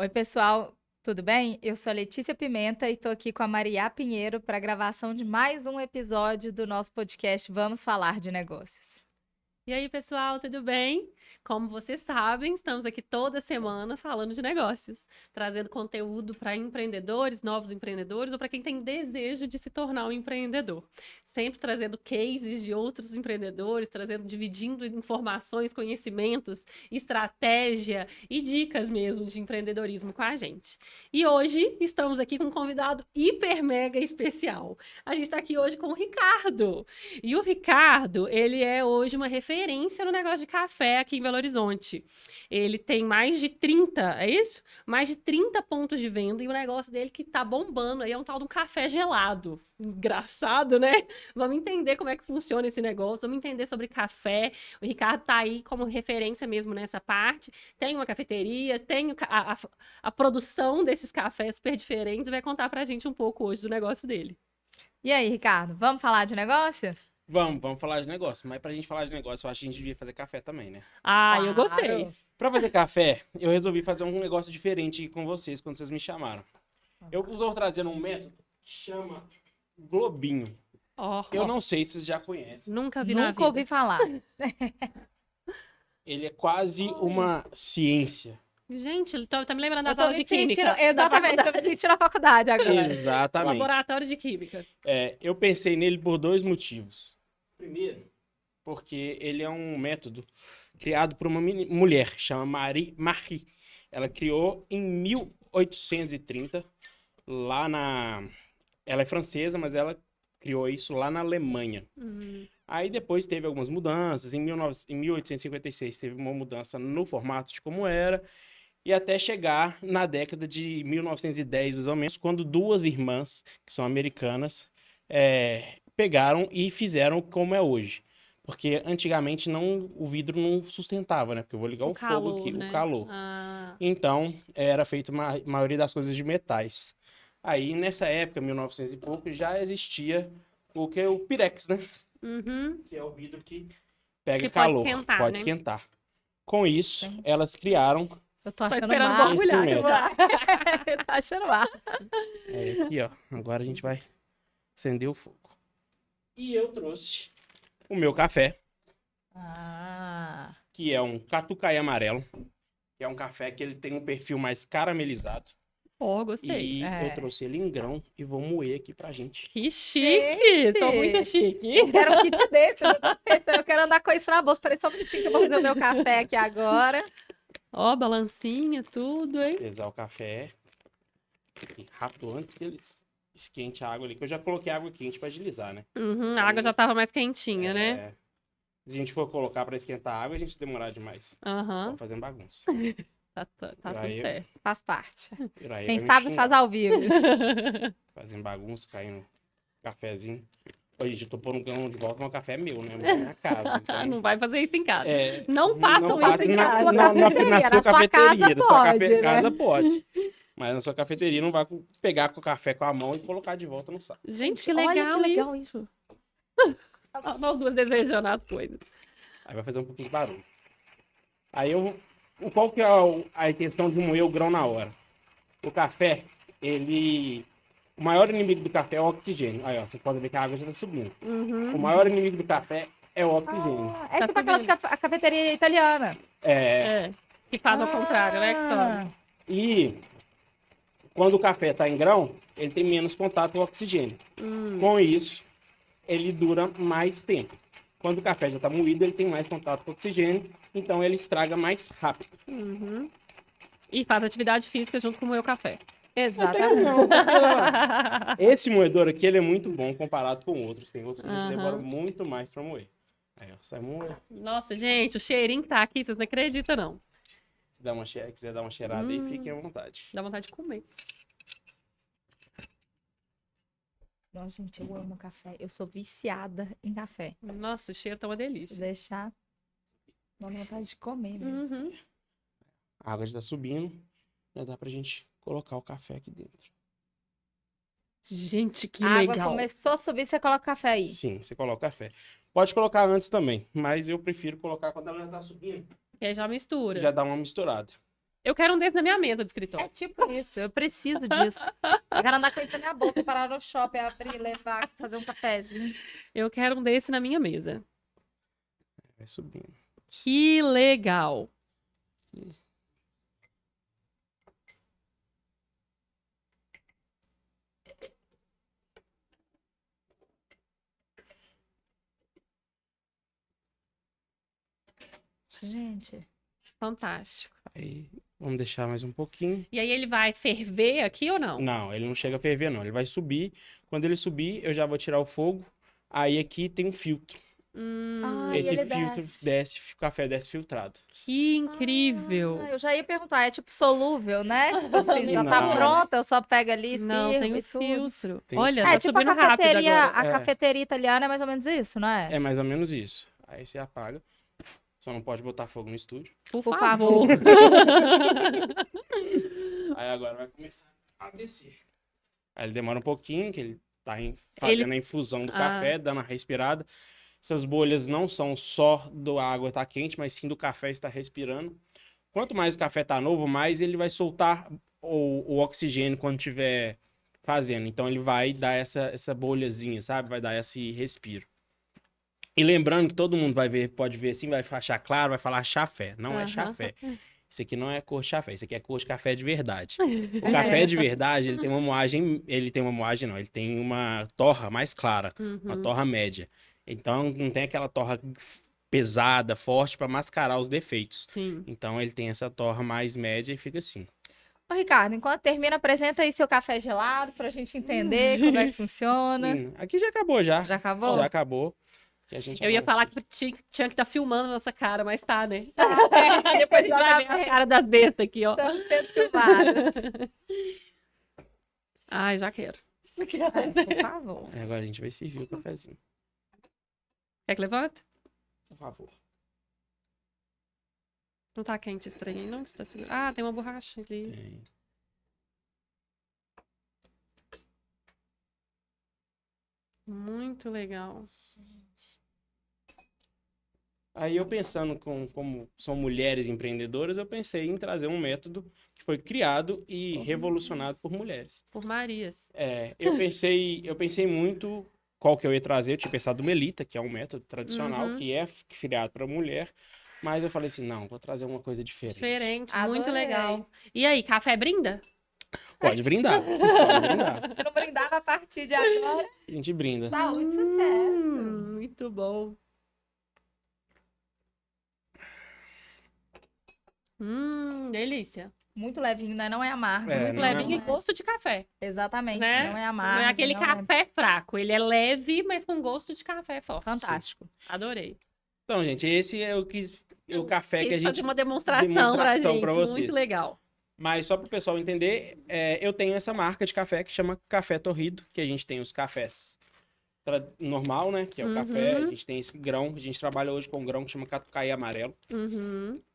Oi, pessoal, tudo bem? Eu sou a Letícia Pimenta e estou aqui com a Maria Pinheiro para a gravação de mais um episódio do nosso podcast Vamos Falar de Negócios. E aí, pessoal, tudo bem? Como vocês sabem, estamos aqui toda semana falando de negócios, trazendo conteúdo para empreendedores, novos empreendedores ou para quem tem desejo de se tornar um empreendedor. Sempre trazendo cases de outros empreendedores, dividindo informações, conhecimentos, estratégia e dicas mesmo de empreendedorismo com a gente. E hoje estamos aqui com um convidado hiper mega especial. A gente está aqui hoje com o Ricardo. E o Ricardo, ele é hoje uma referência no negócio de café aqui em Belo Horizonte. Ele tem mais de 30, é isso? Mais de 30 pontos de venda e o negócio dele que tá bombando aí é um tal de um café gelado. Engraçado, né? Vamos entender como é que funciona esse negócio, vamos entender sobre café. O Ricardo tá aí como referência mesmo nessa parte. Tem uma cafeteria, tem a produção desses cafés super diferentes e vai contar pra gente um pouco hoje do negócio dele. E aí, Ricardo, vamos falar de negócio? Vamos falar de negócio. Mas pra gente falar de negócio, eu acho que a gente devia fazer café também, né? Eu gostei. Pra fazer café, eu resolvi fazer um negócio diferente com vocês quando vocês me chamaram. Eu estou trazendo um método que chama Globinho. Eu não sei se vocês já conhecem. Nunca vi na vida. Nunca ouvi falar. Ele é quase uma ciência. Gente, tá me lembrando Eu das tô aulas me de química. sentindo, exatamente, eu me senti na faculdade agora. Exatamente. Laboratório de química. Eu pensei nele por dois motivos. Primeiro, porque ele é um método criado por uma mulher, chama Marie. Ela criou em 1830, Ela é francesa, mas ela criou isso lá na Alemanha. Aí depois teve algumas mudanças. Em 1856 teve uma mudança no formato de como era. E até chegar na década de 1910, mais ou menos, quando duas irmãs, que são americanas, pegaram e fizeram como é hoje. Porque antigamente o vidro não sustentava, né? Porque eu vou ligar o fogo aqui, né? o calor. Então, era feito a maioria das coisas de metais. Aí, nessa época, 1900 e pouco, já existia o Pirex, né? Que é o vidro que pega calor. Pode esquentar. Com isso, elas criaram... Eu tô achando esperando massa. borbulhar. Tá achando massa. Aqui, ó. Agora a gente vai acender o fogo. E eu trouxe o meu café, que é um Catucaí amarelo, que é um café que ele tem um perfil mais caramelizado. Gostei. E eu trouxe ele em grão e vou moer aqui pra gente. Que chique! Gente! Tô muito chique. Eu quero um kit desse, eu quero andar com isso na bolsa. Peraí só um minutinho que eu vou fazer o meu café aqui agora. Balancinha, tudo, hein? Pesar o café rápido antes que eles esquente a água ali, que eu já coloquei água quente pra agilizar, né? A água já tava mais quentinha, né? Se a gente for colocar pra esquentar a água, a gente demorar demais. Tá fazendo bagunça. Tá tudo certo. Faz parte. Iraí Quem sabe faz ao vivo. Fazendo bagunça, caindo cafezinho. Ô, gente, eu tô pondo um grão de volta, mas o café é meu, né? É minha casa. Então... Não vai fazer isso em casa. Não façam isso em casa. Na sua cafeteria. Na sua pode, casa pode. Mas na sua cafeteria não vai pegar com o café com a mão e colocar de volta no saco. Gente, que legal isso. Nós duas desejando as coisas. Aí vai fazer um pouquinho de barulho. Aí qual que é a intenção de moer o grão na hora? O café, o maior inimigo do café é o oxigênio. Aí, ó, vocês podem ver que a água já tá subindo. O maior inimigo do café é o oxigênio. É tipo aquela cafeteria italiana. Que faz ao contrário, né? E quando o café está em grão, ele tem menos contato com o oxigênio. Com isso, ele dura mais tempo. Quando o café já está moído, ele tem mais contato com o oxigênio, então ele estraga mais rápido. E faz atividade física junto com o meu café. Exatamente. Esse moedor aqui, ele é muito bom comparado com outros. Tem outros que a gente demora muito mais para moer. Aí, ó, sai moer. Nossa, gente, o cheirinho que tá aqui, vocês não acreditam, não. Se quiser dar uma cheirada aí, fiquem à vontade. Dá vontade de comer. Nossa, gente, eu amo café. Eu sou viciada em café. Nossa, o cheiro tá uma delícia. Se deixar, dá vontade de comer mesmo. A água já tá subindo. Já dá pra gente colocar o café aqui dentro. Gente, que a legal. A água começou a subir, você coloca o café aí? Sim, você coloca o café. Pode colocar antes também, mas eu prefiro colocar quando ela já tá subindo. E aí já mistura. Já dá uma misturada. Eu quero um desse na minha mesa de É escritório. tipo isso, eu preciso disso. Eu quero andar com ele na minha bolsa, parar no shopping, abrir, levar, fazer um cafezinho. Eu quero um desse na minha mesa. Vai subindo. Que legal. Gente, Fantástico. Aí, vamos deixar mais um pouquinho. E aí ele vai ferver aqui ou não? Não, ele não chega a ferver, não. Ele vai subir. Quando ele subir, eu já vou tirar o fogo. Aí aqui tem um filtro. ai, Esse ele filtro desce. o café desce filtrado. Que incrível. Ah, eu já ia perguntar, é tipo solúvel, né? Tipo assim, já Não. tá pronta, eu só pego ali, Não, sirvo tem e o tudo. filtro. Tem Olha, É, tá tipo a subindo rápido cafeteria, agora. a É. cafeteria italiana é mais ou menos isso, não é? É mais ou menos isso. Aí você apaga. Só não pode botar fogo no estúdio. Por Por favor. Aí agora vai começar a descer. Aí ele demora um pouquinho, que ele tá fazendo a infusão do café, dando a respirada. Essas bolhas não são só da água tá quente, mas sim do café estar respirando. Quanto mais o café tá novo, mais ele vai soltar o oxigênio quando estiver fazendo. Então ele vai dar essa bolhazinha, sabe? Vai dar esse respiro. E lembrando que todo mundo vai ver, pode ver assim, vai achar claro, vai falar chafé. Não é Aham. chafé. Isso aqui não é cor de chafé, isso aqui é cor de café de verdade. O café de verdade, ele tem uma moagem, ele tem uma torra mais clara, uma torra média. Então não tem aquela torra pesada, forte para mascarar os defeitos. Sim. Então ele tem essa torra mais média e fica assim. Ô, Ricardo, enquanto termina, apresenta aí seu café gelado pra gente entender como é que funciona. Aqui já acabou já. Já acabou? Já acabou. Que a gente Eu ia avança. falar que tinha que estar filmando nossa cara, mas tá, né? Depois a gente vai ver a Exatamente. cara das bestas aqui, ó. Estamos sendo filmados. Ai, já quero. Ai, por favor. Agora a gente vai servir o cafezinho. Quer que levante? Por favor. Não tá quente esse trem, não? Você tá segurando. Ah, tem uma borracha ali. Tem. Muito legal. Aí eu pensando como são mulheres empreendedoras, eu pensei em trazer um método que foi criado e revolucionado por mulheres. Por Marias. Eu pensei muito qual que eu ia trazer. Eu tinha pensado do Melita, que é um método tradicional, que é criado para mulher. Mas eu falei assim, não, vou trazer uma coisa diferente. Diferente, Adorei. muito legal. E aí, café brinda? Pode brindar, pode brindar. Se não brindava a partir de agora, A gente brinda. saúde e sucesso. Muito bom. Delícia. Muito levinho, né? Não é amargo. É, Muito não é levinho e amargo. gosto de café. Exatamente, Né? não é Não amargo. é aquele não café fraco. Ele é leve, mas com gosto de café forte. Fantástico. Adorei. Então, gente, esse é o café que a Quis fazer gente... uma demonstração pra demonstração gente. pra vocês. Muito legal. Mas só para o pessoal entender, eu tenho essa marca de café que chama Café Torrido, que a gente tem os cafés normal, né? Que é o café, a gente tem esse grão, a gente trabalha hoje com um grão que chama Catucaí Amarelo.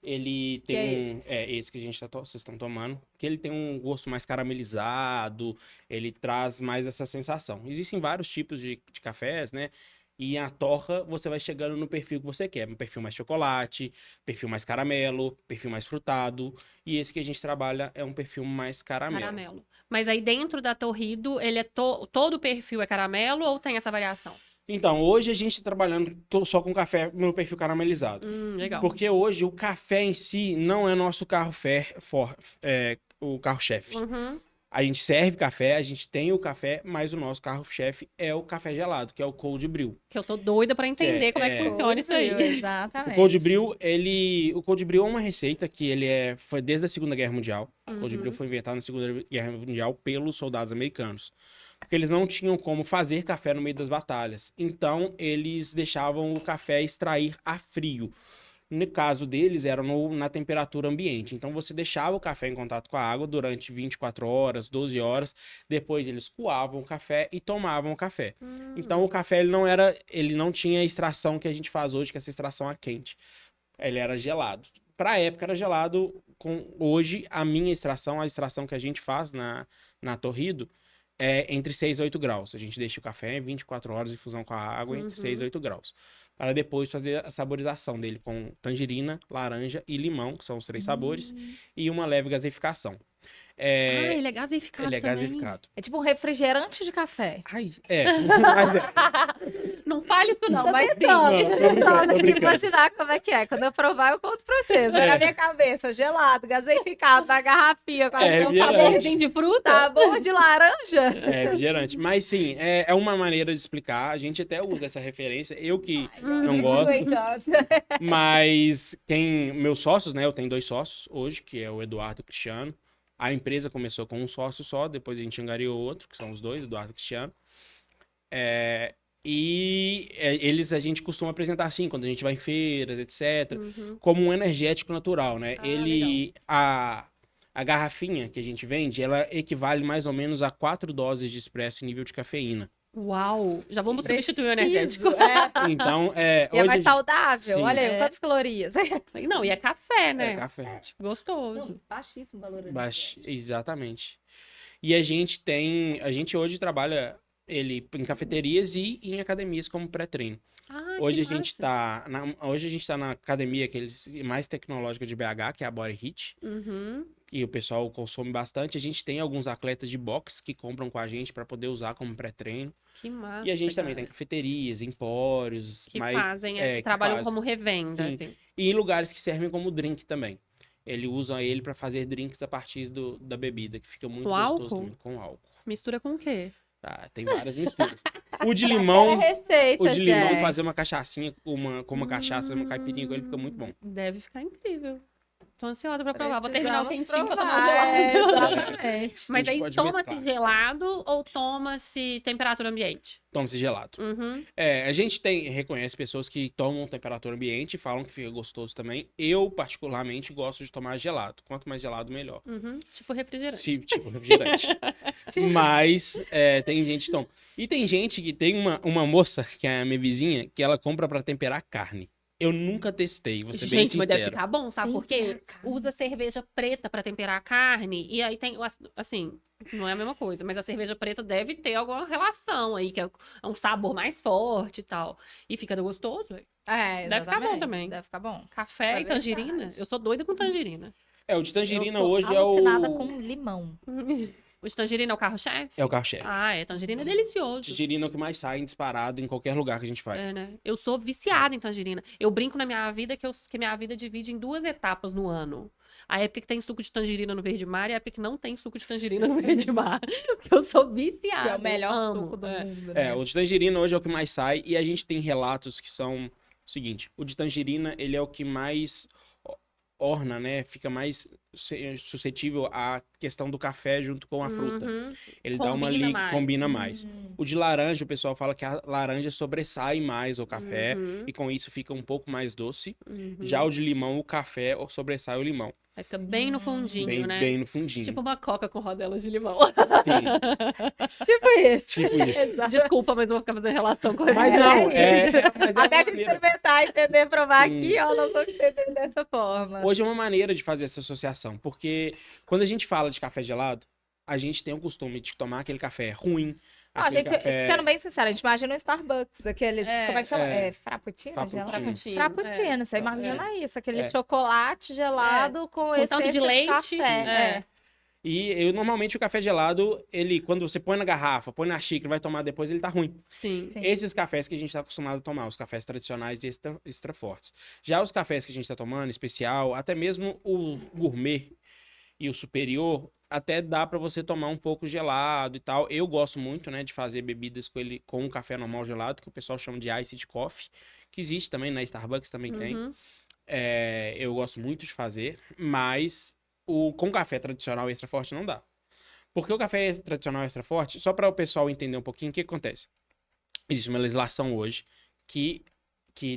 Ele Que é tem esse que vocês estão tomando, que ele tem um gosto mais caramelizado, ele traz mais essa sensação. Existem vários tipos de cafés, né? E a torra, você vai chegando no perfil que você quer. Um perfil mais chocolate, perfil mais caramelo, perfil mais frutado. E esse que a gente trabalha é um perfil mais caramelo. Mas aí dentro da Torrido, ele é todo o perfil é caramelo ou tem essa variação? Então, hoje a gente tá trabalhando só com café no perfil caramelizado. Legal. Porque hoje o café em si não é nosso o carro-chefe. A gente serve café, a gente tem o café, mas o nosso carro-chefe é o café gelado, que é o cold brew. Que eu tô doida pra entender como é que funciona isso aí. Exatamente. O cold brew, o cold brew é uma receita que foi desde a Segunda Guerra Mundial. O cold brew foi inventado na Segunda Guerra Mundial pelos soldados americanos. Porque eles não tinham como fazer café no meio das batalhas. Então, eles deixavam o café extrair a frio. No caso deles, era na temperatura ambiente. Então, você deixava o café em contato com a água durante 24 horas, 12 horas. Depois, eles coavam o café e tomavam o café. Então, o café, ele não tinha a extração que a gente faz hoje, que é essa extração a quente. Ele era gelado. Para a época, era gelado. Hoje, a extração que a gente faz na Torrido, é entre 6 e 8 graus. A gente deixa o café 24 horas em fusão com a água entre 6 e 8 graus. para depois fazer a saborização dele com tangerina, laranja e limão, que são os 3 sabores, e uma leve gaseificação. Ele é gaseificado Ele é também. gaseificado. É tipo um refrigerante de café. Ai, mas Não fale isso não, mas sim. Não, tô brincando. Aqui, imaginar como é que é. Quando eu provar, eu conto pra vocês. Na minha cabeça, gelado, gaseificado, na garrafinha, com refrigerante. Saborzinho de fruta. sabor de laranja. É refrigerante. Mas sim, é uma maneira de explicar. A gente até usa essa referência. Eu que não gosto. Mas meus sócios, né? Eu tenho 2 sócios hoje, que é o Eduardo e o Cristiano. A empresa começou com um sócio só, depois a gente angariou outro, que são os 2, Eduardo e Cristiano. Eles a gente costuma apresentar assim, quando a gente vai em feiras, etc., como um energético natural, né? A garrafinha que a gente vende, ela equivale mais ou menos a 4 doses de expresso em nível de cafeína. Uau! Já vamos substituir o energético. Então, E é hoje mais saudável. Sim. Olha aí, quantas calorias. Não, e é café, né? é café. Gostoso. Baixíssimo valor. Exatamente. E a gente hoje trabalha ele em cafeterias e em academias como pré-treino. Hoje a gente tá na academia mais tecnológica de BH, que é a Body Hit. E o pessoal consome bastante. A gente tem alguns atletas de boxe que compram com a gente para poder usar como pré-treino. Que massa. E a gente também tem cafeterias, empórios. Que trabalham como revenda, Sim. assim. E em lugares que servem como drink também. Ele usa ele para fazer drinks a partir da bebida, que fica muito Com gostoso álcool? também. Com álcool. Mistura com o quê? Tem várias misturas. O de limão, receita, gente. fazer uma cachaçinha com uma cachaça, uma caipirinha com ele fica muito bom. Deve ficar incrível. Tô ansiosa pra provar. Vou terminar o quentinho pra tomar provar, o gelado. exatamente. Mas A gente aí pode toma-se mesclar. gelado ou toma-se temperatura ambiente? Toma-se gelado. A gente reconhece pessoas que tomam temperatura ambiente e falam que fica gostoso também. Eu, particularmente, gosto de tomar gelado. Quanto mais gelado, melhor. Tipo refrigerante. Sim, tipo refrigerante. Mas tem gente que toma. E tem gente que tem uma moça, que é a minha vizinha, que ela compra pra temperar carne. Eu nunca testei, vou ser bem Gente, mas sincero. deve ficar bom, sabe por quê? Usa cerveja preta pra temperar a carne. E aí tem, assim, não é a mesma coisa, mas a cerveja preta deve ter alguma relação aí, que é um sabor mais forte e tal. E fica gostoso. Deve ficar bom também. Deve ficar bom. Café Isso é e tangerina. verdade. Eu sou doida com tangerina. O de tangerina Eu sou hoje é o... alucinada com limão. O de tangerina é o carro-chefe? É o carro-chefe. Tangerina é delicioso. Tangerina é o que mais sai disparado em qualquer lugar que a gente vai. Né? Eu sou viciada em tangerina. Eu brinco na minha vida que minha vida divide em 2 etapas no ano. A época que tem suco de tangerina no verde mar e a época que não tem suco de tangerina no verde mar. Porque eu sou viciada. Que é o melhor amo. suco do mundo, né? O de tangerina hoje é o que mais sai. E a gente tem relatos que são o seguinte. O de tangerina, ele é o que mais orna, né? Fica mais suscetível à questão do café junto com a fruta. Ele dá uma combina mais. O de laranja, o pessoal fala que a laranja sobressai mais o café e com isso fica um pouco mais doce. Já o de limão, o café sobressai o limão. Aí fica bem no fundinho, né? Bem no fundinho. Tipo uma coca com rodelas de limão. Sim, Tipo isso. tipo isso. Desculpa, mas eu vou ficar fazendo relação com Mas não, Até a gente experimentar, entender, provar Sim. aqui, ó, não vou entender dessa forma. Hoje é uma maneira de fazer essa associação, porque quando a gente fala de café gelado, a gente tem o costume de tomar aquele café ruim. Não, aquele gente, café... sendo bem sincera, a gente imagina um Starbucks, aqueles, como é que chama? Frappuccino? Frappuccino. Frappuccino, você imagina isso, aquele chocolate gelado com essência tanto de leite. café. E normalmente o café gelado, ele, quando você põe na garrafa, põe na xícara, vai tomar depois, ele tá ruim. Sim. Esses cafés que a gente tá acostumado a tomar, os cafés tradicionais e extra fortes. Já os cafés que a gente tá tomando, especial, até mesmo o gourmet e o superior, até dá pra você tomar um pouco gelado e tal. Eu gosto muito, né, de fazer bebidas com um café normal gelado, que o pessoal chama de iced coffee, que existe também, na Starbucks também tem. Eu gosto muito de fazer, mas com café tradicional extra forte não dá. Porque o café tradicional extra forte, só para o pessoal entender um pouquinho o que acontece. Existe uma legislação hoje que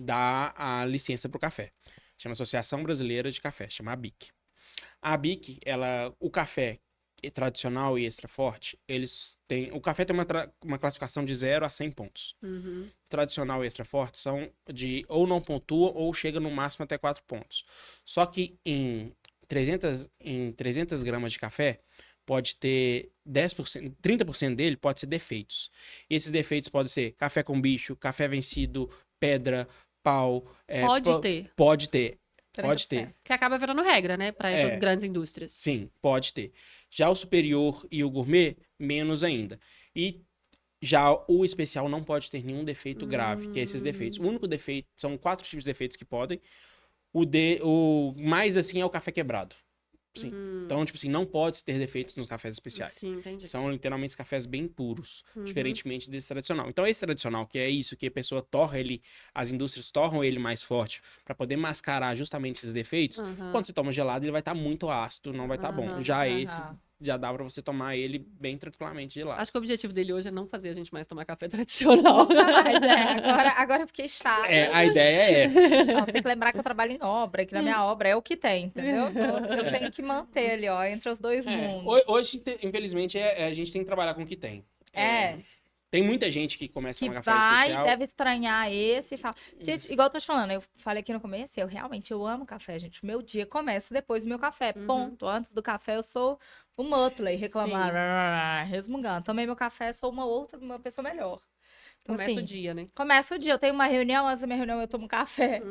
dá a licença para o café. Chama Associação Brasileira de Café, chama ABIC. A ABIC, o café tradicional e extra forte, o café tem uma classificação de 0 a 100 pontos. O tradicional e extra forte são ou não pontua ou chega no máximo até 4 pontos. Só que em 300 gramas de café, pode ter 10%, 30% dele pode ser defeitos. E esses defeitos podem ser café com bicho, café vencido, pedra, principal. Pode ter. Pode ter. 30%. Pode ter. Que acaba virando regra, né? Para essas É. grandes indústrias. Sim, pode ter. Já o superior e o gourmet, menos ainda. E já o especial não pode ter nenhum defeito grave, que é esses defeitos. O único defeito, são 4 tipos de defeitos que podem. O mais assim é o café quebrado. Sim. Então, tipo assim, não pode ter defeitos nos cafés especiais. Sim, entendi. São literalmente cafés bem puros, diferentemente desse tradicional. Então, esse tradicional, que é isso, que a pessoa torra ele, as indústrias torram ele mais forte para poder mascarar justamente esses defeitos. Quando você toma gelado, ele vai estar muito ácido, não vai estar bom. Já esse, já dá para você tomar ele bem tranquilamente gelado. Acho que o objetivo dele hoje é não fazer a gente mais tomar café tradicional. Mas agora eu fiquei chata. A ideia é essa. Nossa, tem que lembrar que eu trabalho em obra, que na minha obra é o que tem, entendeu? Então, eu tenho que manter ali, ó, entre os dois mundos. Hoje, infelizmente, a gente tem que trabalhar com o que tem. Tem muita gente que começa a Que tomar café especial. deve estranhar esse e fala. Porque, igual eu tô te falando, eu falei aqui no começo, eu amo café, gente. O meu dia começa depois do meu café, ponto. Antes do café eu sou o Muttley, reclamando, resmungando. Tomei meu café, sou uma pessoa melhor. Então, Começa assim, o dia, né? começa o dia, eu tenho uma reunião, antes da minha reunião eu tomo um café.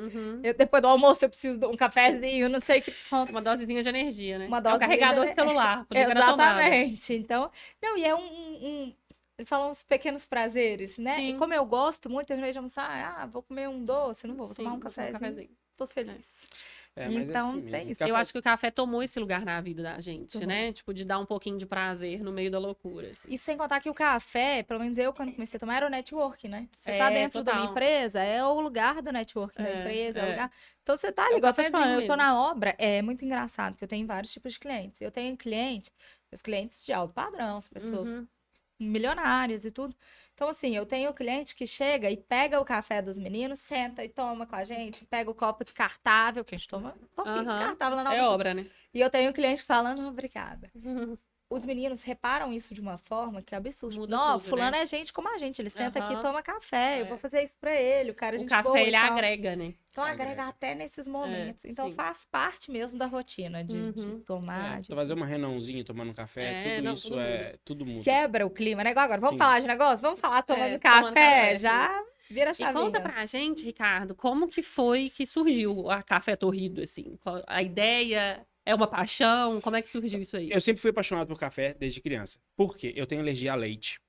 Depois do almoço eu preciso de um cafezinho, não sei que ponto. Uma dosezinha de energia, né? Uma É dose um carregador de celular. Por ligar na tomada. Exatamente. Então, não, e é eles falam os pequenos prazeres, né? Sim. E como eu gosto muito, eu de almoçar, vou comer um doce, não vou tomar um Sim, cafezinho. Tô feliz. Mas Então, assim mesmo. tem isso. Eu acho que o café tomou esse lugar na vida da gente, né? Tipo, de dar um pouquinho de prazer no meio da loucura. Assim. E sem contar que o café, pelo menos eu, quando comecei a tomar, era o network, né? Você tá dentro da minha total. empresa, é o lugar do network da empresa, é o lugar. Então você tá ali, o igual eu tô te cafezinho falando, eu tô mesmo. na obra, é muito engraçado, porque eu tenho vários tipos de clientes. Eu tenho meus clientes de alto padrão, são pessoas milionários e tudo. Então, assim, eu tenho cliente que chega e pega o café dos meninos, senta e toma com a gente, pega o copo descartável, que a gente toma copinho descartável lá na obra. É obra, né? E eu tenho cliente falando, não, obrigada. Os meninos reparam isso de uma forma que é absurdo. Muda Não, tudo, fulano né? é gente como a gente, ele senta aqui e Aham. toma café, eu vou fazer isso pra ele, o cara é O gente café, boa e ele tal. agrega, né? Então agrega até nesses momentos. Então sim. faz parte mesmo da rotina de tomar. de Fazer uma reuniãozinha, tomando um café, tudo isso tudo muda. Quebra o clima, né? Igual agora, vamos Sim. falar de negócio? Vamos falar tomando tomando café? café, Já vira a E chavinha. conta pra gente, Ricardo, como que foi que surgiu a Café Torrido, assim? A ideia é uma paixão? Como é que surgiu isso aí? Eu sempre fui apaixonado por café desde criança. Por quê? Eu tenho alergia a leite.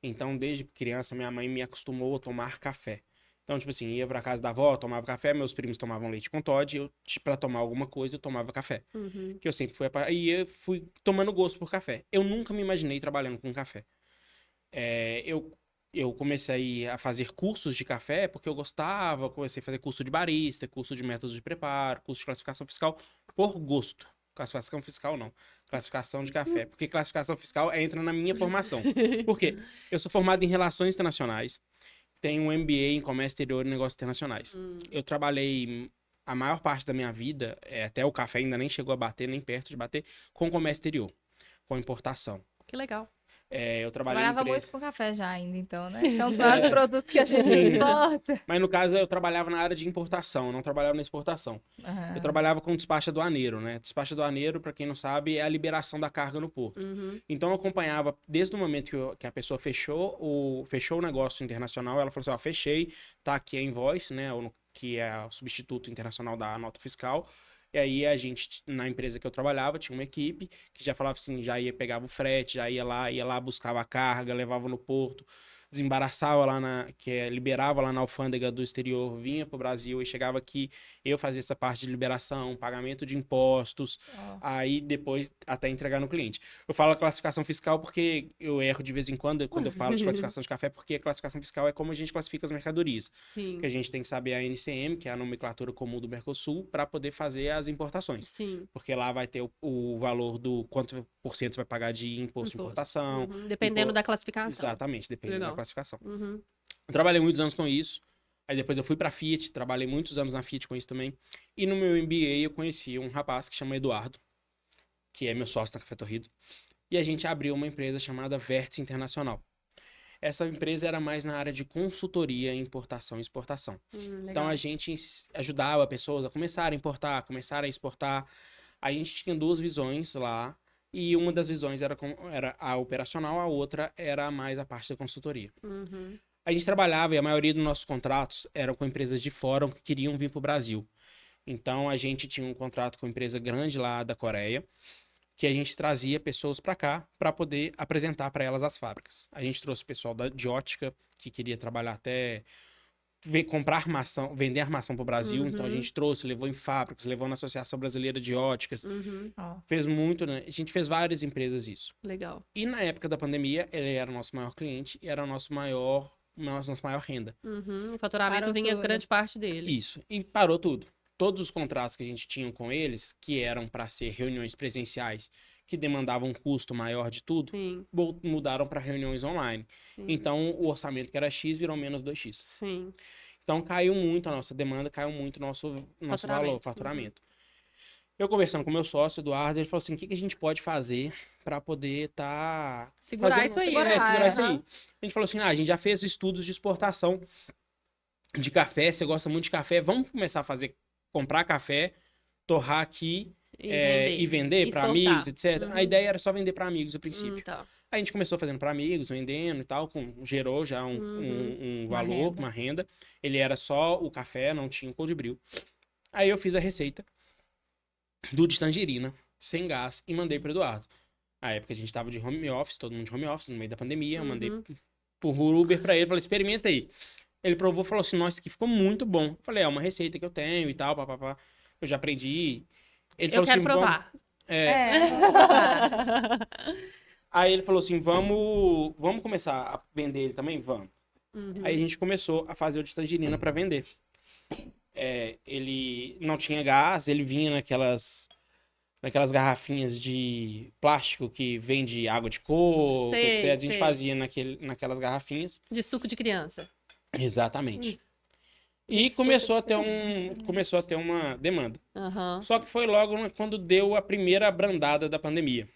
Então, desde criança, minha mãe me acostumou a tomar café. Então, tipo assim, ia pra casa da avó, tomava café, meus primos tomavam leite com Toddy, eu, pra tomar alguma coisa, eu tomava café. Que eu sempre fui e eu fui tomando gosto por café. Eu nunca me imaginei trabalhando com café. Eu comecei a fazer cursos de café porque eu gostava, comecei a fazer curso de barista, curso de métodos de preparo, curso de classificação fiscal, por gosto. Classificação fiscal não, classificação de café, porque classificação fiscal entra na minha formação. Por quê? Eu sou formado em relações internacionais, tenho um MBA em comércio exterior e negócios internacionais. Eu trabalhei a maior parte da minha vida, até o café ainda nem chegou a bater, nem perto de bater, com comércio exterior, com importação. Que legal. Eu trabalhei em Trabalhava empresa... muito com café já ainda, então, né? Que é um dos maiores produtos que a gente importa. Mas no caso eu trabalhava na área de importação, eu não trabalhava na exportação. Eu trabalhava com despacho aduaneiro, né? Despacho aduaneiro, para quem não sabe, é a liberação da carga no porto. Então eu acompanhava desde o momento que a pessoa fechou o negócio internacional, ela falou assim, ó, fechei, tá aqui a invoice, né? Que é o substituto internacional da nota fiscal. E aí a gente, na empresa que eu trabalhava, tinha uma equipe que já falava assim, pegava o frete, já ia lá, buscava a carga, levava no porto, desembaraçava liberava lá na alfândega do exterior, vinha pro Brasil e chegava aqui, eu fazia essa parte de liberação, pagamento de impostos, aí depois até entregar no cliente. Eu falo classificação fiscal porque eu erro de vez em quando eu falo de classificação de café, porque a classificação fiscal é como a gente classifica as mercadorias. Sim. Que a gente tem que saber a NCM, que é a nomenclatura comum do Mercosul, para poder fazer as importações. Sim. Porque lá vai ter o valor do quanto por cento você vai pagar de imposto de importação. Dependendo da classificação. Exatamente, dependendo da classificação. Uhum. Eu trabalhei muitos anos com isso. Aí depois eu fui pra Fiat, trabalhei muitos anos na Fiat com isso também. E no meu MBA eu conheci um rapaz que chama Eduardo, que é meu sócio na Café Torrido. E a gente abriu uma empresa chamada Vértice Internacional. Essa empresa era mais na área de consultoria em importação e exportação. Então a gente ajudava pessoas a começar a importar, começar a exportar. A gente tinha duas visões lá. E uma das visões era a operacional, a outra era mais a parte da consultoria. A gente trabalhava e a maioria dos nossos contratos eram com empresas de fora que queriam vir para o Brasil. Então, a gente tinha um contrato com uma empresa grande lá da Coreia, que a gente trazia pessoas para cá para poder apresentar para elas as fábricas. A gente trouxe o pessoal de ótica, que queria trabalhar até comprar armação, vender armação para o Brasil. Então, a gente trouxe, levou em fábricas, levou na Associação Brasileira de Óticas. Fez muito, né? A gente fez várias empresas isso. Legal. E na época da pandemia, ele era o nosso maior cliente e era o nossa maior renda. O faturamento Parou vinha tudo. grande parte dele. Isso. E parou tudo. Todos os contratos que a gente tinha com eles, que eram para ser reuniões presenciais, que demandavam um custo maior de tudo, Sim, mudaram para reuniões online. sim. Então, o orçamento que era X virou menos 2X. Sim. Então, caiu muito a nossa demanda, caiu muito o nosso valor, faturamento. Eu conversando com meu sócio, Eduardo, ele falou assim, o que a gente pode fazer para poder Segurar isso aí, né? segurar isso aí. A gente falou assim, a gente já fez estudos de exportação de café, você gosta muito de café, vamos começar a comprar café, torrar aqui e vender para amigos, etc. A ideia era só vender para amigos a princípio. Tá. A gente começou fazendo para amigos, vendendo e tal, gerou já um valor, uma renda. Ele era só o café, não tinha o cold brew. Aí eu fiz a receita do de tangerina, sem gás, e mandei pro Eduardo. Na época a gente tava de home office, todo mundo de home office, no meio da pandemia, eu mandei por Uber pra ele, falei, experimenta aí. Ele provou e falou assim, nossa, isso aqui ficou muito bom. Eu falei, é uma receita que eu tenho e tal, papapá. Eu já aprendi. Ele falou quero assim, provar. Aí ele falou assim, vamos começar a vender ele também? Vamos. Aí a gente começou a fazer o de tangerina pra vender. Ele não tinha gás, ele vinha naquelas garrafinhas de plástico que vende água de coco, Sei, etc. A gente sei. fazia naquelas garrafinhas. De suco de criança. Exatamente. E começou a ter uma demanda. Só que foi logo quando deu a primeira abrandada da pandemia.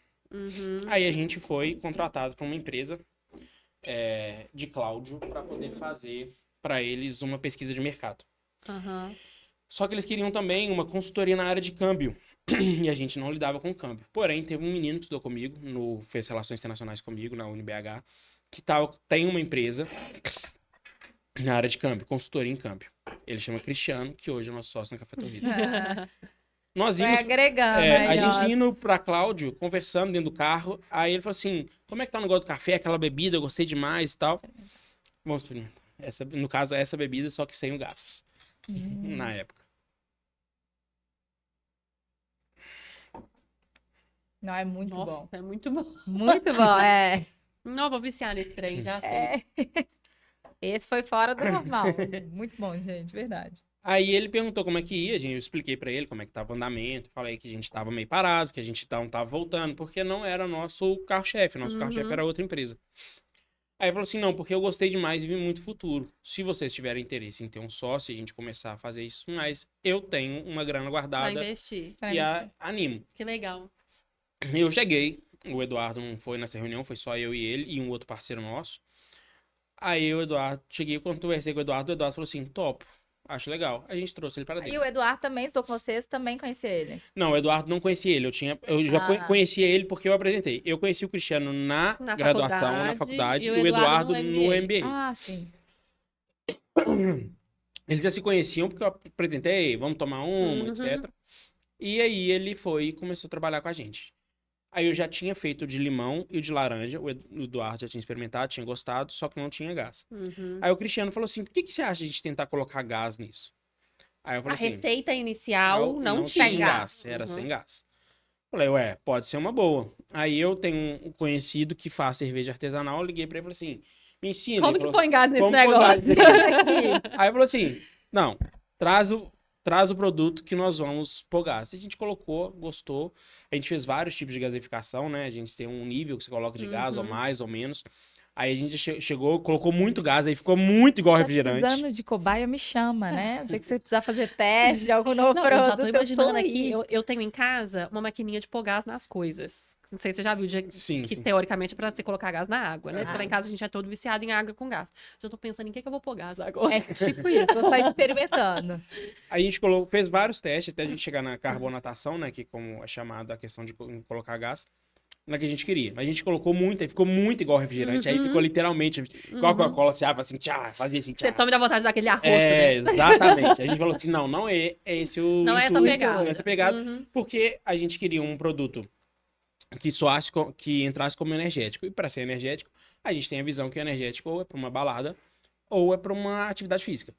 Aí a gente foi contratado por uma empresa de Cláudio para poder fazer para eles uma pesquisa de mercado. Só que eles queriam também uma consultoria na área de câmbio. E a gente não lidava com câmbio. Porém, teve um menino que estudou comigo, fez Relações Internacionais comigo, na UniBH, que tem uma empresa na área de câmbio, consultoria em câmbio. Ele chama Cristiano, que hoje é nosso sócio na Café Tua Vida. Nós Vai íamos... agregando a aí, gente ó. indo pra Cláudio, conversando dentro do carro, aí ele falou assim, como é que tá o negócio do café, aquela bebida, eu gostei demais e tal. Vamos experimentar. No caso, essa bebida, só que sem o gás. Na época. Não, é muito Nossa, bom. é muito bom. Muito bom, Não, vou viciar nesse trem, já sei. Esse foi fora do normal. Muito bom, gente, verdade. Aí ele perguntou como é que ia, eu expliquei pra ele como é que tava o andamento, falei que a gente tava meio parado, que a gente não tava voltando, porque não era nosso carro-chefe, nosso carro-chefe era outra empresa. Aí ele falou assim, não, porque eu gostei demais e vi muito futuro. Se vocês tiverem interesse em ter um sócio e a gente começar a fazer isso, mas eu tenho uma grana Vai guardada investir. Pra e investir. animo. Que legal. Eu cheguei, o Eduardo não foi nessa reunião, foi só eu e ele e um outro parceiro nosso. Aí o Eduardo, cheguei, quando conversei com o Eduardo falou assim, topo, acho legal. A gente trouxe ele para dentro. E o Eduardo também, estou com vocês, também conheci ele. Não, o Eduardo não conhecia ele, eu já conhecia ele porque eu apresentei. Eu conheci o Cristiano na graduação, na faculdade, e o Eduardo no MBA. Ah, sim. Eles já se conheciam porque eu apresentei, vamos tomar uma, etc. E aí ele foi e começou a trabalhar com a gente. Aí eu já tinha feito o de limão e o de laranja. O Eduardo já tinha experimentado, tinha gostado, só que não tinha gás. Aí o Cristiano falou assim, por que você acha de a gente tentar colocar gás nisso? Aí eu A falei assim, receita inicial não tinha gás. era sem gás. Falei, ué, pode ser uma boa. Aí eu tenho um conhecido que faz cerveja artesanal, eu liguei pra ele e falei assim, me ensina. Como Ele que falou, põe gás nesse "Como põe negócio? Aí ele falou assim, não, traz o produto que nós vamos pôr gás. A gente colocou, gostou. A gente fez vários tipos de gaseificação, né? A gente tem um nível que você coloca de gás, ou mais, ou menos. Aí a gente chegou, colocou muito gás, aí ficou muito igual refrigerante. Precisando de cobaia, me chama, né? O dia que você precisar fazer teste de algum novo Não, produto, eu já tô imaginando aí. aqui, eu tenho em casa uma maquininha de pôr gás nas coisas. Não sei se você já viu, Sim, que sim. teoricamente é pra você colocar gás na água, né? Porque lá em casa a gente é todo viciado em água com gás. Já tô pensando em que eu vou pôr gás agora. É tipo isso, vou estar experimentando. Aí a gente fez vários testes até a gente chegar na carbonatação, né? Que como é chamada a questão de colocar gás. na que a gente queria. Mas a gente colocou muito, aí ficou muito igual refrigerante. Aí ficou literalmente igual a Coca-Cola, se abre assim, tchá, fazia assim, tchá. Você toma da vontade daquele arroto, né? Exatamente. A gente falou assim, não é esse o Não é essa intuito, pegada. não é essa pegada, porque a gente queria um produto que soasse, que entrasse como energético. E para ser energético, a gente tem a visão que o energético ou é para uma balada ou é para uma atividade física.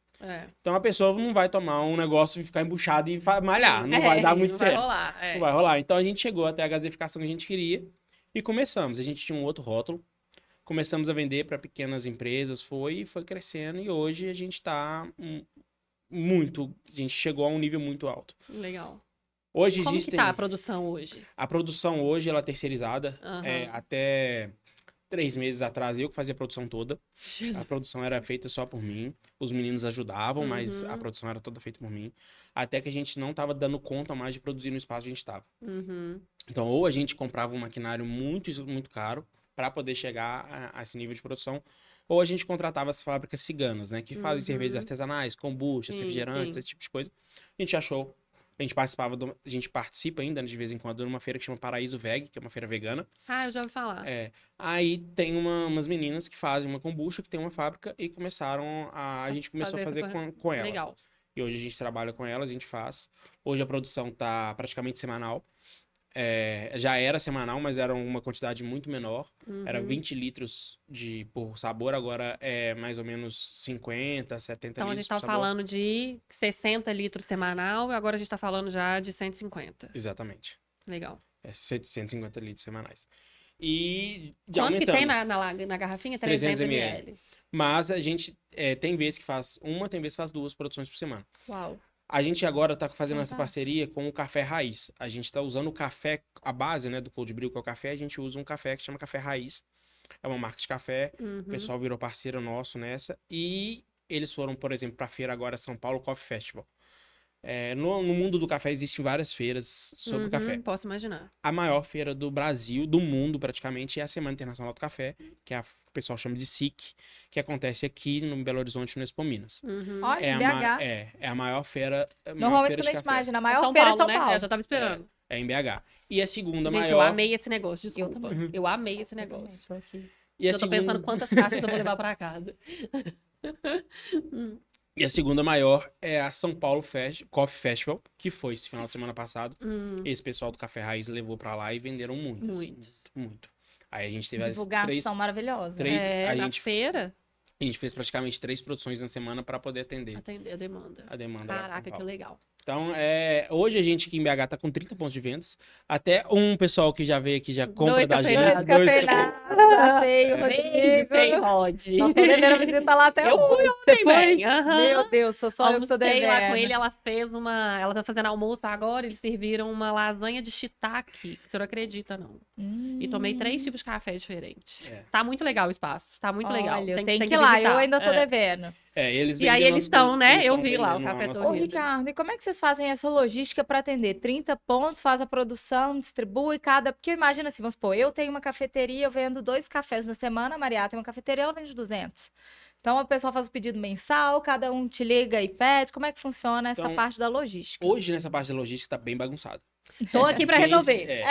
Então a pessoa não vai tomar um negócio e ficar embuchado e malhar. Não vai dar muito certo. Não vai rolar. Não vai rolar. Então a gente chegou até a gasificação que a gente queria e começamos. A gente tinha um outro rótulo. Começamos a vender para pequenas empresas, foi crescendo e hoje a gente está a gente chegou a um nível muito alto. Legal. Hoje Como existem... que tá a produção hoje? A produção hoje, ela é terceirizada. Até 3 meses atrás, eu que fazia a produção toda. Jesus. A produção era feita só por mim. Os meninos ajudavam, mas a produção era toda feita por mim. Até que a gente não estava dando conta mais de produzir no espaço que a gente estava. Então, ou a gente comprava um maquinário muito, muito caro para poder chegar a esse nível de produção, ou a gente contratava as fábricas ciganas, né? Que fazem cervejas artesanais, kombuchas, refrigerantes, esse tipo de coisa. A gente achou... A gente participa ainda, de vez em quando, numa feira que chama Paraíso Veg, que é uma feira vegana. Ah, eu já ouvi falar. Aí tem umas meninas que fazem uma kombucha, que tem uma fábrica, e a gente começou a fazer com elas. Legal. E hoje a gente trabalha com elas, a gente faz. Hoje a produção tá praticamente semanal. Já era semanal, mas era uma quantidade muito menor. Era 20 litros por sabor, agora é mais ou menos 50, 70 litros. Então a gente tava falando de 60 litros semanal e agora a gente tá falando já de 150. Exatamente. Legal. 150 litros semanais. E Quanto aumentando. que tem na garrafinha? 300 ml. Mas a gente tem vezes que faz uma, tem vezes que faz 2 produções por semana. Uau. A gente agora tá fazendo essa parceria com o Café Raiz. A gente tá usando o café, a base, né, do Cold Brew, que é o café, a gente usa um café que chama Café Raiz. É uma marca de café. O pessoal virou parceiro nosso nessa. E eles foram, por exemplo, pra feira agora, São Paulo Coffee Festival. No mundo do café existem várias feiras sobre o café. Posso imaginar. A maior feira do Brasil, do mundo praticamente, é a Semana Internacional do Café, que o pessoal chama de SIC, que acontece aqui no Belo Horizonte, no Expo Minas. Olha, em BH. É a maior feira. Normalmente quando a gente imagina, a maior feira é São Paulo. Eu já tava esperando. É em BH. E a segunda Gente, maior... eu amei esse negócio, desculpa. Eu amei esse negócio. Eu tô pensando quantas caixas eu vou levar pra casa. E a segunda maior é a São Paulo Coffee Festival, que foi esse final de semana passado. Esse pessoal do Café Raiz levou pra lá e venderam muito. Aí a gente teve divulgação maravilhosa. Na feira. A gente fez praticamente 3 produções na semana para poder atender a demanda. A demanda. Caraca, que legal. Então, hoje a gente aqui em BH tá com 30 pontos de vendas. Até um pessoal que já veio aqui já compra da gente. Beijo, Rod. Nós tô devendo visita lá até hoje. Você foi? Meu Deus, só eu que tô devendo. Lá com ele, ela tá fazendo almoço agora, eles serviram uma lasanha de shiitake, que você não acredita, não. E tomei 3 tipos de café diferentes. Tá muito legal o espaço, tá muito legal. Tem que ir lá, eu ainda tô devendo. Eles e aí eles estão, né? Eu vi lá o café todo. Ô, Ricardo, e como é que vocês fazem essa logística para atender? 30 pontos, faz a produção, distribui cada... Porque imagina assim, vamos supor, eu tenho uma cafeteria, eu vendo 2 cafés na semana, a Maria tem uma cafeteria, ela vende 200. Então, a pessoa faz o pedido mensal, cada um te liga e pede. Como é que funciona essa parte da logística? Hoje, nessa parte da logística, tá bem bagunçada. Tô aqui pra resolver.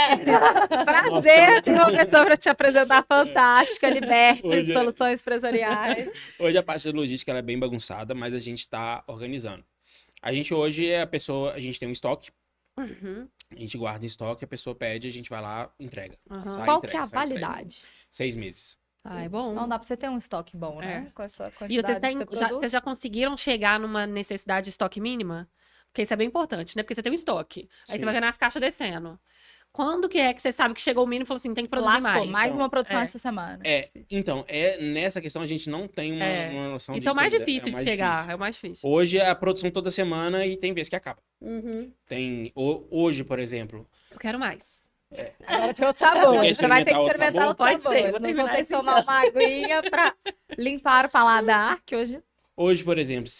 Prazer ter uma pessoa pra te apresentar fantástica, Liberty, soluções empresariais. Hoje a parte da logística ela é bem bagunçada, mas a gente tá organizando. A gente hoje a gente tem um estoque. A gente guarda em estoque, a pessoa pede, a gente vai lá, entrega. Qual que é a validade? 6 meses. É bom. Não dá pra você ter um estoque bom, né? Com essa quantidade. E vocês já conseguiram chegar numa necessidade de estoque mínima? Porque isso é bem importante, né? Porque você tem um estoque. Aí você vai vendo as caixas descendo. Quando que é que você sabe que chegou o mínimo e falou assim, tem que produzir mais? Uma produção essa semana. Então, nessa questão a gente não tem uma noção disso. Isso é o mais difícil de pegar, é o mais difícil. Hoje é a produção toda semana e tem vezes que acaba. Hoje, por exemplo... Eu quero mais. Agora tem outro sabor. Você vai ter que experimentar outro sabor. Pode ser. Nós vamos ter que tomar uma aguinha pra limpar o paladar, que hoje... Hoje, por exemplo,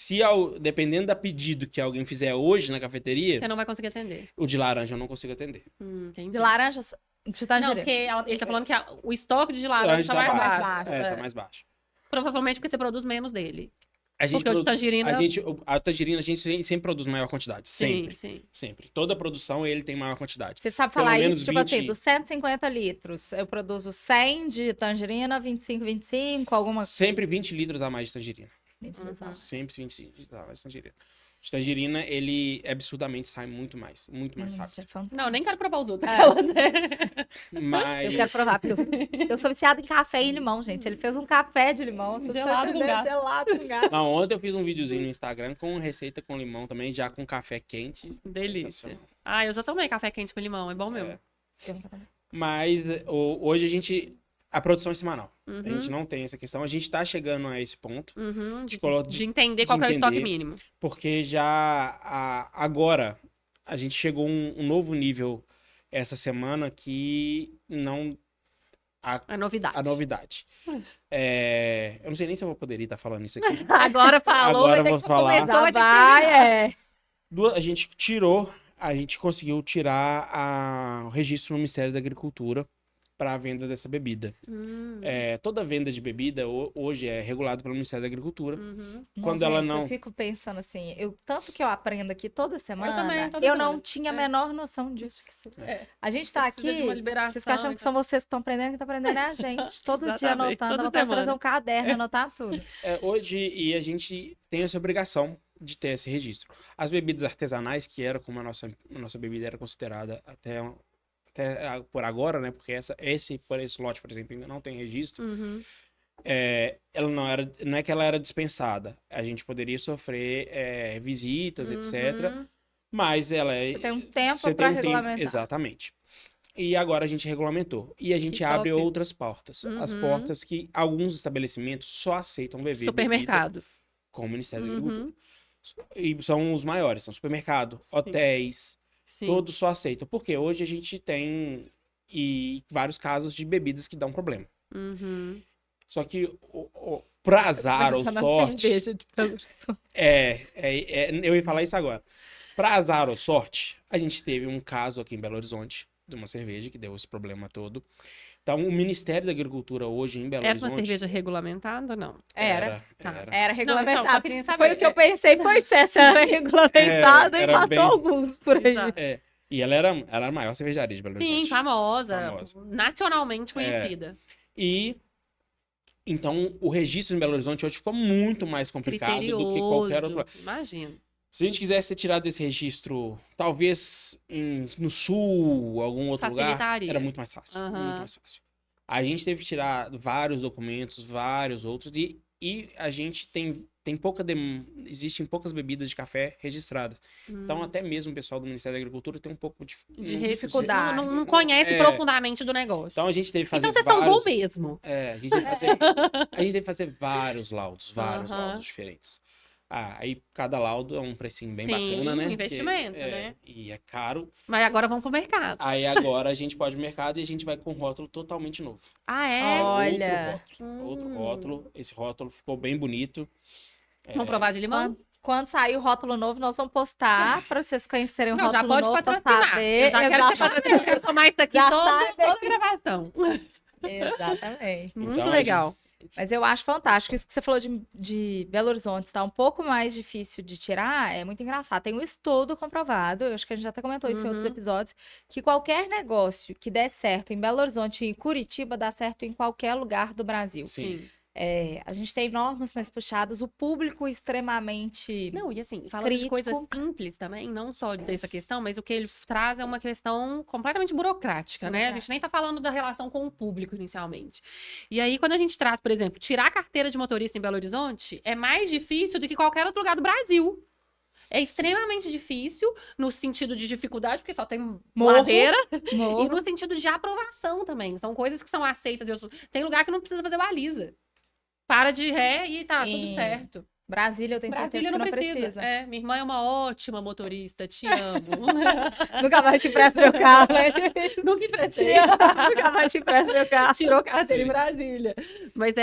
dependendo do pedido que alguém fizer hoje na cafeteria... Você não vai conseguir atender. O de laranja eu não consigo atender. Entendi. De laranja, de tangerina. Não, porque ele tá falando que o estoque de laranja tá mais baixo. Tá mais baixo. Provavelmente porque você produz menos dele. Porque o de tangerina... A tangerina a gente sempre produz maior quantidade. Sempre. Sim. Sempre. Toda produção ele tem maior quantidade. Você sabe Pelo falar menos isso, tipo 20... assim, dos 150 litros, eu produzo 100 de tangerina, 25, alguma... Sempre 20 litros a mais de tangerina. 20 litros a mais. Sempre 20 litros a mais de tangerina. De tangerina, ele absurdamente sai muito mais Gente, rápido. é fantástico. Não, nem quero provar os outros. Mas... Eu quero provar, porque eu sou viciada em café e limão, gente. Ele fez um café de limão. Vocês Gelado estão com entendendo? gato. Gelado com gato. Não, ontem eu fiz um videozinho no Instagram com receita com limão também, já com café quente. Delícia. Sensacional. Ah, eu já tomei café quente com limão, é bom mesmo. É. Eu nunca tomei. Mas hoje a gente... A produção é semanal. Uhum. A gente não tem essa questão. A gente tá chegando a esse ponto. De entender qual que é o estoque mínimo. Porque já agora a gente chegou a um novo nível essa semana que não... A novidade. A novidade. Eu não sei nem se eu vou poder estar falando isso aqui. Agora falou, Agora vai ter eu que vou falar. começar, vai ter que Vai, terminar. A gente conseguiu tirar o registro no Ministério da Agricultura para a venda dessa bebida. Toda venda de bebida hoje é regulada pelo Ministério da Agricultura. Quando ela não... Eu fico pensando assim, tanto que eu aprendo aqui toda semana, também, toda eu semana. não tinha a menor noção disso. A gente tá Precisa aqui, de uma liberação, vocês ficam achando que são vocês que estão aprendendo, quem tá aprendendo é a gente. Todo dia Exatamente, anotando, toda eu posso semana. trazer um caderno, anotar tudo. Hoje, e a gente tem essa obrigação de ter esse registro. As bebidas artesanais, que era como a nossa bebida era considerada até por agora, né? Porque esse lote, por exemplo, ainda não tem registro. Ela não é que ela era dispensada. A gente poderia sofrer visitas, etc. Mas ela é... Você tem um tempo para regulamentar. Exatamente. E agora a gente regulamentou. E a gente abre top. outras portas. As portas que alguns estabelecimentos só aceitam beber Supermercado. bebida com o Ministério da Agricultura. E são os maiores, são supermercado, hotéis, Sim. todos só aceitam. Porque hoje a gente tem vários casos de bebidas que dão problema. Só que pra azar ou sorte... Cerveja de Belo Horizonte. eu ia falar isso agora. Pra azar ou sorte, a gente teve um caso aqui em Belo Horizonte de uma cerveja que deu esse problema todo. Então, o Ministério da Agricultura hoje em Belo Horizonte... Era uma cerveja regulamentada ou não? Era. Era regulamentada. Não, então, só queria saber. Foi o que eu pensei, foi se essa era regulamentada e era matou bem- alguns por aí. Exato. E ela era a maior cervejaria de Belo Horizonte. Sim, famosa. Famosa. Nacionalmente conhecida. E então o registro em Belo Horizonte hoje ficou muito mais complicado do que qualquer outro. Imagino. Se a gente quisesse ser tirado desse registro, talvez no sul, algum outro lugar, Facilitaria. era muito mais fácil. Aham. Muito mais fácil. A gente teve que tirar vários documentos, vários outros, e a gente tem existem poucas bebidas de café registradas. Então, até mesmo o pessoal do Ministério da Agricultura tem um pouco de dificuldade. Não conhece profundamente do negócio. Então, a gente teve que fazer Então vocês são vários... bom mesmo. A gente teve que fazer vários laudos diferentes. Aí cada laudo é um precinho bem Sim, bacana, né? investimento, Porque, né? E é caro. Mas agora vamos pro mercado. Aí agora a gente pode ir no mercado e a gente vai com um rótulo totalmente novo. Ah, é? Olha. Outro rótulo. Esse rótulo ficou bem bonito. Vamos provar de limão? Quando sair o rótulo novo, nós vamos postar para vocês conhecerem o Não, já rótulo pode novo. pra patrocinar. saber. Eu já quero ser Exatamente. patrocinador. Eu tomar isso aqui Já toda sabe a gravação. Exatamente. Muito Então, a legal. Mas eu acho fantástico. Isso que você falou de Belo Horizonte está um pouco mais difícil de tirar, é muito engraçado. Tem um estudo comprovado, eu acho que a gente já até comentou isso em outros episódios, que qualquer negócio que der certo em Belo Horizonte e em Curitiba dá certo em qualquer lugar do Brasil. Sim. A gente tem normas mais puxadas, o público extremamente... Não, e assim, falando de coisas simples também, não só dessa questão, mas o que ele traz é uma questão completamente burocrática, né? A gente nem tá falando da relação com o público inicialmente. E aí, quando a gente traz, por exemplo, tirar a carteira de motorista em Belo Horizonte, é mais difícil do que qualquer outro lugar do Brasil. É extremamente difícil, no sentido de dificuldade, porque só tem ladeira, e no sentido de aprovação também. São coisas que são aceitas. Tem lugar que não precisa fazer baliza. Para de ré e tá tudo certo. Brasília, eu tenho certeza que não precisa. Minha irmã é uma ótima motorista, te amo. Nunca mais te empresto meu carro, né? Nunca emprestei. Nunca mais te empresto meu carro. Tirou carteira em Brasília. Mas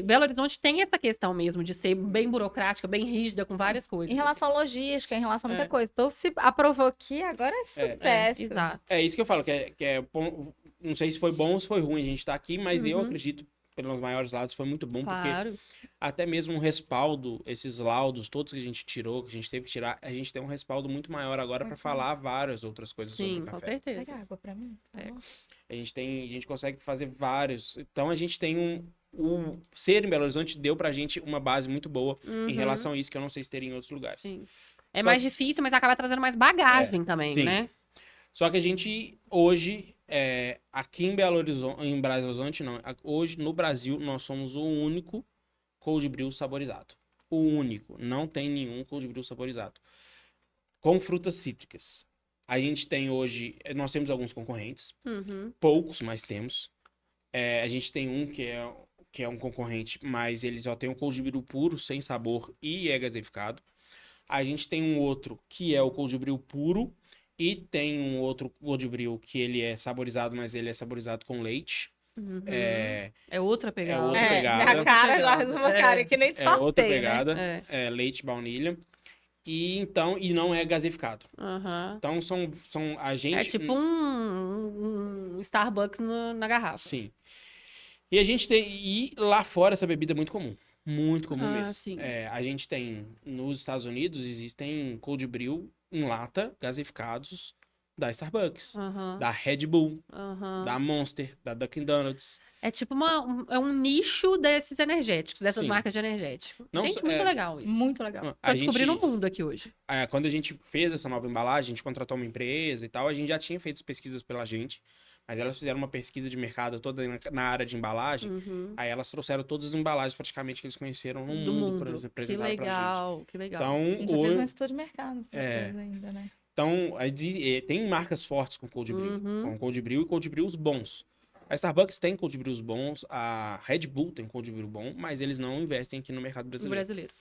Belo Horizonte tem essa questão mesmo de ser bem burocrática, bem rígida com várias coisas. Em relação à logística, em relação a muita coisa. Então, se aprovou aqui, agora é sucesso. Exato. É isso que eu falo, não sei se foi bom ou se foi ruim a gente estar aqui, mas eu acredito pelos maiores laudos foi muito bom, porque Claro. até mesmo um respaldo, esses laudos, todos que a gente tirou, que a gente teve que tirar, a gente tem um respaldo muito maior agora para falar várias outras coisas sobre Sim, o com café. certeza. Pega água pra mim. por Pego. favor. A gente consegue fazer vários. Então a gente tem o ser em Belo Horizonte deu pra gente uma base muito boa em relação a isso, que eu não sei se teria em outros lugares. Sim. É Só mais que- difícil, mas acaba trazendo mais bagagem também, sim. né? Só que a gente, hoje, aqui em Belo Horizonte, em Belo Horizonte, não, hoje no Brasil, nós somos o único cold brew saborizado. O único. Não tem nenhum cold brew saborizado. Com frutas cítricas. A gente tem hoje, nós temos alguns concorrentes, Uhum. poucos, mas temos. A gente tem um que é um concorrente, mas ele só tem um cold brew puro, sem sabor e é gaseificado. A gente tem um outro que é o cold brew puro e tem um outro cold brew que ele é saborizado, mas ele é saborizado com leite. Uhum. É, É outra pegada. outra É, pegada. minha cara, Outra já pegada. faz uma cara que nem de é outra sorteio, né? pegada, É. leite baunilha. E não é gaseificado. Aham. Então são a gente. É tipo um Starbucks na garrafa. Sim. E a gente tem. E lá fora essa bebida é muito comum. Muito comum mesmo. Sim. A gente tem. Nos Estados Unidos existem cold brew em lata, gaseificados, da Starbucks, Aham. da Red Bull, Aham. da Monster, da Dunkin' Donuts. É tipo é um nicho desses energéticos, dessas Sim. marcas de energético. Não Gente, só- muito legal isso. Muito legal. Tô descobrindo o mundo aqui hoje. Quando a gente fez essa nova embalagem, a gente contratou uma empresa e tal, a gente já tinha feito pesquisas pela gente, mas elas fizeram uma pesquisa de mercado toda na área de embalagem. Uhum. Aí elas trouxeram todas as embalagens praticamente que eles conheceram no Do mundo, mundo. Que apresentaram pra gente. legal, que legal. A Então, gente já fez um hoje, estudo de mercado pra vocês ainda, né? tem marcas fortes com cold brew, Uhum. com cold brew e cold brews bons. A Starbucks tem cold brews bons, a Red Bull tem cold brew bom, mas eles não investem aqui no mercado Do brasileiro. brasileiro.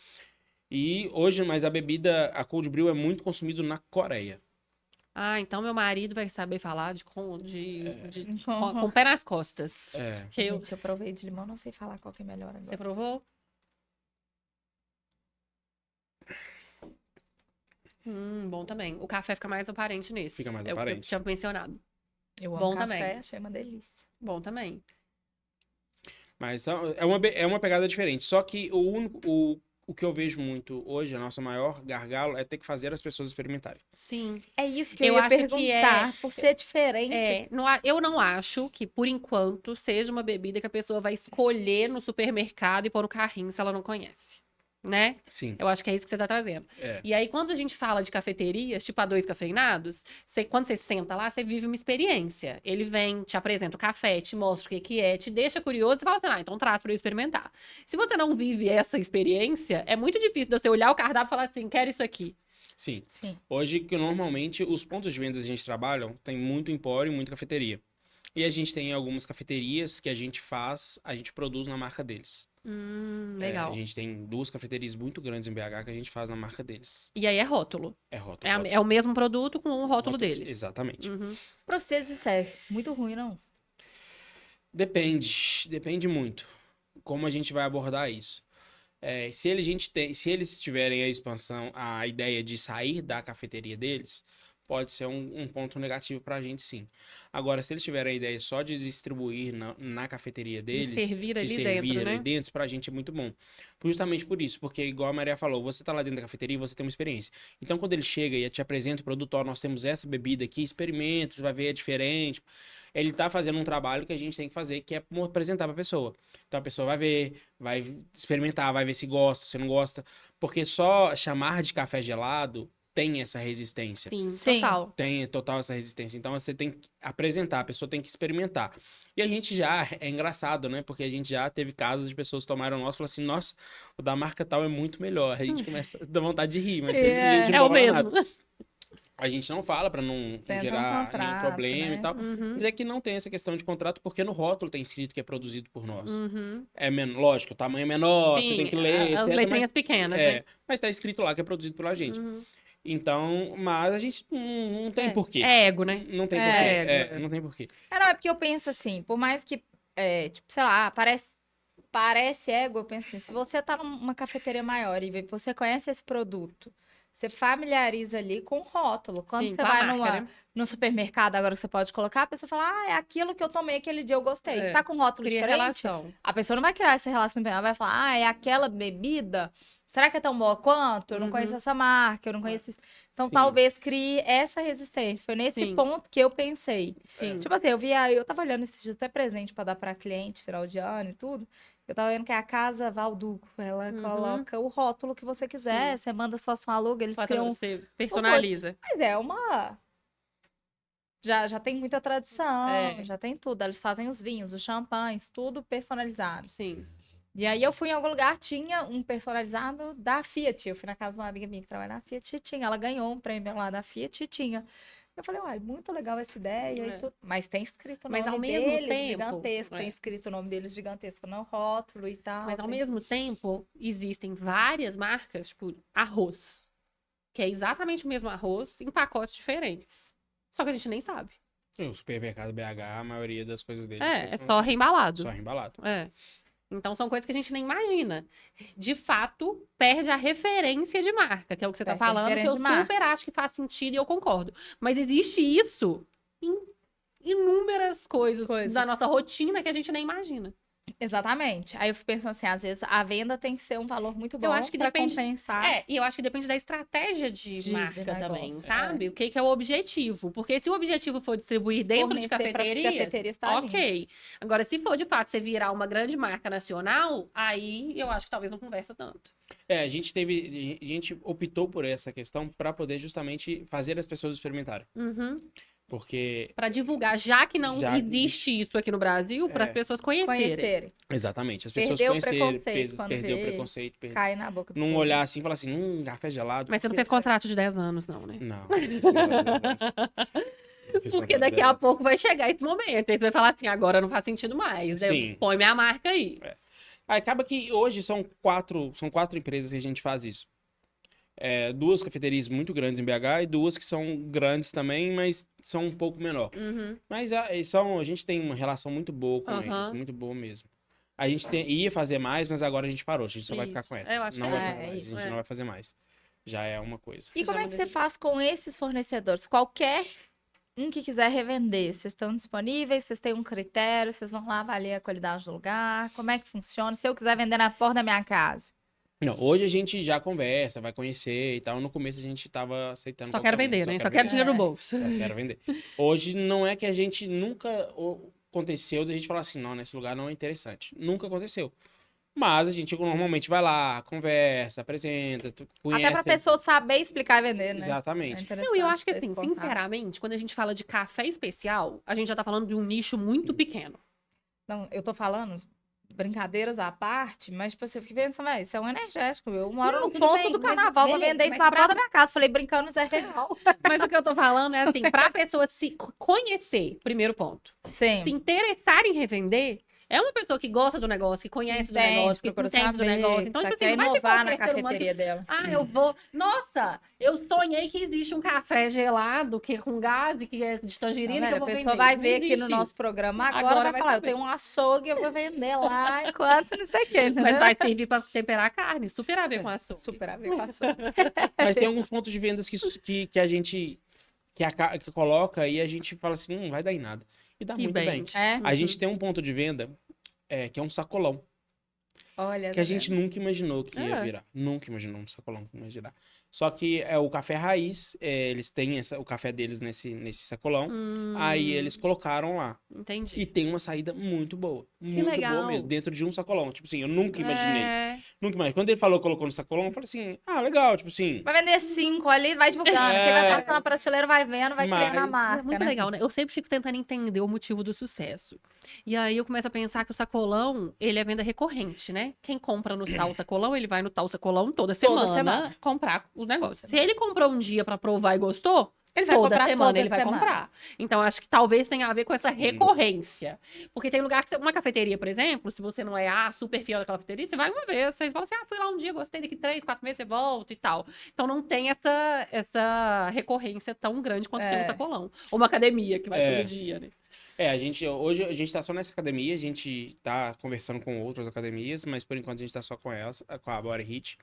E hoje, mas a cold brew é muito consumido na Coreia. Ah, então meu marido vai saber falar com Uhum. o pé nas costas. É. Que eu- Gente, eu provei de limão, não sei falar qual que é melhor agora. Você provou? Bom também. O café fica mais aparente nesse. Fica mais É o que eu aparente. tinha mencionado. Eu amo Bom café, também. achei uma delícia. Bom também. Mas é uma pegada diferente. Só que o que eu vejo muito hoje, a nossa maior gargalo, é ter que fazer as pessoas experimentarem. Sim. É isso que Eu eu ia acho que perguntar. Por ser diferente. Eu não acho que, por enquanto, seja uma bebida que a pessoa vai escolher no supermercado e pôr no carrinho se ela não conhece. Né? Sim. Eu acho que é isso que você tá trazendo. É. E aí, quando a gente fala de cafeterias, tipo A2 Cafeinados, quando você senta lá, você vive uma experiência. Ele vem, te apresenta o café, te mostra o que é, te deixa curioso e fala assim, então traz pra eu experimentar. Se você não vive essa experiência, é muito difícil de você olhar o cardápio e falar assim, quero isso aqui. Sim. Sim. Hoje, que normalmente, os pontos de venda que a gente trabalha, tem muito empório e muita cafeteria. E a gente tem algumas cafeterias que a gente produz na marca deles. Legal. A gente tem 2 cafeterias muito grandes em BH que a gente faz na marca deles. E aí é rótulo. É rótulo. É o mesmo produto com o rótulo Rótulos, deles. Exatamente. Uhum. Pra vocês isso é muito ruim, não? Depende muito como a gente vai abordar isso. Se eles tiverem a expansão, a ideia de sair da cafeteria deles, pode ser um ponto negativo pra gente, sim. Agora, se eles tiverem a ideia só de distribuir na cafeteria deles, servir ali de dentro, servir né? ali dentro, pra gente é muito bom. Justamente por isso, porque igual a Maria falou, você tá lá dentro da cafeteria e você tem uma experiência. Então, quando ele chega e te apresenta o produto, ó, nós temos essa bebida aqui, experimenta, você vai ver, é diferente. Ele tá fazendo um trabalho que a gente tem que fazer, que é apresentar pra pessoa. Então, a pessoa vai ver, vai experimentar, vai ver se gosta, se não gosta. Porque só chamar de café gelado tem essa resistência. Sim, Sim. total. Tem total essa resistência. Então você tem que apresentar, a pessoa tem que experimentar. E a gente é engraçado, né? Porque a gente já teve casos de pessoas que tomaram o nosso e falaram assim, nossa, o da marca tal é muito melhor. A gente começa a dar vontade de rir, mas a gente É não o fala mesmo. nada. A gente não fala pra não Tenta um gerar nenhum contrato, problema né? e tal. Uhum. Mas é que não tem essa questão de contrato, porque no rótulo tem escrito que é produzido por nós. Uhum. Lógico, o tamanho é menor, Sim, você tem que ler, as etc. letrinhas pequenas, né? Mas tá escrito lá que é produzido pela gente. Uhum. Então, mas a gente não tem porquê. É ego, né? Não tem É, porquê. Não tem porquê. Não, é porque eu penso assim, por mais que, tipo, sei lá, parece ego, eu penso assim, se você tá numa cafeteria maior e você conhece esse produto, você familiariza ali com o rótulo. Quando Sim, você com a vai marca, né? no supermercado, agora você pode colocar, a pessoa fala, é aquilo que eu tomei aquele dia, eu gostei. É, Se tá com rótulo Cria diferente, relação. a pessoa não vai criar essa relação, ela vai falar, é aquela bebida, será que é tão boa quanto? Eu não conheço essa marca, eu não conheço isso. Então, Sim. talvez crie essa resistência. Foi nesse Sim. ponto que eu pensei. Sim. Tipo assim, eu tava olhando esses dias até presente pra dar pra cliente, final de ano e tudo. Eu tava vendo que é a Casa Valduco, ela coloca o rótulo que você quiser, você manda só sua aluga, eles criam... Você personaliza. Mas é uma... Já tem muita tradição, É. já tem tudo. Eles fazem os vinhos, os champanhes, tudo personalizado. Sim. E aí eu fui em algum lugar, tinha um personalizado da Fiat. Eu fui na casa de uma amiga minha que trabalha na Fiat e tinha. Ela ganhou um prêmio lá da Fiat e tinha. Eu falei, uai, muito legal essa ideia e tudo. Mas tem escrito o nome Mas ao mesmo deles tempo, gigantesco. Tem escrito o nome deles gigantesco no rótulo e tal. Mas ao mesmo tempo, existem várias marcas, tipo, arroz. Que é exatamente o mesmo arroz em pacotes diferentes. Só que a gente nem sabe. O supermercado BH, a maioria das coisas deles É só reembalado. só reembalado. É. Então são coisas que a gente nem imagina. De fato, perde a referência de marca, que é o que você tá Perde a falando, que referência eu de marca. super acho que faz sentido e eu concordo. Mas existe isso em inúmeras coisas da nossa rotina que a gente nem imagina. Exatamente. Aí eu fico pensando assim, às vezes a venda tem que ser um valor muito bom Eu acho que pra depende- compensar. E eu acho que depende da estratégia de marca negócio, também, sabe? O que é o objetivo. Porque se o objetivo for distribuir dentro de Fornecer pra cafeterias, tá ok. Agora, se for de fato você virar uma grande marca nacional, aí eu acho que talvez não conversa tanto. A gente optou por essa questão para poder justamente fazer as pessoas experimentarem. Porque Pra divulgar, já que não Já existe isso aqui no Brasil, para as pessoas conhecerem. exatamente, as pessoas Perdeu o conhecerem, preconceito quando perder o vê, preconceito, cai na boca do não povo. olhar assim e falar assim, café gelado. Mas você não fez contrato de 10 anos, não, né? Não. Porque daqui a pouco vai chegar esse momento. Aí você vai falar assim, agora não faz sentido mais. Sim. Põe minha marca aí. Aí acaba que hoje são quatro empresas que a gente faz isso. Duas cafeterias muito grandes em BH e duas que são grandes também, mas são um pouco menor. Mas a gente tem uma relação muito boa com eles, muito boa mesmo. A gente ia fazer mais, mas agora a gente parou. A gente só vai ficar com essa. Eu acho Não que vai fazer mais. A isso. gente não vai fazer mais. Já é uma coisa. E como é que você faz com esses fornecedores? Qualquer um que quiser revender, vocês estão disponíveis? Vocês têm um critério? Vocês vão lá avaliar a qualidade do lugar? Como é que funciona? Se eu quiser vender na porta da minha casa? Não, hoje a gente já conversa, vai conhecer e tal. No começo a gente tava aceitando. Só quero vender, né? Só quero dinheiro no bolso. Só quero vender. Hoje não é que a gente nunca aconteceu da gente falar assim, não, nesse lugar não é interessante. Nunca aconteceu. Mas a gente normalmente vai lá, conversa, apresenta, conhece. Até pra pessoa saber explicar e vender, né? Exatamente. Não, eu acho que assim, sinceramente, quando a gente fala de café especial, a gente já tá falando de um nicho muito pequeno. Não, eu tô falando brincadeiras à parte, mas tipo, você fica pensando, isso é um energético. Eu moro no tudo ponto bem, do mas carnaval, vou beleza, vender isso mas na pra- porta da minha casa. Falei, brincando, mas é real. Mas o que eu tô falando é assim, pra pessoa se conhecer, primeiro ponto. Sim. Se interessar em revender, é uma pessoa que gosta do negócio, que conhece do negócio, que procura entende do saber, negócio. Então, tá, tipo assim, quer não vai ser inovar na qualquer ser humano cafeteria dela. eu vou. Nossa, eu sonhei que existe um café gelado que é com gás e que é de tangerina que eu A vou pessoa vender. vai Não ver aqui no existe nosso isso. programa Agora agora, vai vai falar, eu saber. tenho um açougue, eu vou vender lá enquanto não sei o quê. Mas vai servir pra temperar a carne, super a ver com açúcar. Super a ver com açougue. Mas tem alguns pontos de vendas que a gente que coloca e a gente fala assim, não vai dar em nada. E dá E muito bem. É? A gente tem um ponto de venda que é um sacolão. Olha, Que a gente nunca imaginou que ia virar. Nunca imaginou um sacolão que ia virar. Só que o café raiz, eles têm o café deles nesse sacolão. Aí eles colocaram lá. Entendi. E tem uma saída muito boa. Muito legal. boa mesmo. Dentro de um sacolão. Tipo assim, eu nunca imaginei. Nunca imaginei. Quando ele falou, colocou no sacolão, eu falei assim, legal, tipo assim. Vai vender 5 ali, vai divulgando. Quem vai passando na prateleira vai vendo, vai criando a Mas- marca. É muito né? legal, né? Eu sempre fico tentando entender o motivo do sucesso. E aí eu começo a pensar que o sacolão, ele é venda recorrente, né? Quem compra no tal sacolão, ele vai no tal sacolão toda semana comprar o negócio. Se ele comprou um dia pra provar e gostou, Ele vai toda comprar semana toda ele vai semana. comprar. Então, acho que talvez tenha a ver com essa recorrência. Porque tem lugar que uma cafeteria, por exemplo, se você não é super fiel daquela cafeteria, você vai uma vez, você fala assim, fui lá um dia, gostei, daqui 3, 4 meses você volta e tal. Então, não tem essa recorrência tão grande quanto tem um sacolão. Ou uma academia que vai todo dia, né? Hoje a gente tá só nessa academia, a gente tá conversando com outras academias, mas por enquanto a gente tá só com essa, com a Body Hit,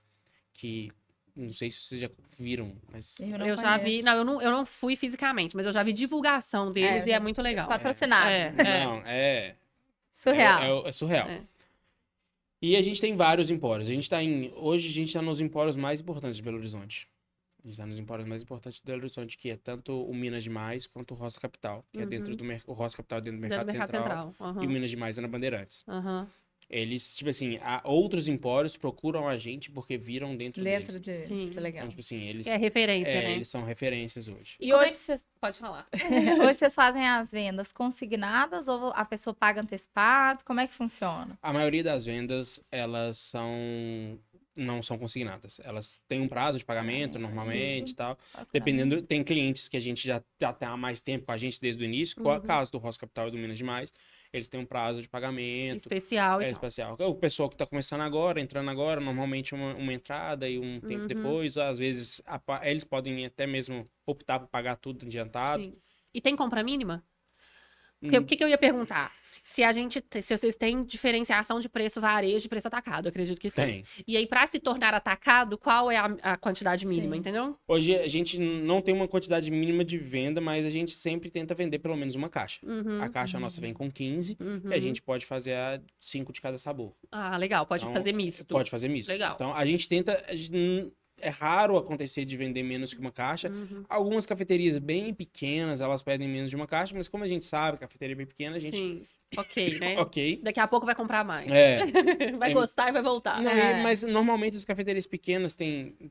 que Não sei se vocês já viram, mas... Eu já vi, eu não fui fisicamente, mas eu já vi divulgação deles e é muito legal. Patrocinados. Não, Surreal. É surreal. É. E a gente tem vários empórios. Hoje a gente tá nos empórios mais importantes de Belo Horizonte. A gente tá nos empórios mais importantes de Belo Horizonte, que é tanto o Minas Demais quanto o Roça Capital, que é dentro do o Roça Capital é dentro do Mercado Central. E o Minas Demais é na Bandeirantes. Eles, tipo assim, outros empórios procuram a gente porque viram dentro deles. Sim. Que legal. Então, tipo assim, eles... É referência, né? Eles são referências hoje. E hoje vocês... Pode falar. Hoje vocês fazem as vendas consignadas ou a pessoa paga antecipado? Como é que funciona? A maioria das vendas, não são consignadas. Elas têm um prazo de pagamento, normalmente, e tal. Dependendo, tem clientes que a gente já tá há mais tempo com a gente desde o início, com o caso do Roça Capital e do Minas Demais, eles têm um prazo de pagamento. Especial e tal. Especial. O pessoal que tá começando agora, entrando agora, normalmente uma entrada e um tempo depois, às vezes eles podem até mesmo optar por pagar tudo adiantado. Sim. E tem compra mínima? Porque o que eu ia perguntar? Se vocês têm diferenciação de preço varejo de preço atacado, eu acredito que sim. Tem. E aí, para se tornar atacado, qual é a quantidade mínima, entendeu? Hoje a gente não tem uma quantidade mínima de venda, mas a gente sempre tenta vender pelo menos uma caixa. A caixa nossa vem com 15 e a gente pode fazer 5 de cada sabor. Ah, legal. Pode fazer misto. Pode fazer misto. Legal. Então a gente tenta... É raro acontecer de vender menos que uma caixa. Algumas cafeterias bem pequenas, elas pedem menos de uma caixa, mas como a gente sabe, cafeteria bem pequena, a gente... Sim, ok, né? Ok. Daqui a pouco vai comprar mais. Vai gostar e vai voltar. Não, mas normalmente as cafeterias pequenas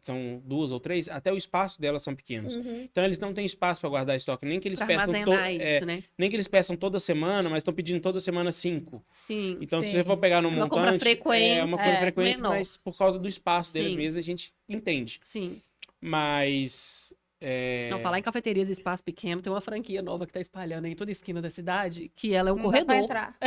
são 2 ou 3, até o espaço delas são pequenos. Então eles não têm espaço para guardar estoque, nem que eles peçam né? nem que eles peçam toda semana, mas estão pedindo toda semana 5. Sim. Então se você for pegar no montante, compra frequente, uma compra frequente, menor. mas por causa do espaço deles mesmos a gente entende. Sim. Mas Não, falar em cafeterias e espaço pequeno, tem uma franquia nova que tá espalhando aí em toda a esquina da cidade, que ela é um Não corredor. dá pra entrar.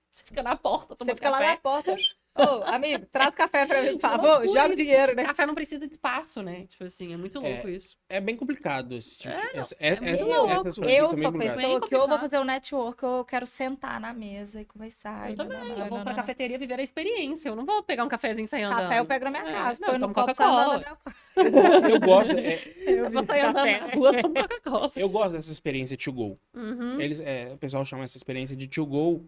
Você fica na porta, toma Você fica café. lá na porta. Ô, amigo, traz café pra mim, por favor. Loucura Joga dinheiro, né? Café não precisa de espaço, né? Tipo assim, é muito louco isso. É bem complicado esse tipo. muito louco. Essas franquias Eu são bem sou complicadas. pessoa que eu vou complicado. fazer o network, eu quero sentar na mesa e conversar. Eu também, eu vou pra cafeteria viver a experiência. Eu não vou pegar um cafezinho e sair andando. Café eu pego na minha casa, não, põe eu no tomo copo saindo Coca-Cola. na minha casa. Eu gosto, Eu vou sair andando na rua, tomo Coca-Cola. eu gosto dessa experiência to go. O pessoal chama essa experiência de to go.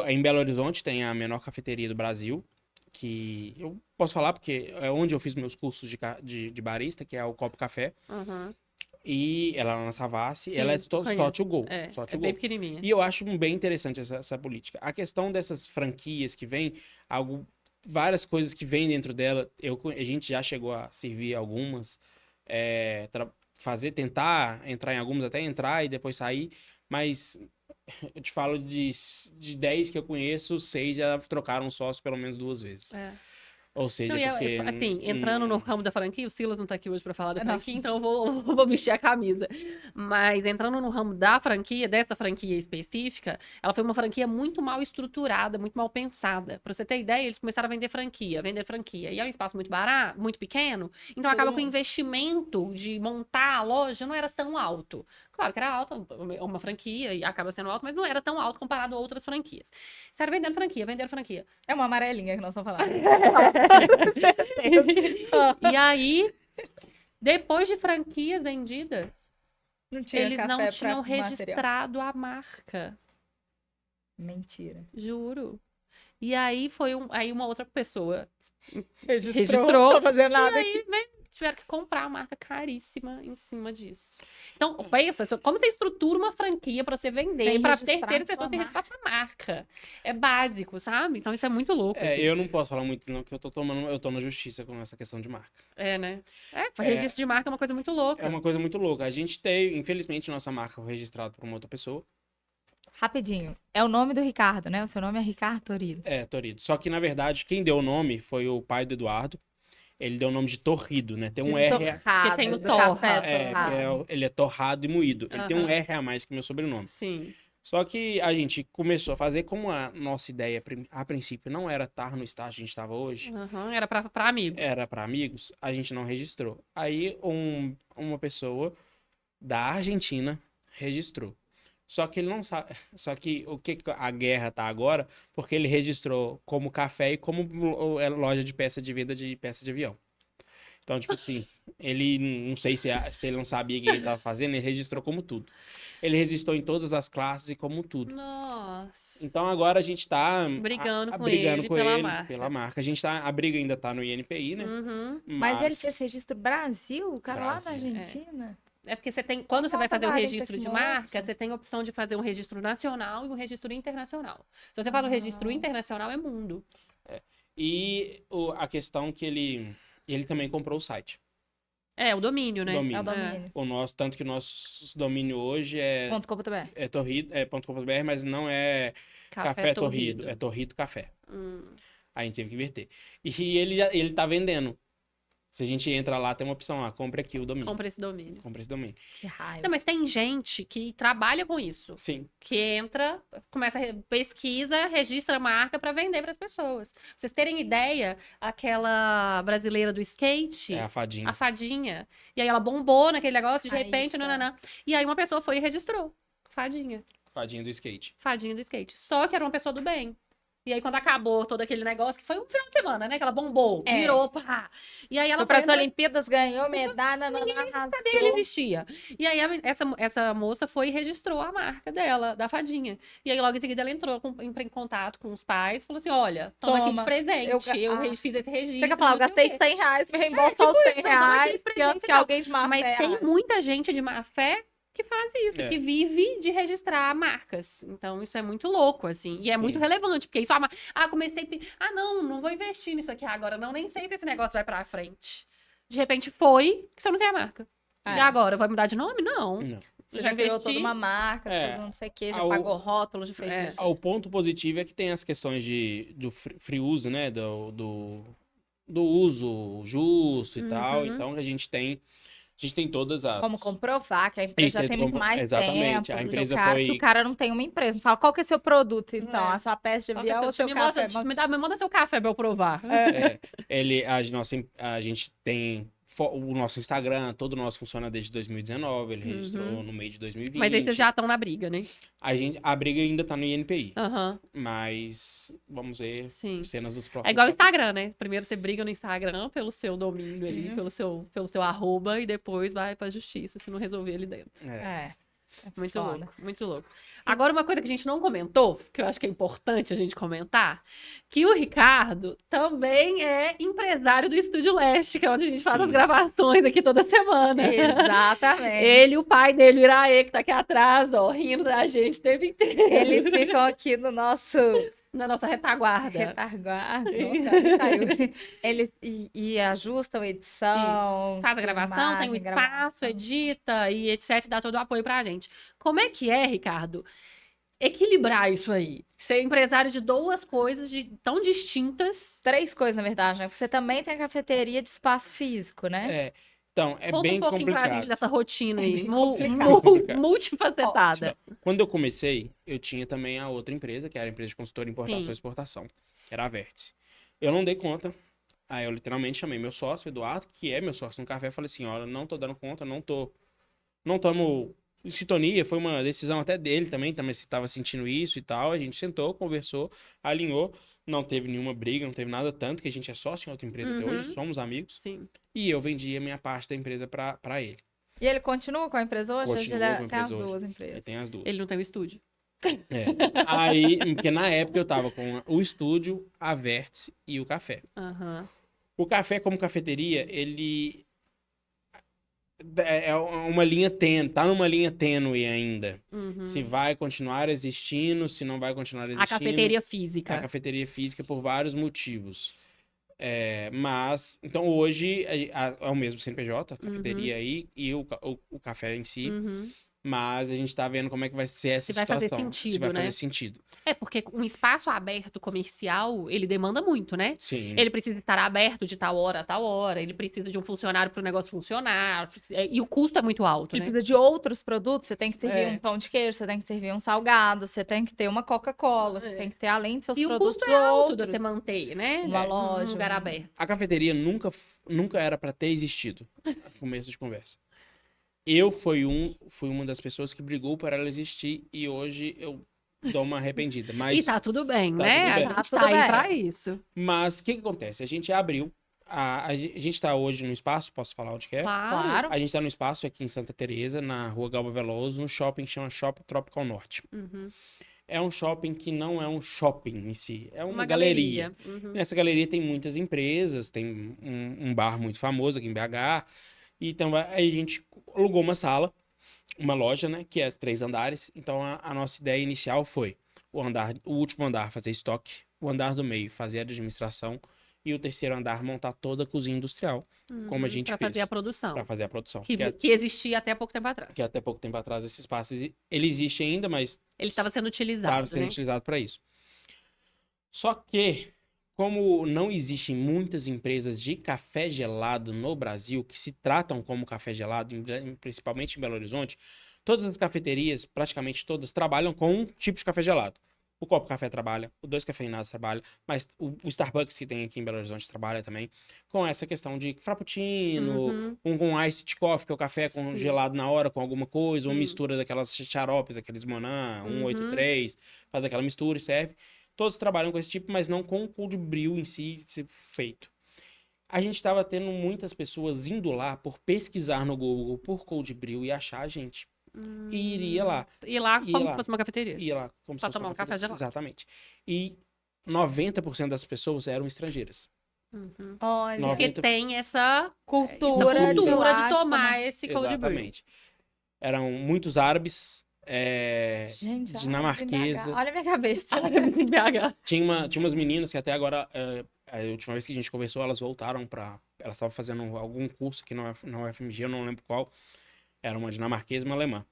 Em Belo Horizonte tem a menor cafeteria do Brasil, que eu posso falar porque é onde eu fiz meus cursos de barista, que é o Copo Café. E ela é lá na Savassi, Sim, ela é só to go. É, Só to é go. bem pequenininha. E eu acho bem interessante essa política. A questão dessas franquias que vem, várias coisas que vêm dentro dela, a gente já chegou a servir algumas, tentar entrar em algumas, até entrar e depois sair, mas eu te falo de 10 que eu conheço, 6 já trocaram sócio pelo menos 2 vezes. Ou seja, porque... Assim, entrando no ramo da franquia, o Silas não tá aqui hoje pra falar da franquia, então eu vou vestir a camisa. Mas entrando no ramo da franquia, dessa franquia específica, ela foi uma franquia muito mal estruturada, muito mal pensada. Pra você ter ideia, eles começaram a vender franquia. E é um espaço muito barato, muito pequeno, então acaba que o investimento de montar a loja não era tão alto. Claro que era alto, uma franquia, e acaba sendo alto, mas não era tão alto comparado a outras franquias. Sério, vendendo franquia. É uma amarelinha que nós estamos falando. E aí, depois de franquias vendidas, eles não tinham registrado a marca. Mentira. Juro. E aí aí uma outra pessoa Registrou. Não tô fazendo nada e aí, tiveram que comprar a marca caríssima em cima disso. Então, pensa, como você estrutura uma franquia pra você vender, pra terceiras pessoas sem registrar sua marca. É básico, sabe? Então isso é muito louco. Assim. Eu não posso falar muito, não, porque eu tô na justiça com essa questão de marca. Né? Registro de marca é uma coisa muito louca. É uma coisa muito louca. A gente tem, infelizmente, nossa marca foi registrada por uma outra pessoa. Rapidinho. É o nome do Ricardo, né? O seu nome é Ricardo Torido. Torido. Só que, na verdade, quem deu o nome foi o pai do Eduardo. Ele deu o nome de Torrido, né? Tem um R... Torrado, que tem o do torra. café torrado. Ele é torrado e moído. Ele tem um R a mais que meu sobrenome. Sim. Só que a gente começou a fazer, como a nossa ideia, a princípio, não era estar no estágio que a gente estava hoje. Era pra amigos. Era para amigos, a gente não registrou. Aí uma pessoa da Argentina registrou. Só que ele não sabe. Só que o que a guerra tá agora? Porque ele registrou como café e como loja de peça de venda de peça de avião. Então, tipo assim, ele, não sei se ele não sabia o que ele estava fazendo, ele registrou como tudo. Ele registrou em todas as classes e como tudo. Nossa. Então, agora a gente tá Brigando com brigando ele com pela ele marca. pela marca. A briga ainda tá no INPI, né? Uhum. Mas ele fez registro Brasil, o cara lá da Brasil. Argentina. É porque você tem, quando você vai fazer o trabalho registro desse de moço. marca, você tem a opção de fazer um registro nacional e um registro internacional. Se você faz o registro internacional, é mundo. E a questão que ele também comprou o site. É, o domínio, né? Domínio. É o domínio. O nosso, tanto que o nosso domínio hoje é .com.br. .com.br, mas não é Café Torrido, é Torrido Café. Aí a gente teve que inverter. E ele tá vendendo. Se a gente entra lá, tem uma opção lá, compre aqui o domínio. Compra esse domínio. Compre esse domínio. Que raiva. Não, mas tem gente que trabalha com isso. Sim. Que entra, começa pesquisa, registra a marca para vender para as pessoas. Pra vocês terem ideia, aquela brasileira do skate, É a fadinha. a Fadinha. E aí ela bombou naquele negócio, de repente, Raíssa. nananã. E aí uma pessoa foi e registrou. Fadinha. Fadinha do skate. Fadinha do skate. Só que era uma pessoa do bem. E aí, quando acabou todo aquele negócio, que foi um final de semana, né? Que ela bombou, É. virou, pá. E aí ela Foi pras foi... Olimpíadas, ganhou medalha, Ninguém sabia que ele existia. E aí, essa moça foi e registrou a marca dela, da Fadinha. E aí, logo em seguida, ela entrou em contato com os pais. Falou assim, olha, toma aqui de Toma. presente. Eu Ah. fiz esse registro. Chega a falar, eu não sei o gastei quê. R$100, me reembolsou tipo os isso, R$100, toma aqui de que presente que e tal. alguém de má Mas fé tem acha. muita gente de má fé que faz isso, É. que vive de registrar marcas. Então, isso é muito louco, assim. E é Sim. muito relevante, porque isso... comecei... não vou investir nisso aqui agora. Não, nem sei se esse negócio vai pra frente. De repente foi, que você não tem a marca. É. E agora, vai mudar de nome? Não. Não. Você já criou toda investir. uma marca, É. tudo não sei o que, já Ah, o- pagou rótulo, já fez É. isso. O ponto positivo é que tem as questões do free uso, né? Do uso justo e tal. Então, a gente tem todas as... Como comprovar que a empresa Isso, já tem muito mais exatamente, tempo. a do que empresa o cara, foi- que o cara não tem uma empresa. Não fala, qual que é seu produto, então? É. A sua peça de Qual que é avião ou seu me café? me manda seu café pra eu provar. A gente tem o nosso Instagram, todo nosso funciona desde 2019, ele registrou no meio de 2020. Mas aí vocês já estão na briga, né? A briga ainda tá no INPI, Aham, mas vamos ver sim. cenas dos próximos. É igual o Instagram, né? Primeiro você briga no Instagram pelo seu domínio ali, Uhum. pelo seu arroba, e depois vai pra justiça se não resolver ali dentro. É. Muito Foda. louco, muito louco. Agora, uma coisa que a gente não comentou, que eu acho que é importante a gente comentar, que o Ricardo também é empresário do Estúdio Leste, que é onde a gente faz Sim. as gravações aqui toda semana. Exatamente. Ele e o pai dele, o Iraê, que tá aqui atrás, ó, rindo da gente o tempo inteiro. Eles ficam aqui no nosso Na nossa retaguarda. retarguarda. Nossa, saiu. Eles e ajustam a edição. Faz a gravação, tem um filmagem, espaço, gravação. edita e etc, dá todo o apoio pra gente. Como é que é, Ricardo, equilibrar isso aí? Ser empresário de duas coisas tão distintas. 3 coisas, na verdade, né? Você também tem a cafeteria de espaço físico, né? Então, é Conta bem um pouquinho pra complicado. gente dessa rotina aí, bem complicado. multifacetada. Quando eu comecei, eu tinha também a outra empresa, que era a empresa de consultoria importação Sim. e exportação, que era a Vértice. Eu não dei conta. Aí eu literalmente chamei meu sócio, Eduardo, que é meu sócio no café, e falei assim, olha, não tô dando conta, não estamos em sintonia, foi uma decisão até dele também se estava sentindo isso e tal. A gente sentou, conversou, alinhou, não teve nenhuma briga, não teve nada, tanto que a gente é sócio em outra empresa até hoje, somos amigos. Sim. E eu vendi a minha parte da empresa pra ele. E ele continua com a empresa hoje? Continua Ele com a tem as empresa hoje. duas Ele empresas. tem as duas. Ele não tem o estúdio. É. Aí, porque na época eu tava com o estúdio, a Vértice e o café. Aham. O café como cafeteria, ele é uma linha tênue, tá numa linha tênue ainda. Uhum. Se vai continuar existindo, se não vai continuar existindo. A cafeteria física. A cafeteria física por vários motivos. Mas, então hoje é o mesmo CNPJ, a cafeteria aí e o café em si. Uhum. Mas a gente tá vendo como é que vai ser essa Se vai fazer situação. sentido, se vai né? fazer sentido. É, porque um espaço aberto comercial, ele demanda muito, né? Sim. Ele precisa estar aberto de tal hora a tal hora, ele precisa de um funcionário para o negócio funcionar, e o custo é muito alto, E né? precisa de outros produtos. Você tem que servir É. um pão de queijo, você tem que servir um salgado, você tem que ter uma Coca-Cola, você tem que ter, além de seus E o produtos, custo é alto de outros. você manter, né? Uma Um loja, lugar um- aberto. A cafeteria nunca era pra ter existido. No começo de conversa. Eu fui uma das pessoas que brigou para ela existir e hoje eu dou uma arrependida. Mas E tá tudo bem, Tá né? tudo bem. A gente Tá tá tudo aí bem. pra isso. Mas o que acontece? A gente abriu A gente tá hoje no espaço, posso falar onde que é? Claro. A gente tá no espaço aqui em Santa Teresa, na rua Galba Veloso, num shopping que chama Shopping Tropical Norte. Uhum. É um shopping que não é um shopping em si, é uma galeria. E nessa galeria tem muitas empresas, tem um bar muito famoso aqui em BH. Então aí a gente alugou uma sala, uma loja, né, que é 3 andares. Então a nossa ideia inicial foi o último andar fazer estoque, o andar do meio fazer a administração e o terceiro andar montar toda a cozinha industrial, como a gente Pra fez. fazer a produção. Pra fazer a produção. Que existia até pouco tempo atrás. Que até pouco tempo atrás esse espaço ele existe ainda, mas Ele estava sendo utilizado, estava sendo né? utilizado para isso. Só que, como não existem muitas empresas de café gelado no Brasil que se tratam como café gelado, principalmente em Belo Horizonte, todas as cafeterias, praticamente todas, trabalham com um tipo de café gelado. O Copo Café trabalha, o Dois Cafeinados trabalha, mas o Starbucks que tem aqui em Belo Horizonte trabalha também com essa questão de frappuccino, com iced coffee, que é o café com gelado na hora com alguma coisa, uma mistura daquelas xaropes, aqueles Monan, 183, faz aquela mistura e serve. Todos trabalham com esse tipo, mas não com o cold brew em si feito. A gente estava tendo muitas pessoas indo lá por pesquisar no Google por cold brew e achar a gente. E iria lá. E lá como se fosse uma cafeteria. Ia lá como se Pra fosse tomar uma um café cafeteria. gelado. Exatamente. E 90% das pessoas eram estrangeiras. Olha, Porque tem essa cultura, cultura de lá tomar esse cold brew. Exatamente. Eram muitos árabes, Gente, dinamarquesa. olha a minha cabeça. BH. Tinha umas meninas que até agora, a última vez que a gente conversou, elas voltaram pra... Elas estavam fazendo algum curso aqui na UFMG, eu não lembro qual. Era uma dinamarquesa e uma alemã.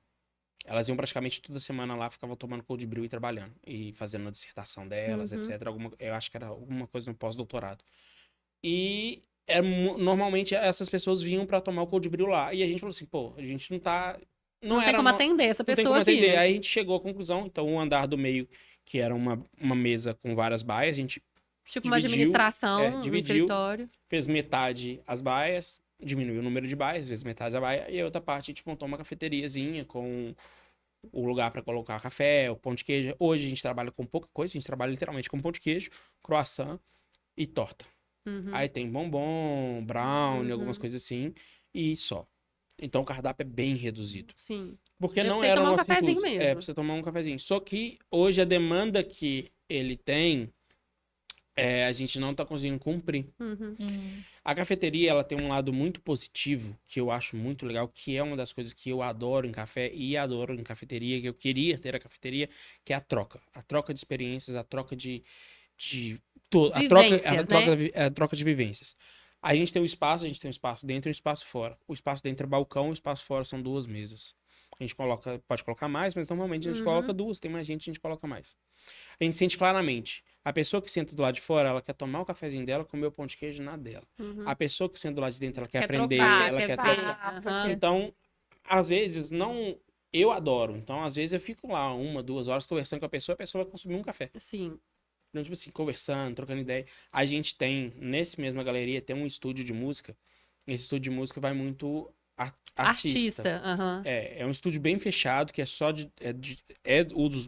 Elas iam praticamente toda semana lá, ficavam tomando cold brew e trabalhando. E fazendo a dissertação delas, etc. Eu acho que era alguma coisa no pós-doutorado. E normalmente essas pessoas vinham pra tomar o cold brew lá. E a gente falou assim, pô, a gente não tá... Não tem como atender essa Não tem pessoa como aqui. atender. Né? Aí a gente chegou à conclusão, então o andar do meio, que era uma mesa com várias baias, a gente Tipo uma dividiu, administração no dividiu. escritório. fez metade as baias, diminuiu o número de baias, vezes metade da baia, e a outra parte a gente montou uma cafeteriazinha com o lugar para colocar café, o pão de queijo. Hoje a gente trabalha com pouca coisa, a gente trabalha literalmente com pão de queijo, croissant e torta. Aí tem bombom, brownie, algumas coisas assim, e só. Então o cardápio é bem reduzido. Sim. Porque É pra não você era tomar o um nosso cafezinho intuito. mesmo. É, pra você tomar um cafezinho. Só que hoje a demanda que ele tem, a gente não tá conseguindo cumprir. A cafeteria, ela tem um lado muito positivo, que eu acho muito legal, que é uma das coisas que eu adoro em café e adoro em cafeteria, que eu queria ter a cafeteria, que é a troca. A troca de experiências, a troca a troca de vivências. A gente tem um espaço dentro e um espaço fora. O espaço dentro é balcão, o espaço fora são 2 mesas. A gente pode colocar mais, mas normalmente a gente coloca 2, tem mais gente, a gente coloca mais. A gente sente claramente. A pessoa que senta do lado de fora, ela quer tomar o cafezinho dela, comer o pão de queijo na dela. A pessoa que senta do lado de dentro, ela quer aprender, trocar, ela quer trocar. Então, às vezes, não... Eu adoro. Então, às vezes, eu fico lá 1, 2 horas conversando com a pessoa vai consumir um café. Sim. Então, tipo assim, conversando, trocando ideia. A gente tem, nesse mesma galeria, tem um estúdio de música. Esse estúdio de música vai muito artista. É um estúdio bem fechado, que é só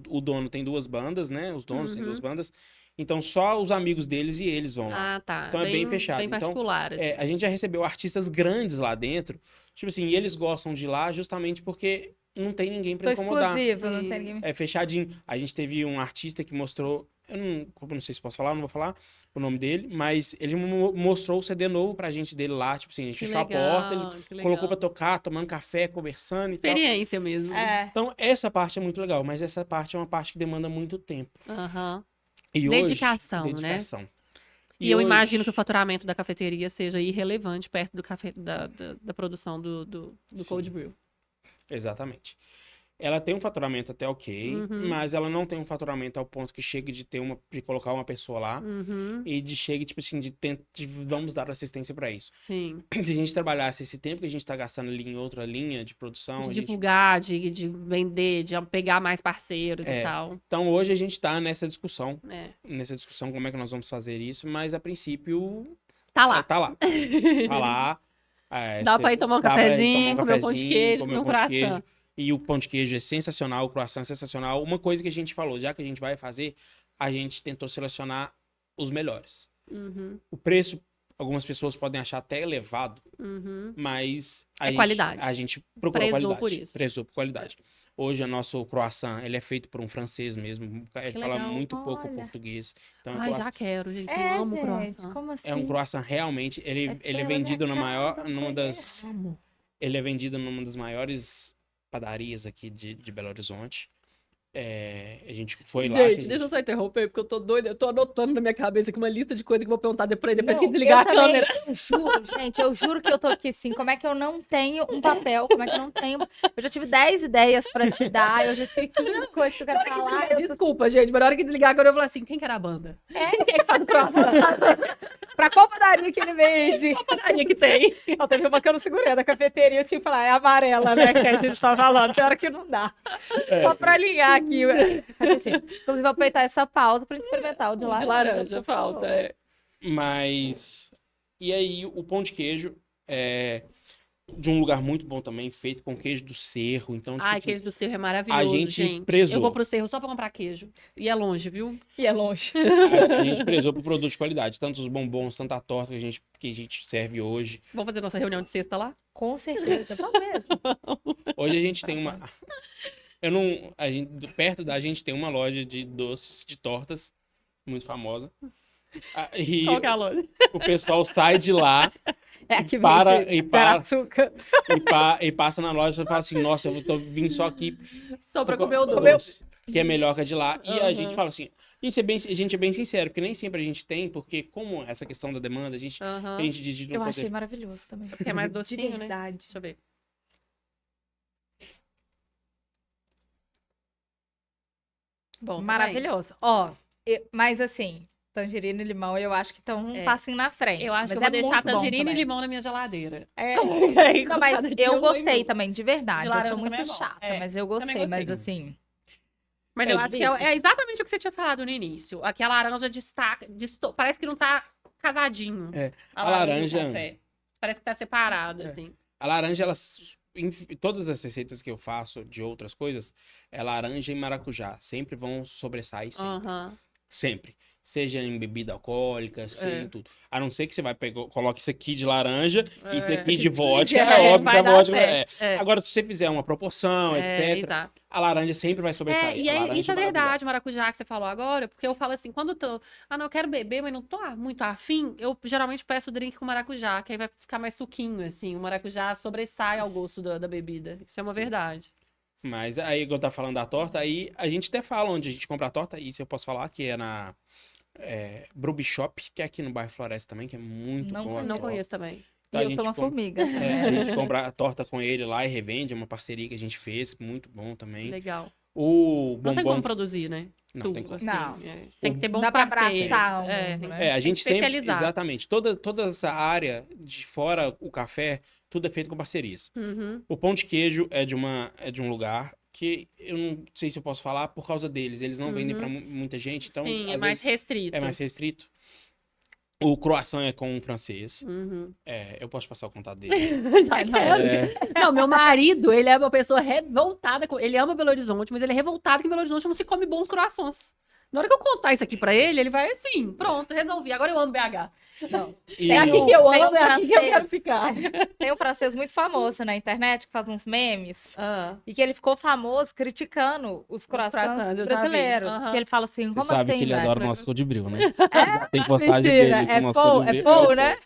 o dono tem 2 bandas, né? Os donos têm 2 bandas. Então, só os amigos deles e eles vão lá. Ah, tá. Então, é bem fechado. Bem particular, então, a gente já recebeu artistas grandes lá dentro. Tipo assim, e eles gostam de ir lá justamente porque não tem ninguém pra incomodar. Exclusivo, não tem ninguém. É fechadinho. A gente teve um artista que mostrou... Eu não sei se posso falar, não vou falar o nome dele, mas ele mostrou o CD novo pra gente dele lá, tipo assim, a gente fechou a porta, ele colocou pra tocar, tomando café, conversando e tal. Experiência mesmo. Então, essa parte é muito legal, mas essa parte é uma parte que demanda muito tempo. E Dedicação, hoje, dedicação, né? E eu imagino que o faturamento da cafeteria seja irrelevante perto do café, da produção do cold brew. Exatamente. Ela tem um faturamento até ok, mas ela não tem um faturamento ao ponto que chegue de colocar uma pessoa lá e chegue, tipo assim, de vamos dar assistência pra isso. Sim. Se a gente trabalhasse esse tempo que a gente tá gastando ali em outra linha de produção... De divulgar, de vender, de pegar mais parceiros e tal. Então, hoje a gente tá nessa discussão. Como é que nós vamos fazer isso, mas a princípio... Tá lá. Tá lá. Tá lá. Dá pra ir tomar um cafezinho, comer um pão de queijo, comer um croissant. E o pão de queijo é sensacional, o croissant é sensacional. Uma coisa que a gente falou, já que a gente vai fazer, a gente tentou selecionar os melhores. O preço algumas pessoas podem achar até elevado, mas qualidade. A gente procura Prezou qualidade. por isso. Prezou por qualidade. Hoje, o nosso croissant, ele é feito por um francês mesmo. Ele fala legal. muito pouco Olha. português. Então, Ai, já quero, gente. Eu amo croissant. Como assim? é um croissant realmente, ele é vendido ele é vendido numa das maiores padarias aqui de Belo Horizonte. A gente foi lá. Gente, deixa eu só interromper, porque eu tô doida. Eu tô anotando na minha cabeça aqui uma lista de coisas que eu vou perguntar depois Não, que desligar a também, câmera. Eu juro, gente, eu juro que eu tô aqui assim. Como é que eu não tenho um papel? Como é que eu não tenho. Eu já tive 10 ideias pra te dar, eu já tive 15 coisas que eu quero falar. Desculpa, gente, mas na hora que desligar a câmera, eu vou falar assim: quem que era a banda? Quem é que faz o croissant? Pra qual padaria que ele vende? Qual padaria que tem? Não, teve uma que eu não segurei, da cafeteria, eu tinha que falar, é amarela, né, que a gente tá falando, tem hora que não dá. Só pra alinhar aqui. Mas, assim, inclusive, vou aproveitar essa pausa pra gente experimentar o de laranja. De laranja, por favor. falta. Mas. E aí, o pão de queijo é de um lugar muito bom também, feito com queijo do Cerro. Então, tipo Ai, assim, queijo do Cerro é maravilhoso, a gente prezou. Eu vou pro Cerro só pra comprar queijo. E é longe, viu? E é longe. a gente prezou por produto de qualidade. Tanto os bombons, tanto a torta que a gente serve hoje. Vamos fazer nossa reunião de sexta lá? Com certeza, vamos mesmo. Hoje a gente tem uma. Perto da gente tem uma loja de doces, de tortas, muito famosa. E Qual que é a loja? o pessoal sai de lá É aqui Para- vende e zero para- açúcar. e passa na loja e fala assim: nossa, eu tô vindo só aqui Só pra comer o por doce. que é melhor que a de lá. E a Aham. gente fala assim: a gente é bem sincero, porque nem sempre a gente tem, porque como essa questão da demanda, a gente diz de não Eu poder. achei maravilhoso também. Porque é mais De docinho, né? verdade. Deixa eu ver. Bom, tá Maravilhoso. Ó, mas assim, tangerina e limão eu acho que estão um passinho na frente. bem. Eu acho que eu mas vou é deixar muito bom tangerina e também. limão na minha geladeira. É, Aí, não, mas cada dia eu um gostei lembro. também, de verdade. De Eu laranja sou também muito é bom. chata, É, mas eu também gostei. Mas gostei. assim, Mas É eu acho que delícias. é exatamente o que você tinha falado no início. Aqui a laranja destaca, parece que não tá casadinho. A laranja- e o café. Parece que tá separado, assim. A laranja, todas as receitas que eu faço de outras coisas, é laranja e maracujá. Sempre vão sobressair, sempre. Aham. Sempre. Seja em bebida alcoólica, seja em tudo. A não ser que você coloque isso aqui de laranja e isso aqui de vodka. É óbvio que vai a dar vodka certo. Agora, se você fizer uma proporção, etc., Exato. a laranja sempre vai sobressair. E A laranja isso é e o maracujá. verdade, maracujá, que você falou agora, porque eu falo assim, quando eu tô, não, eu quero beber, mas não tô muito afim, eu geralmente peço drink com maracujá, que aí vai ficar mais suquinho, assim, o maracujá sobressai ao gosto da bebida. Isso é uma verdade. Mas aí, igual eu tava falando da torta, aí a gente até fala onde a gente compra a torta, isso eu posso falar, que é na Bruby Shop, que é aqui no bairro Floresta também, que é muito Não bom. a Não torta. conheço também. Então, e a eu gente sou uma compra- formiga. a gente compra a torta com ele lá e revende, é uma parceria que a gente fez, muito bom também. Legal. O Não tem bombom... como produzir, né? Não tem Tudo, como. assim, Não. Tem que ter bons Dá pra parceiros. abraçar o É, mundo, tem né? A gente sempre... especializar. Exatamente. Toda essa área de fora o café, tudo é feito com parcerias. Uhum. O pão de queijo é de um lugar que eu não sei se eu posso falar por causa deles. Eles não vendem pra muita gente, então Sim, é às mais vezes, restrito. é mais restrito. O croissant é com um francês. Uhum. Eu posso passar o contato dele. Já quero. Não, meu marido, ele é uma pessoa revoltada. Ele ama Belo Horizonte, mas ele é revoltado que em Belo Horizonte não se come bons croissants. Na hora que eu contar isso aqui pra ele, ele vai assim, pronto, resolvi. Agora eu amo BH. Não. E É aqui Tem que eu tem amo, é aqui que eu francês. quero ficar. Tem um francês muito famoso na internet que faz uns memes. Ah, E que ele ficou famoso criticando os croissants croissants, eu já vi. brasileiros. Aham. Que ele fala assim, você como sabe assim, que ele velho? adora o nosso code bril, né? Tem postagem Mentira, dele com o é nosso Paul, code é bril. Paul, né?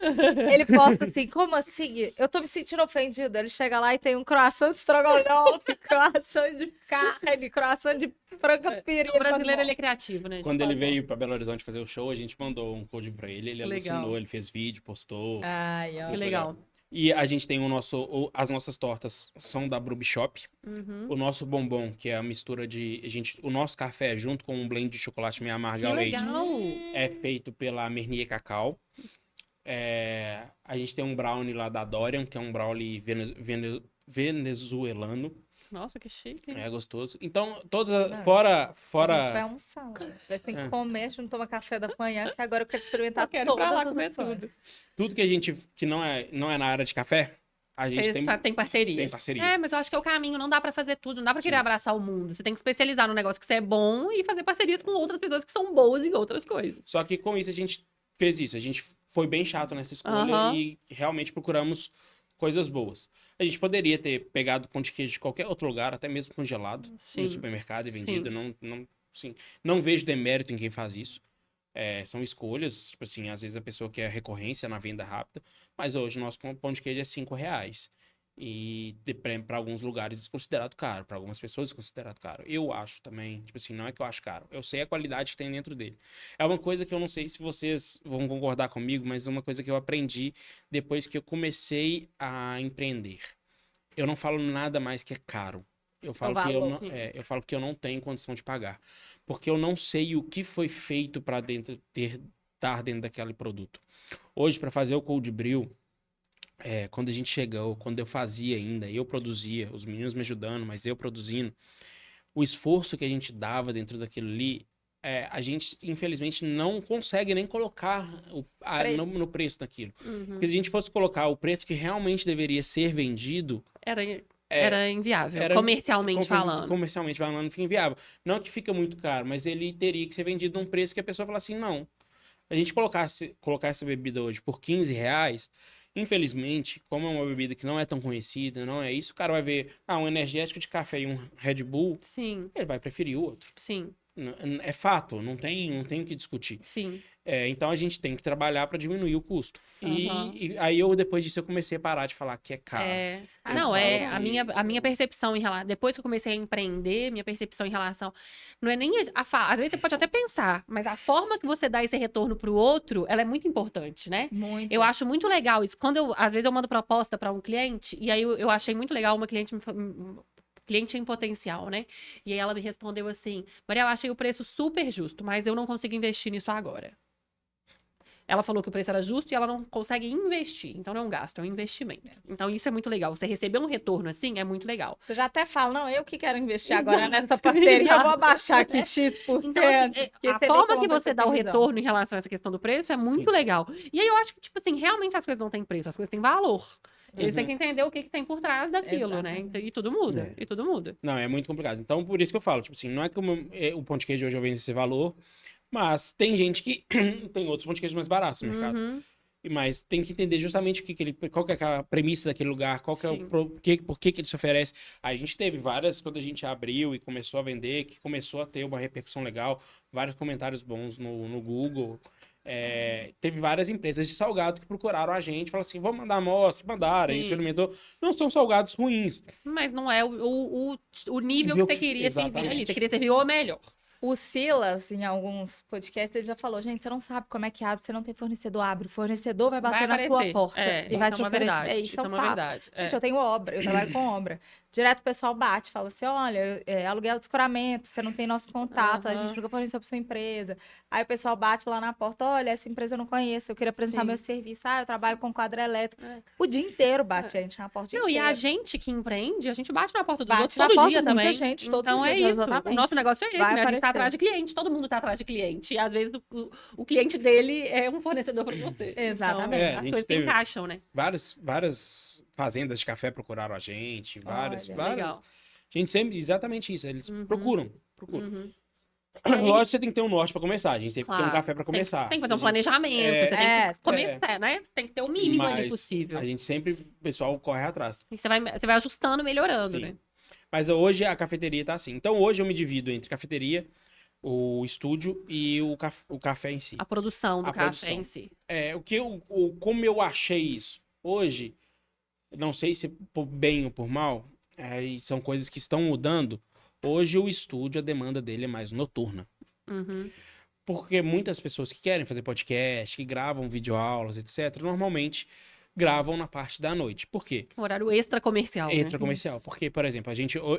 Ele posta assim, como assim? Eu tô me sentindo ofendido. Ele chega lá e tem um croissant de estrogonofe, croissant de carne, croissant de frango pirina. O brasileiro, ele é criativo, né? Quando ele veio pra Belo Horizonte fazer o show, a gente mandou um code pra ele. Ele Legal. alucinou, ele fez vídeo, postou. Ai, ó. Que Muito legal. E a gente tem as nossas tortas são da Bruby Shop. Uhum. O nosso bombom, que é a mistura o nosso café junto com um blend de chocolate meio amargo ao Que leite, legal. é feito pela Mernier Cacau. A gente tem um brownie lá da Dorian, que é um brownie venezuelano. Nossa, que chique. É gostoso. Então, todas Não. fora A gente vai almoçar. Vai ter que comer, a gente não toma café da manhã, que agora eu quero experimentar Só quero ir pra todas lá as comer opções. tudo. tudo que não é na área de café, a gente Tem parcerias. tem parcerias. É, mas eu acho que é o caminho. Não dá pra fazer tudo. Não dá pra querer abraçar o mundo. Você tem que especializar no negócio que você é bom e fazer parcerias com outras pessoas que são boas em outras coisas. Só que com isso a gente fez isso. A gente foi bem chato nessa escolha e realmente procuramos coisas boas. A gente poderia ter pegado pão de queijo de qualquer outro lugar, até mesmo congelado, no supermercado e vendido. Não vejo demérito em quem faz isso. São escolhas, tipo assim, às vezes a pessoa quer recorrência na venda rápida, mas hoje o nosso pão de queijo é R$5. E para alguns lugares é considerado caro, para algumas pessoas é considerado caro. Eu acho também, tipo assim, não é que eu acho caro, eu sei a qualidade que tem dentro dele. É uma coisa que eu não sei se vocês vão concordar comigo, mas é uma coisa que eu aprendi depois que eu comecei a empreender. Eu não falo nada mais que é caro. Eu falo que eu não tenho condição de pagar. Porque eu não sei o que foi feito para estar dentro daquele produto. Hoje, para fazer o cold brew, quando a gente chegou, quando eu fazia ainda, eu produzia, os meninos me ajudando, mas eu produzindo, o esforço que a gente dava dentro daquilo ali, a gente, infelizmente, não consegue nem colocar no preço daquilo. Porque se a gente fosse colocar o preço que realmente deveria ser vendido... Era inviável, comercialmente falando. Comercialmente falando, fica inviável. Não que fica muito caro, mas ele teria que ser vendido num preço que a pessoa fala assim, não. A gente colocar essa bebida hoje por R$15, infelizmente, como é uma bebida que não é tão conhecida, não é isso, o cara vai ver, um energético de café e um Red Bull, ele vai preferir o outro. Sim. É fato, não tem o que discutir. Sim. Então a gente tem que trabalhar para diminuir o custo. E aí depois disso, eu comecei a parar de falar que é caro. A minha percepção em relação. Depois que eu comecei a empreender, minha percepção em relação. Não é nem às vezes você pode até pensar, mas a forma que você dá esse retorno pro outro, ela é muito importante, né? Muito. Eu acho muito legal isso. Às vezes eu mando proposta para um cliente, e aí eu achei muito legal uma cliente cliente em potencial, né? E aí ela me respondeu assim, Maria, eu achei o preço super justo, mas eu não consigo investir nisso agora. Ela falou que o preço era justo e ela não consegue investir. Então não é um gasto, é um investimento. Então isso é muito legal. Você receber um retorno assim é muito legal. Você já até fala, não, eu que quero investir agora nessa parceria, eu vou abaixar aqui X%. Então, assim, a forma que você dá o retorno em relação a essa questão do preço é muito legal. E aí eu acho que, tipo assim, realmente as coisas não têm preço, as coisas têm valor. Eles têm que entender o que tem por trás daquilo, né? E tudo muda, e tudo muda. Não, é muito complicado. Então, por isso que eu falo, tipo assim, não é que o pão de queijo hoje eu vendo esse valor, mas tem gente que tem outros pão de queijo mais baratos no mercado. Mas tem que entender justamente qual que é a premissa daquele lugar, qual que é por que ele se oferece. Aí a gente teve várias, quando a gente abriu e começou a vender, que começou a ter uma repercussão legal, vários comentários bons no Google. Teve várias empresas de salgado que procuraram a gente, falaram assim, vamos mandar amostra, mandaram, a gente experimentou. Não são salgados ruins. Mas não é o nível que você queria servir ali. Você queria servir o melhor. O Silas, em alguns podcasts, ele já falou, gente, você não sabe como é que abre, você não tem fornecedor, abre. O fornecedor vai bater na sua porta e vai te oferecer. Isso é uma verdade. Gente, eu tenho obra, eu trabalho com obra. Direto o pessoal bate, fala assim, olha, aluguel de escoramento, você não tem nosso contato, a gente nunca forneceu para sua empresa. Aí o pessoal bate lá na porta, olha, essa empresa eu não conheço, eu queria apresentar meu serviço. Eu trabalho com quadro elétrico. O dia inteiro bate a gente na porta inteira. E a gente que empreende, a gente bate na porta dos outros todo dia também. Gente, todo então dia, é isso. Exatamente. O nosso negócio é esse, né? A gente tá atrás de cliente, todo mundo tá atrás de cliente. E às vezes o cliente dele é um fornecedor para você. Exatamente. Então, as coisas se encaixam, né? Várias fazendas de café procuraram a gente, várias. Legal. A gente sempre, exatamente isso, eles procuram. Lógico que você tem que ter um norte pra começar, a gente tem que ter um café pra começar. Tem que fazer um planejamento, você tem que começar, né? Você tem que ter o mínimo ali possível. A gente sempre, o pessoal corre atrás. E você vai ajustando, melhorando, né? Mas hoje a cafeteria tá assim. Então hoje eu me divido entre cafeteria, o estúdio e o café em si. A produção do café em si. Como eu achei isso? Hoje, não sei se por bem ou por mal, são coisas que estão mudando. Hoje o estúdio, a demanda dele é mais noturna. Porque muitas pessoas que querem fazer podcast, que gravam videoaulas, etc., normalmente gravam na parte da noite. Por quê? Horário extra comercial. Extra comercial. Porque, por exemplo,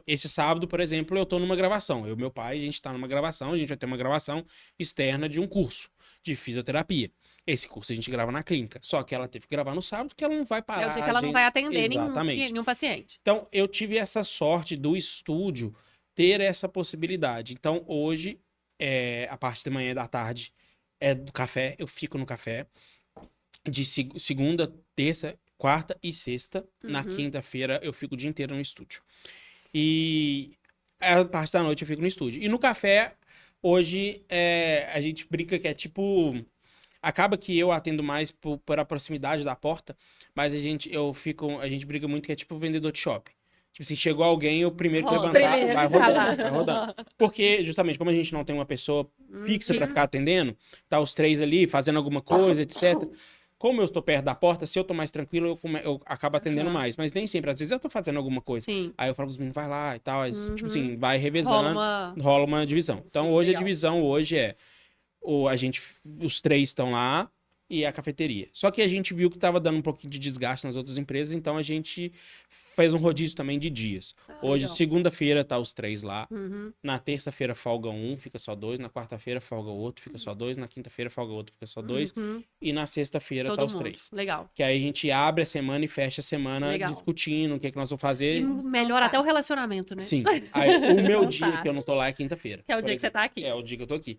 esse sábado, por exemplo, eu tô numa gravação. Eu e meu pai, a gente tá numa gravação, a gente vai ter uma gravação externa de um curso de fisioterapia. Esse curso a gente grava na clínica. Só que ela teve que gravar no sábado, porque ela não vai parar. É o dia que ela não vai atender Exatamente. nenhum paciente. Então, eu tive essa sorte do estúdio ter essa possibilidade. Então, hoje, a parte da manhã e da tarde é do café. Eu fico no café. De segunda, terça, quarta e sexta. Na quinta-feira, eu fico o dia inteiro no estúdio. E a parte da noite eu fico no estúdio. E no café, hoje, a gente brinca que é tipo Acaba que eu atendo mais por a proximidade da porta, mas a gente briga muito que é tipo vendedor de shopping. Tipo assim, chegou alguém, o primeiro que levantar vai rodando, vai rodando. Porque, justamente, como a gente não tem uma pessoa fixa pra ficar atendendo, tá os 3 ali fazendo alguma coisa, etc. Como eu estou perto da porta, se eu tô mais tranquilo, eu acabo atendendo mais. Mas nem sempre, às vezes eu tô fazendo alguma coisa. Sim. Aí eu falo pros meninos, vai lá e tal. Aí, tipo assim, vai revezando, rola uma divisão. Então, Sim, hoje legal. a divisão é os 3 estão lá e a cafeteria. Só que a gente viu que tava dando um pouquinho de desgaste nas outras empresas, então a gente fez um rodízio também de dias. Hoje, legal. segunda-feira, tá os 3 lá. Uhum. Na terça-feira folga um, fica só 2. Na quarta-feira folga outro, fica só 2. Na quinta-feira folga outro, fica só 2. Uhum. E na sexta-feira tá Todo os mundo. 3. Legal. Que aí a gente abre a semana e fecha a semana Legal. discutindo o que é que nós vamos E fazer. melhora até o relacionamento, né? Sim. Aí, o meu dia Fantástico. que eu não tô lá é quinta-feira. Que é o por dia que você tá aqui. É o dia que eu tô aqui.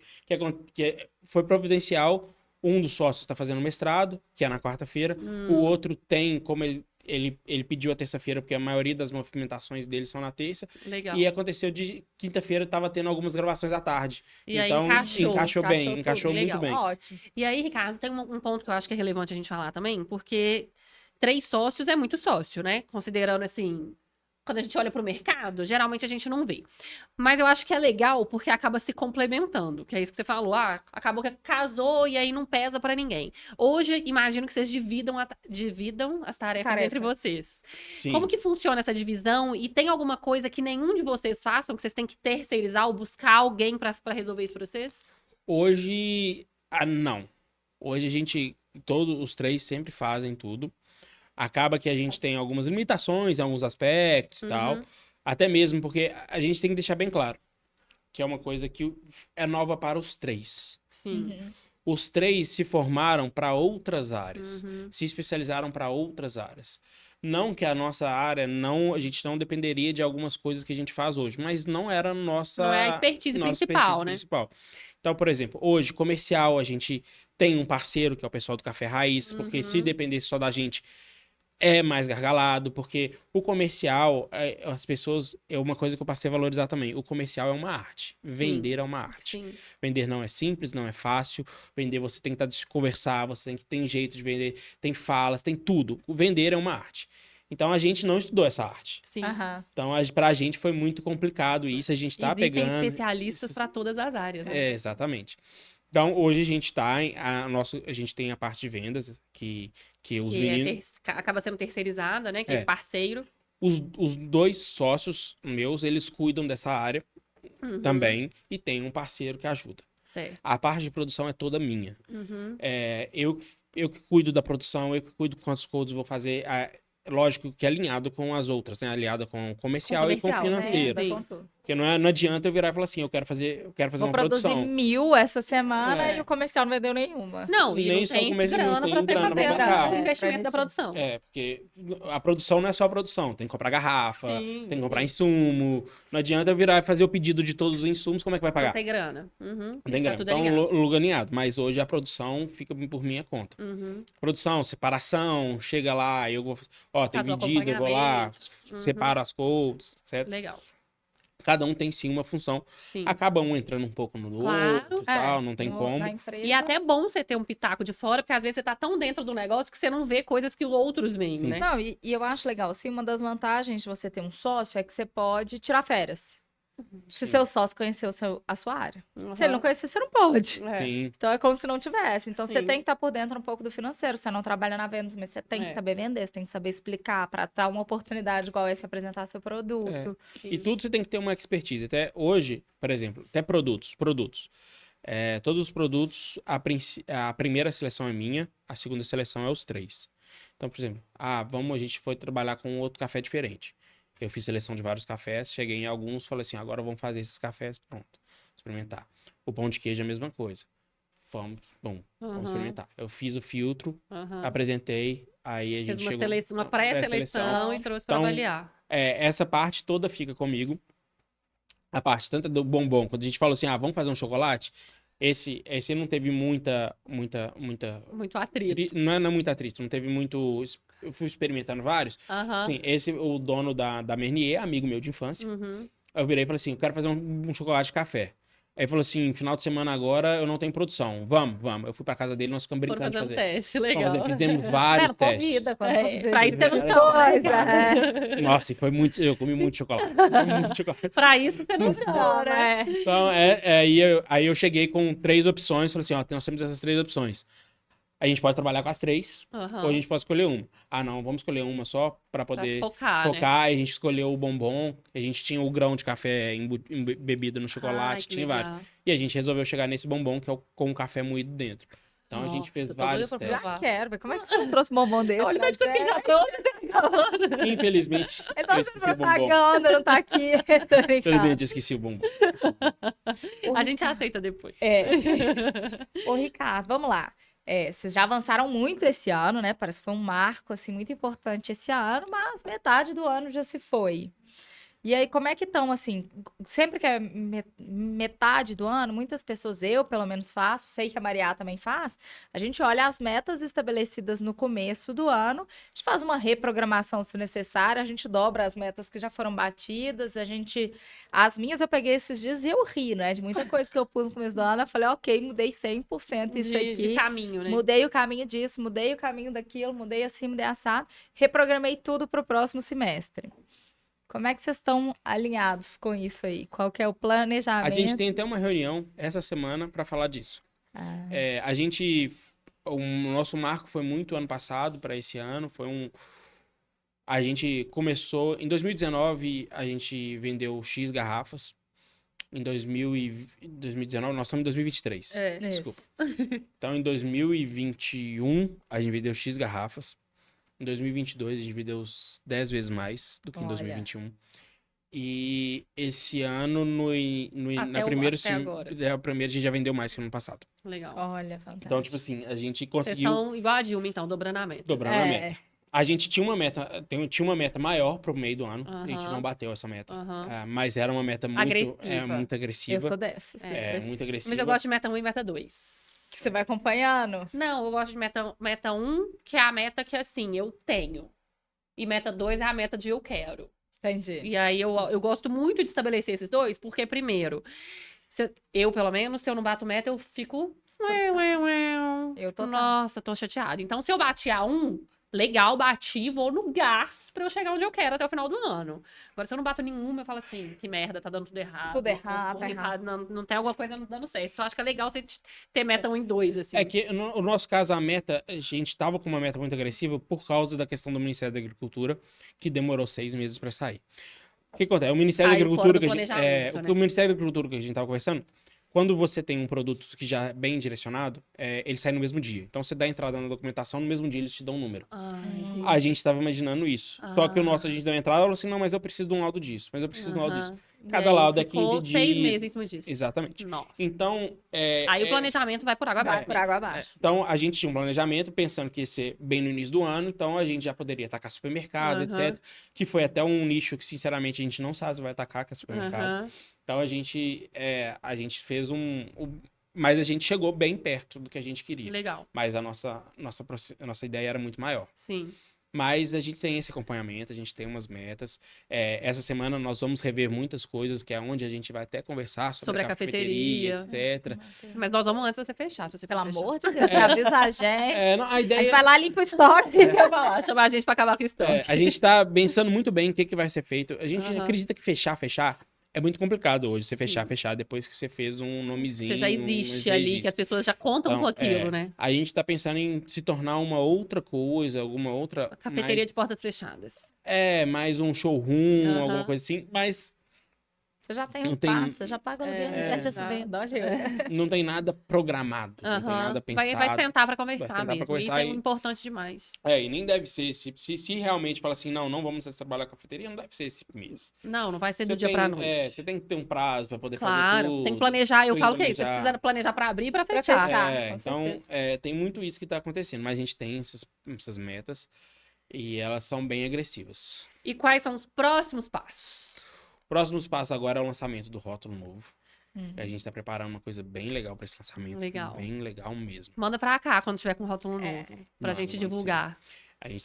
Foi providencial. Um dos sócios está fazendo mestrado, que é na quarta-feira. O outro tem, como ele pediu a terça-feira, porque a maioria das movimentações dele são na terça. Legal. E aconteceu de quinta-feira, tava tendo algumas gravações à tarde. E aí então, encaixou bem, tudo. encaixou muito Legal. bem. Ótimo. E aí, Ricardo, tem um ponto que eu acho que é relevante a gente falar também, porque 3 sócios é muito sócio, né? Considerando assim, quando a gente olha para o mercado, geralmente a gente não vê. Mas eu acho que é legal porque acaba se complementando, que é isso que você falou. Ah, acabou que casou e aí não pesa para ninguém. Hoje, imagino que vocês dividam as tarefas entre vocês. Sim. Como que funciona essa divisão? E tem alguma coisa que nenhum de vocês façam, que vocês têm que terceirizar ou buscar alguém para resolver isso para vocês? Hoje, não. Hoje a gente, todos os 3 sempre fazem tudo. Acaba que a gente tem algumas limitações em alguns aspectos e tal. Até mesmo porque a gente tem que deixar bem claro que é uma coisa que é nova para os 3. Sim. Os 3 se formaram para outras áreas, se especializaram para outras áreas. Não que a nossa área, a gente não dependeria de algumas coisas que a gente faz hoje, mas não era nossa... Não é a expertise nossa principal, né? principal. Então, por exemplo, hoje, comercial, a gente tem um parceiro, que é o pessoal do Café Raiz, porque se dependesse só da gente, é mais gargalado, porque o comercial, as pessoas, é uma coisa que eu passei a valorizar também, o comercial é uma arte, vender é uma arte. Sim. Vender não é simples, não é fácil, vender você tem que conversar, você tem que ter jeito de vender, tem falas, tem tudo, o vender é uma arte. Então a gente não estudou essa arte. Sim. Aham. Então pra gente foi muito complicado isso, a gente tá Existem pegando... especialistas para todas as áreas, né? É, exatamente. Então, hoje a gente a gente tem a parte de vendas, que os meninos... acaba sendo terceirizada, né? Que é parceiro. Os 2 sócios meus, eles cuidam dessa área também, e tem um parceiro que ajuda. Certo. A parte de produção é toda minha. Eu que cuido da produção, eu que cuido de quantos codes eu vou fazer. Lógico que é alinhado com as outras, né? Alinhado com o comercial e com o financeiro. Sim. Porque não adianta eu virar e falar assim, eu quero fazer Vou uma produzir produção. 1000 essa semana É. e o comercial não vendeu nenhuma. Não, e Nem não só o tem comercial, grana não tem para você grana pra fazer bancar. o investimento Pra da produção. Porque a produção não é só a produção, tem que comprar garrafa, Sim, tem que comprar sim. insumo. Não adianta eu virar e fazer o pedido de todos os insumos, como é que vai Não pagar? tem grana. Não Tá tem grana. tudo Então, alinhado. luganeado. Mas hoje a produção fica por minha conta. Produção, separação, chega lá, eu vou... Ó, tem Faz o medida, eu vou lá, separo as codes, etc. Legal. Cada um tem sim uma função. Sim. Acaba um entrando um pouco no Claro. outro e tal, não tem como. Na empresa. E é até bom você ter um pitaco de fora, porque às vezes você tá tão dentro do negócio que você não vê coisas que outros veem, né? Não, e eu acho legal, assim, uma das vantagens de você ter um sócio é que você pode tirar férias. Se Sim. seu sócio conhecer a sua área. Uhum. Se ele não conhecer, você não pode. É. Sim. Então é como se não tivesse. Então você Sim. tem que estar por dentro um pouco do financeiro. Você não trabalha na vendas, mas você tem que saber vender, você tem que saber explicar para dar uma oportunidade igual essa apresentar seu produto. E tudo você tem que ter uma expertise. Até hoje, por exemplo, até produtos. Todos os produtos, a primeira seleção é minha, a segunda seleção é os 3. Então, por exemplo, a gente foi trabalhar com outro café diferente. Eu fiz seleção de vários cafés, cheguei em alguns, falei assim, agora vamos fazer esses cafés, pronto, experimentar. O pão de queijo é a mesma coisa. Vamos experimentar. Eu fiz o filtro, apresentei, aí a gente Fez uma pré-seleção e trouxe para Então, avaliar. essa parte toda fica comigo. A parte tanto do bombom, quando a gente falou assim, vamos fazer um chocolate, esse não teve Muito atrito. não é muito atrito, não teve muito... Eu fui experimentando vários. Assim, o dono da Mernier, amigo meu de infância, eu virei e falei assim, eu quero fazer um chocolate de café. Aí falou assim, final de semana agora eu não tenho produção. Vamos. Eu fui pra casa dele, nós ficamos Foram brincando de fazer um fazer. teste, legal. Fizemos vários testes. Vida, quando Pra isso temos coisa. Nossa, e foi muito... Eu comi muito chocolate. Comi muito chocolate. Pra isso você não chora. Então, aí eu cheguei com 3 opções. Falei assim, ó, nós temos essas 3 opções. A gente pode trabalhar com as 3, ou a gente pode escolher uma. Ah, não, vamos escolher uma só pra poder focar, né? focar. E a gente escolheu o bombom. A gente tinha o grão de café embebido no chocolate, tinha vários. E a gente resolveu chegar nesse bombom, que é com o café moído dentro. Então, a gente fez vários testes. Já quero, mas como é que você não trouxe bombom desse? Olha, tá de coisa que já trouxe. Infelizmente, Ele tá eu esqueci o bombom. propaganda, não tá aqui. Infelizmente, eu esqueci o bombom. A gente aceita depois. Ô, Ricardo, vamos lá. Vocês já avançaram muito esse ano, né? Parece que foi um marco, assim, muito importante esse ano, mas metade do ano já se foi. E aí, como é que estão, assim, sempre que é metade do ano, muitas pessoas, eu pelo menos faço, sei que a Mariá também faz, a gente olha as metas estabelecidas no começo do ano, a gente faz uma reprogramação se necessária, a gente dobra as metas que já foram batidas, as minhas eu peguei esses dias e eu ri, né, de muita coisa que eu pus no começo do ano, eu falei, ok, mudei 100% isso aqui. De caminho, né? Mudei o caminho disso, mudei o caminho daquilo, mudei assim, mudei assado, reprogramei tudo para o próximo semestre. Como é que vocês estão alinhados com isso aí? Qual que é o planejamento? A gente tem até uma reunião essa semana para falar disso. O nosso marco foi muito ano passado para esse ano. A gente começou em 2019, a gente vendeu X garrafas. Em 2019, nós estamos em 2023. Desculpa. Então, em 2021, a gente vendeu X garrafas. Em 2022, a gente vendeu 10 vezes mais do que em 2021. E esse ano, na primeira a gente já vendeu mais que no ano passado. Legal. Olha, fantástico. Então, tipo assim, a gente conseguiu... Vocês estão igual a Dilma, então, dobrando a meta. Dobrando a meta. A gente tinha uma meta maior pro meio do ano. A gente não bateu essa meta. Mas era uma meta muito agressiva. Eu sou dessas. Muito agressiva. Mas eu gosto de meta 1 e meta 2. Você vai acompanhando? Não, eu gosto de meta 1, que é a meta que, assim, eu tenho. E meta 2 é a meta de eu quero. Entendi. E aí eu gosto muito de estabelecer esses dois, porque, primeiro, pelo menos, se eu não bato meta, eu fico... Eu tô. Nossa, tô chateada. Então, se eu bati a 1, legal, bati, vou no gás pra eu chegar onde eu quero até o final do ano. Agora, se eu não bato nenhuma, eu falo assim, que merda, tá dando tudo errado. Tudo errado, tá errado. Não tem alguma coisa dando certo. Então, acho que é legal você ter meta 1 e 2, assim. É que, no nosso caso, a gente tava com uma meta muito agressiva por causa da questão do Ministério da Agricultura, que demorou 6 meses pra sair. O que acontece? O Ministério da Agricultura, o Ministério da Agricultura que a gente tava conversando, quando você tem um produto que já é bem direcionado, ele sai no mesmo dia. Então, você dá entrada na documentação, no mesmo dia eles te dão um número. A gente estava imaginando isso. Só que o nosso, a gente deu entrada e falou assim, não, mas eu preciso de um laudo disso. Mas eu preciso de um laudo disso. Cada laudo é 15 dias. 6 meses em cima disso. Exatamente. Nossa. Então, aí o planejamento vai por água abaixo. Vai por água abaixo. Então, a gente tinha um planejamento pensando que ia ser bem no início do ano. Então, a gente já poderia atacar supermercado, etc. Que foi até um nicho que, sinceramente, a gente não sabe se vai atacar, que é supermercado. Então, a gente fez mas a gente chegou bem perto do que a gente queria. Legal. Mas a nossa ideia era muito maior. Sim. Mas a gente tem esse acompanhamento, a gente tem umas metas. Essa semana nós vamos rever muitas coisas, que é onde a gente vai até conversar sobre a cafeteria, etc. Mas nós vamos antes de você fechar. Pelo amor de Deus, avisa a gente. A ideia... A gente vai lá, limpa o estoque. Chamar a gente pra acabar com o estoque. A gente tá pensando muito bem o que vai ser feito. A gente acredita que fechar é muito complicado hoje, você fechar depois que você fez um nomezinho. Você já existe ali, que as pessoas já contam com aquilo, né? A gente tá pensando em se tornar uma outra coisa, alguma outra... A cafeteria de portas fechadas. Mais um showroom, alguma coisa assim, mas... Você já tem um espaço, você já paga o aluguel, já se vende. Não tem nada programado, não tem nada pensado. Vai sentar pra conversar mesmo, isso é importante demais. E nem deve ser, se realmente fala assim, não vamos trabalhar com a cafeteria, não deve ser esse mês. Não vai ser do dia pra noite. Você tem que ter um prazo pra poder fazer tudo. Claro, tem que planejar, eu falo que é isso, você precisa planejar pra abrir e pra fechar. Então, tem muito isso que tá acontecendo, mas a gente tem essas metas e elas são bem agressivas. E quais são os próximos passos? Próximos passos agora é o lançamento do rótulo novo. A gente tá preparando uma coisa bem legal pra esse lançamento. Legal. Bem legal mesmo. Manda pra cá quando tiver com rótulo novo. Pra gente divulgar. A gente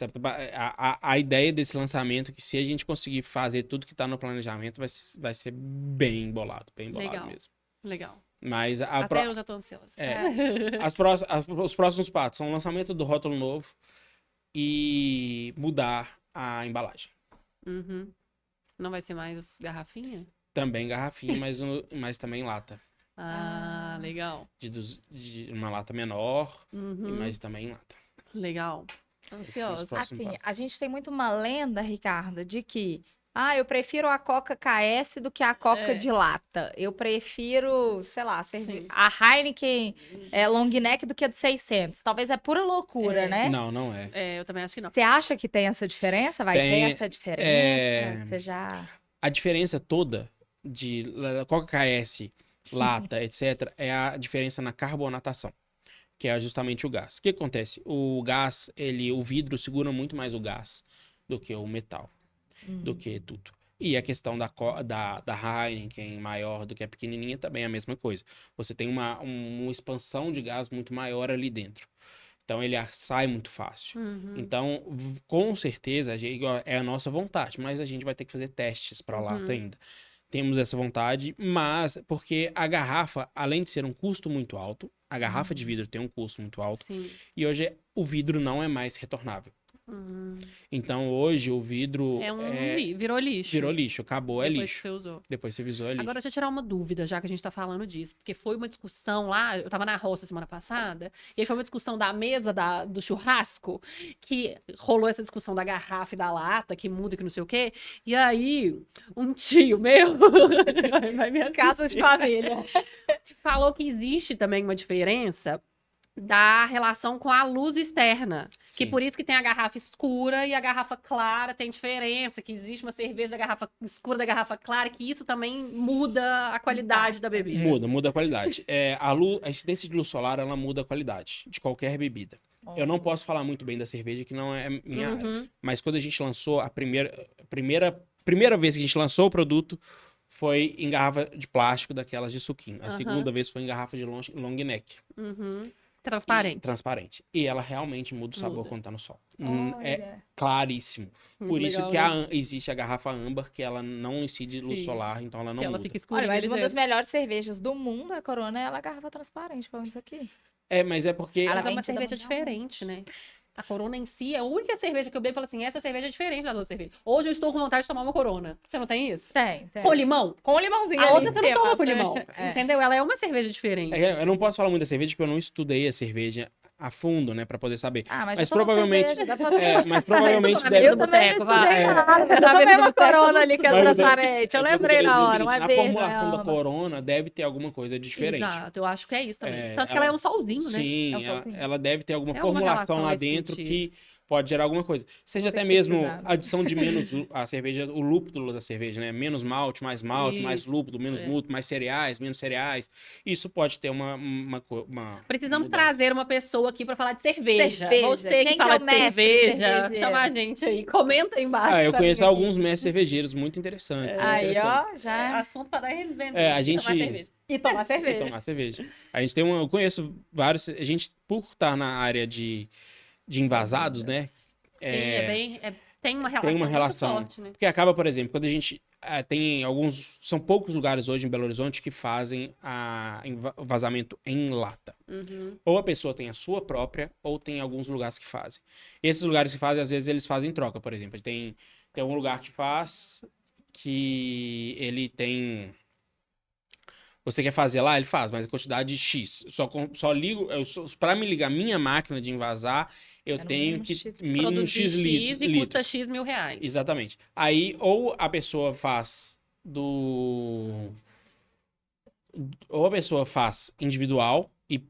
a ideia desse lançamento é que se a gente conseguir fazer tudo que tá no planejamento, vai ser bem bolado mesmo. Legal. Mas Até eu já tô ansiosa. os próximos passos são o lançamento do rótulo novo e mudar a embalagem. Uhum. Não vai ser mais garrafinha? Também garrafinha, mas também lata. Ah, legal. De uma lata menor, mas também em lata. Legal. Esses são os Ansiosa. próximos Assim, passos. a gente tem muito uma lenda, Ricardo, de que eu prefiro a Coca KS do que a Coca de lata. Eu prefiro, sei lá, Sim. a Heineken long neck do que a de 600. Talvez é pura loucura, né? Não é. Eu também acho que não. Você acha que tem essa diferença? Vai ter Tem, essa diferença? Você já... A diferença toda de Coca KS, lata, etc., é a diferença na carbonatação, que é justamente o gás. O que acontece? O gás, o vidro segura muito mais o gás do que o metal, do que tudo. E a questão da Heineken maior do que a pequenininha também é a mesma coisa. Você tem uma expansão de gás muito maior ali dentro. Então, ele sai muito fácil. Então, com certeza, é a nossa vontade, mas a gente vai ter que fazer testes para lata ainda. Temos essa vontade, mas porque a garrafa, além de ser um custo muito alto, a garrafa de vidro tem um custo muito alto, Sim. e hoje o vidro não é mais retornável. Então, hoje o vidro virou lixo. virou lixo, acabou, é Depois lixo. que você usou. Depois você visou, é lixo. Agora, deixa eu tirar uma dúvida, já que a gente tá falando disso. Porque foi uma discussão lá, eu tava na roça semana passada, e aí foi uma discussão da mesa do churrasco, que rolou essa discussão da garrafa e da lata, que muda, que não sei o quê. E aí, um tio meu, vai me assistir, Caso de família. falou que existe também uma diferença da relação com a luz externa. Que Sim. por isso que tem a garrafa escura e a garrafa clara tem diferença, que existe uma cerveja da garrafa escura da garrafa clara, que isso também muda a qualidade da bebida. Muda a qualidade. A incidência de luz solar, ela muda a qualidade de qualquer bebida. Eu não posso falar muito bem da cerveja, que não é minha área. Mas quando a gente lançou, a primeira vez que a gente lançou o produto foi em garrafa de plástico, daquelas de suquinho. A segunda vez foi em garrafa de long neck. Transparente. E ela realmente muda o sabor quando tá no sol. É claríssimo. Por isso legal, que existe a garrafa âmbar, que ela não incide luz Sim. solar, então ela não Ela muda. fica escura. Olha, mas uma das melhores cervejas do mundo, a Corona, é a garrafa transparente, pelo menos aqui. Mas é porque... Ela é Além uma de dar cerveja mundial, diferente, né? A Corona em si é a única cerveja que eu bebo e falo assim, essa cerveja é diferente da outra cerveja. Hoje eu estou com vontade de tomar uma Corona. Você não tem isso? Tem. Com limão? Com limãozinho. A ali outra em você não cima, toma com sabe? limão. Entendeu? Ela é uma cerveja diferente. Eu não posso falar muito da cerveja, porque eu não estudei a cerveja a fundo, né, pra poder saber. Mas Mas já tomou provavelmente... cerveja, dá pra- mas provavelmente Eu deve... Eu também não estudei nada, mas eu tomei uma Corona ali que é Mas eu- transparente. Eu É porque lembrei queria na dizer o hora, seguinte, uma na verde, formulação uma da Corona deve ter alguma coisa diferente. Exato, eu acho que é isso também. É, Tanto que ela é um solzinho, né? Sim, É um solzinho. ela deve ter alguma É uma formulação relação lá nesse dentro sentido. que pode gerar alguma coisa. Seja Tem até que mesmo pesquisar. adição de menos a cerveja, o lúpulo da cerveja, né? Menos malte, mais Isso, lúpulo, menos lúpulo, mais cereais, menos cereais. Isso pode ter uma Precisamos mudança. trazer uma pessoa aqui pra falar de cerveja. Cerveja. Você Quem que que fala é o de mestre cerveja, cervejeiro? chama a gente aí. Comenta aí embaixo. Eu pra conheço mim aqui. alguns mestres cervejeiros muito interessantes. muito Aí, interessantes. ó, já. Assunto para dar revender. A gente... Tomar cerveja. E tomar E cerveja. tomar cerveja. A gente eu conheço vários... A gente, por estar na área de envasados, né? Sim, tem uma relação. Tem uma muito relação. forte, né? Porque acaba, por exemplo, quando a gente tem alguns... São poucos lugares hoje em Belo Horizonte que fazem o vazamento em lata. Ou a pessoa tem a sua própria, ou tem alguns lugares que fazem. Esses lugares que fazem, às vezes, eles fazem troca, por exemplo. Tem um lugar que faz que ele tem... Você quer fazer lá, ele faz, mas a quantidade X. Só ligo... Para me ligar minha máquina de envasar, eu no tenho mínimo que... X. Mínimo Produzir X X e custa litros. X mil reais. Exatamente. Aí, ou a pessoa faz ou a pessoa faz individual e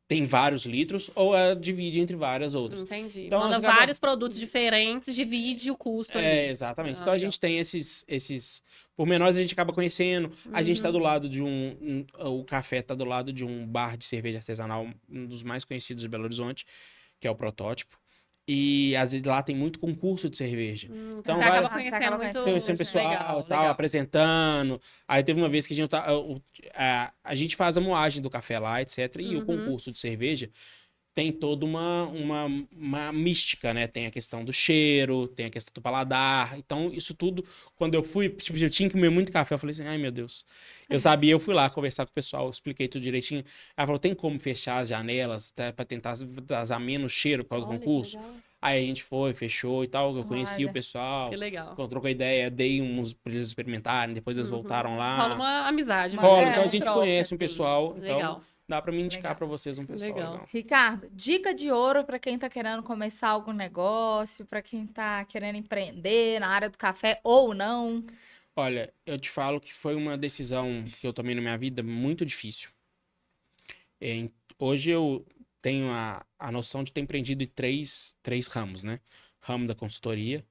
tem vários litros, ou ela divide entre várias outras. Entendi. Então, Manda nós acaba- vários produtos diferentes, divide o custo ali. Exatamente. Ah, Então a legal. gente tem esses pormenores, a gente acaba conhecendo. A gente tá do lado de o café tá do lado de um bar de cerveja artesanal, um dos mais conhecidos de Belo Horizonte, que é o Protótipo. E às vezes lá tem muito concurso de cerveja. Então você vai- acaba Você conhecendo acaba muito. Conhecendo o pessoal, Legal, tal, legal. apresentando. Aí teve uma vez que a gente a gente faz a moagem do café lá, etc. E o concurso de cerveja tem toda uma mística, né? Tem a questão do cheiro, tem a questão do paladar. Então, isso tudo, quando eu fui, tipo, eu tinha que comer muito café, eu falei assim, ai meu Deus. Eu sabia, eu fui lá conversar com o pessoal, expliquei tudo direitinho. Ela falou, tem como fechar as janelas, tá, pra tentar vazar menos cheiro por causa do concurso? Aí a gente foi, fechou e tal, eu conheci o pessoal. Que legal. Trocou ideia, dei uns pra eles experimentarem, depois eles voltaram lá. Rola uma amizade. Rola, então a gente troca, conhece um assim. pessoal, então Legal. dá pra me indicar Legal. pra vocês um pessoal Legal. legal. Ricardo, dica de ouro para quem tá querendo começar algum negócio, para quem tá querendo empreender na área do café ou não. Olha, eu te falo que foi uma decisão que eu tomei na minha vida muito difícil. Hoje eu tenho a noção de ter empreendido em três ramos, né? Ramo da consultoria,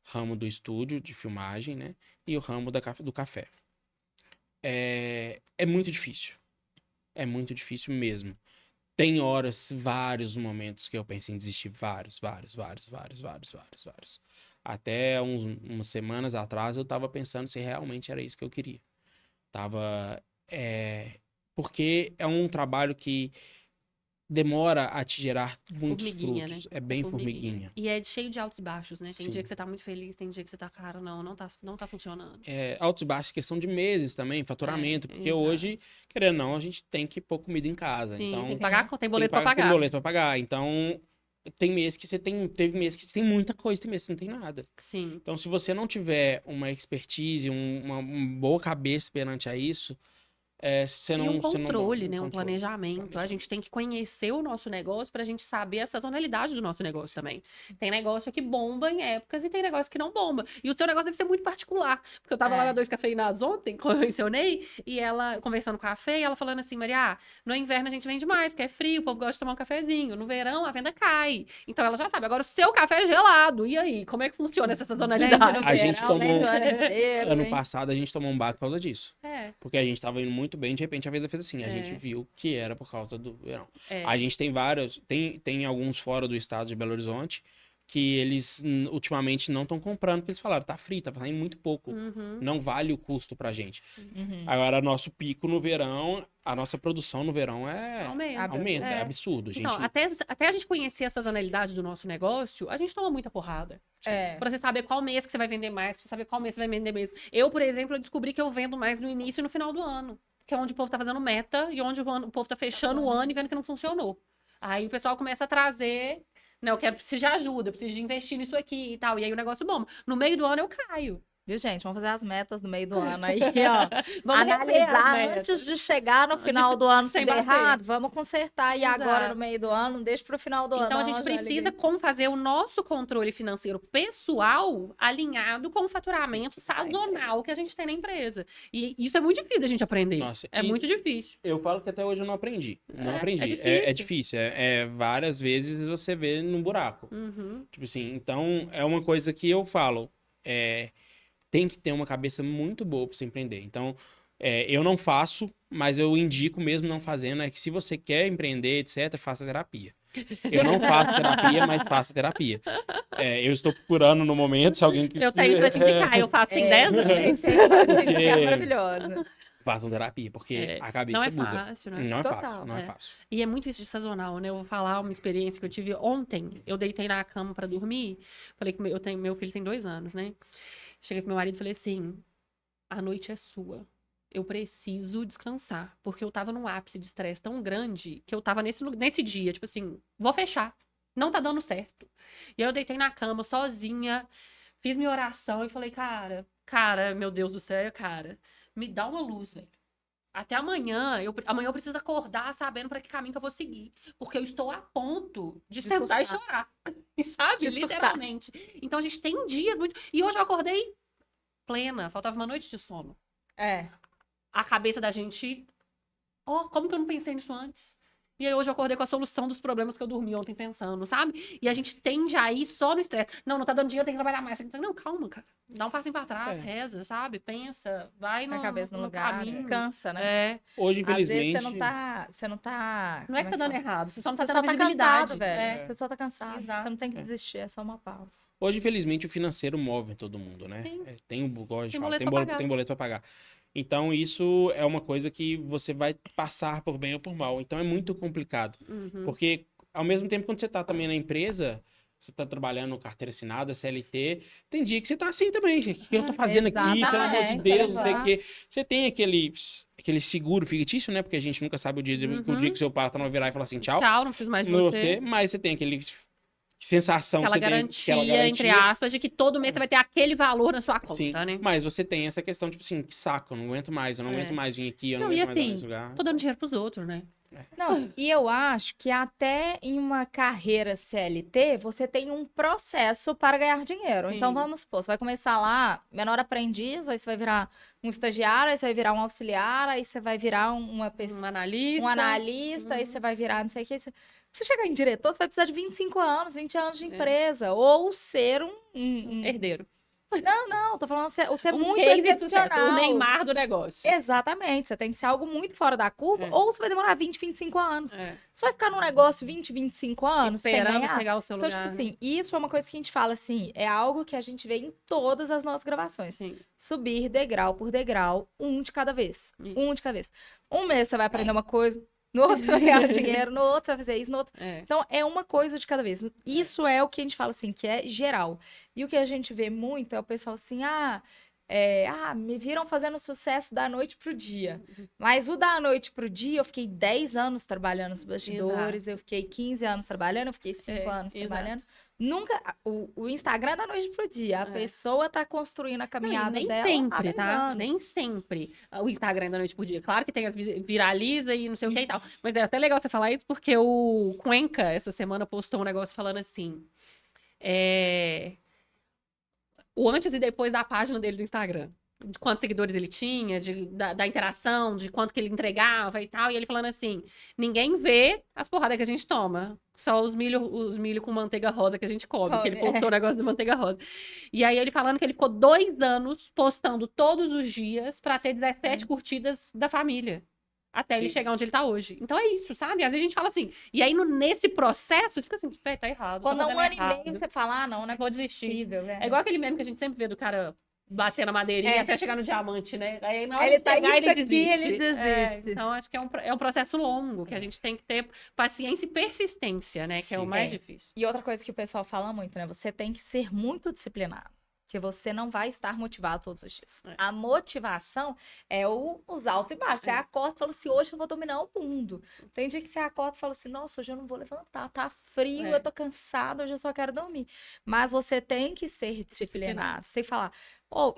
ramo do estúdio de filmagem, né? E o ramo do café. É muito difícil. É muito difícil mesmo. Tem horas, vários momentos que eu pensei em desistir. Vários. Até umas semanas atrás eu tava pensando se realmente era isso que eu queria. Porque é um trabalho que demora a te gerar muitos frutos. Né? É bem formiguinha. E é cheio de altos e baixos, né? Tem Sim. dia que você tá muito feliz, tem dia que você tá, cara, não tá funcionando. Altos e baixos, questão de meses também, faturamento. Porque exato. Hoje, querendo ou não, a gente tem que pôr comida em casa. Sim, Então, tem que pagar, tem boleto pra Tem pagar. boleto pra pagar. Então, teve mês que você tem muita coisa, tem mês que não tem nada. Sim. Então, se você não tiver uma expertise, uma boa cabeça perante a isso, você não... E um você não- controle, né? Um controle. planejamento. A gente tem que conhecer o nosso negócio pra gente saber a sazonalidade do nosso negócio também. Tem negócio que bomba em épocas e tem negócio que não bomba. E o seu negócio deve ser muito particular. Porque eu tava lá na Dois Cafeinados ontem, como eu mencionei, e ela conversando com a Fê, e ela falando assim, Maria, no inverno a gente vende mais, porque é frio, o povo gosta de tomar um cafezinho. No verão a venda cai. Então ela já sabe. Agora o seu café é gelado. E aí? Como é que funciona essa sazonalidade? A gente tomou- Ano hein? passado a gente tomou um baque por causa disso. Porque a gente tava indo muito bem, de repente a Veda fez assim. A gente viu que era por causa do verão. A gente tem vários, tem alguns fora do estado de Belo Horizonte que eles ultimamente não estão comprando, porque eles falaram, tá frio, tá saindo muito pouco. Não vale o custo pra gente. Agora, nosso pico no verão, a nossa produção no verão aumenta, é absurdo. Então, até a gente conhecer a sazonalidade do nosso negócio, a gente toma muita porrada. Pra você saber qual mês que você vai vender mais, pra você saber qual mês você vai vender menos. Eu, por exemplo, eu descobri que eu vendo mais no início e no final do ano. Que é onde o povo tá fazendo meta e onde o povo tá fechando o ano e vendo que não funcionou. Aí o pessoal começa a trazer, né? Eu preciso de ajuda, eu preciso de investir nisso aqui e tal. E aí o negócio bomba. No meio do ano eu caio. Viu, gente? Vamos fazer as metas do meio do ano aí, ó. Vamos rever as Analisar metas. antes de chegar no final do ano sem tudo bater. errado. Vamos consertar e Exato. agora no meio do ano, não deixa pro final do ano. Então a gente já precisa como fazer o nosso controle financeiro pessoal alinhado com o faturamento sazonal que a gente tem na empresa. E isso é muito difícil da gente aprender. Nossa, é muito difícil. Eu falo que até hoje eu não aprendi. Não aprendi. É difícil. Difícil. Várias vezes você vê num buraco. Tipo assim, então é uma coisa que eu falo. Tem que ter uma cabeça muito boa para você empreender. Então, eu não faço, mas eu indico mesmo não fazendo, que se você quer empreender, etc., faça terapia. Eu não faço terapia, mas faça terapia. Eu estou procurando no momento, se alguém quiser... Eu tenho pra te indicar, eu faço em 10 anos. É maravilhoso. Façam terapia, porque a cabeça não é buga. fácil, né? Não é Total, fácil, não é fácil. E é muito isso de sazonal, né? Eu vou falar uma experiência que eu tive ontem. Eu deitei na cama pra dormir. Falei que meu filho tem 2 anos, né? Cheguei pro meu marido e falei assim, a noite é sua. Eu preciso descansar. Porque eu tava num ápice de estresse tão grande que eu tava nesse dia, tipo assim, vou fechar. Não tá dando certo. E aí eu deitei na cama sozinha, fiz minha oração e falei, cara, meu Deus do céu, cara, me dá uma luz, velho. Até amanhã eu preciso acordar sabendo para que caminho que eu vou seguir. Porque eu estou a ponto de sentar e chorar. Sabe? Literalmente. Então a gente tem dias muito... E hoje eu acordei plena. Faltava uma noite de sono. A cabeça da gente... como que eu não pensei nisso antes? E aí hoje eu acordei com a solução dos problemas que eu dormi ontem pensando, sabe? E a gente tende a ir só no estresse. Não tá dando dinheiro, tem que trabalhar mais. Não, calma, cara. Dá um passinho pra trás, reza, sabe? Pensa, vai a cabeça no lugar, caminho. Descansa, né? Hoje, infelizmente... Às vezes você não tá... Não é que tá dando errado, você só não tá Você tendo só tá visibilidade. cansado, velho. Você só tá cansado. Exato. Você não tem que desistir, é só uma pausa. Hoje, infelizmente, o financeiro move todo mundo, né? Tem boleto pra pagar. Então, isso é uma coisa que você vai passar por bem ou por mal. Então, é muito complicado. Porque ao mesmo tempo, quando você tá também na empresa, você tá trabalhando carteira assinada, CLT, tem dia que você tá assim também, gente. O que eu tô fazendo aqui, pelo amor de Deus, não sei o quê. Você tem aquele seguro fictício, né? Porque a gente nunca sabe o dia que o seu patrão vai virar e falar assim, tchau. Tchau, não preciso mais de você. Mas você tem aquele sensação aquela que você garantia, tem, aquela garantia, entre aspas, de que todo mês você vai ter aquele valor na sua conta, sim, né? mas você tem essa questão, tipo assim, que saco, eu não aguento mais, vir aqui, eu não aguento mais nesse lugar. Tô dando dinheiro pros outros, né? Não, e eu acho que até em uma carreira CLT, você tem um processo para ganhar dinheiro. Sim. Então, vamos supor, você vai começar lá, menor aprendiz, aí você vai virar um estagiário, aí você vai virar um auxiliar, aí você vai virar uma pessoa, um um analista, aí você vai virar não sei o que. Você chegar em diretor, você vai precisar de 25 anos, 20 anos de empresa. Ou ser um herdeiro. Não, tô falando ser muito case de sucesso, excepcional. o Neymar do negócio. Exatamente, você tem que ser algo muito fora da curva, ou você vai demorar 20, 25 anos. É. Você vai ficar num negócio 20, 25 anos esperando sem pegar o seu então, lugar. tipo assim, isso é uma coisa que a gente fala assim, é algo que a gente vê em todas as nossas gravações. Sim. Subir degrau por degrau, um de cada vez. Isso. Um de cada vez. Um mês você vai aprender uma coisa, no outro você vai ganhar dinheiro, no outro você vai fazer isso, no outro... Então, é uma coisa de cada vez. Isso é o que a gente fala assim, que é geral. E o que a gente vê muito é o pessoal assim, me viram fazendo sucesso da noite pro dia. Mas o da noite pro dia, eu fiquei 10 anos trabalhando nos bastidores, eu fiquei 15 anos trabalhando, eu fiquei 5 anos trabalhando. Nunca... O Instagram é da noite pro dia. A pessoa tá construindo a caminhada nem dela sempre, há 10 tá? anos. Nem sempre o Instagram é da noite pro dia. Claro que tem as viraliza e não sei o que e tal. Mas é até legal você falar isso, porque o Cuenca, essa semana, postou um negócio falando assim... O antes e depois da página dele do Instagram. De quantos seguidores ele tinha, da interação, de quanto que ele entregava e tal. E ele falando assim, ninguém vê as porradas que a gente toma. Só os milho com manteiga rosa que a gente come. Porque ele postou o negócio da manteiga rosa. E aí ele falando que ele ficou 2 anos postando todos os dias pra ter 17 curtidas da família. Até ele chegar onde ele tá hoje. Então é isso, sabe? Às vezes a gente fala assim. E aí, nesse processo, você fica assim, tá errado. Quando há um ano e meio, você fala, não é vou desistir. possível. É igual aquele meme que a gente sempre vê do cara bater na madeirinha até chegar no diamante, né? Aí na hora ele de pegar, ele desiste. Ele desiste. Então, acho que é um processo longo, que a gente tem que ter paciência e persistência, né? Que é o mais difícil. E outra coisa que o pessoal fala muito, né? Você tem que ser muito disciplinado. Que você não vai estar motivado todos os dias. A motivação é os altos e baixos. Você acorda e fala assim, hoje eu vou dominar o mundo. Tem dia que você acorda e fala assim, nossa, hoje eu não vou levantar, tá frio, eu tô cansada, hoje eu só quero dormir. Mas você tem que ser disciplinado. Você tem que falar,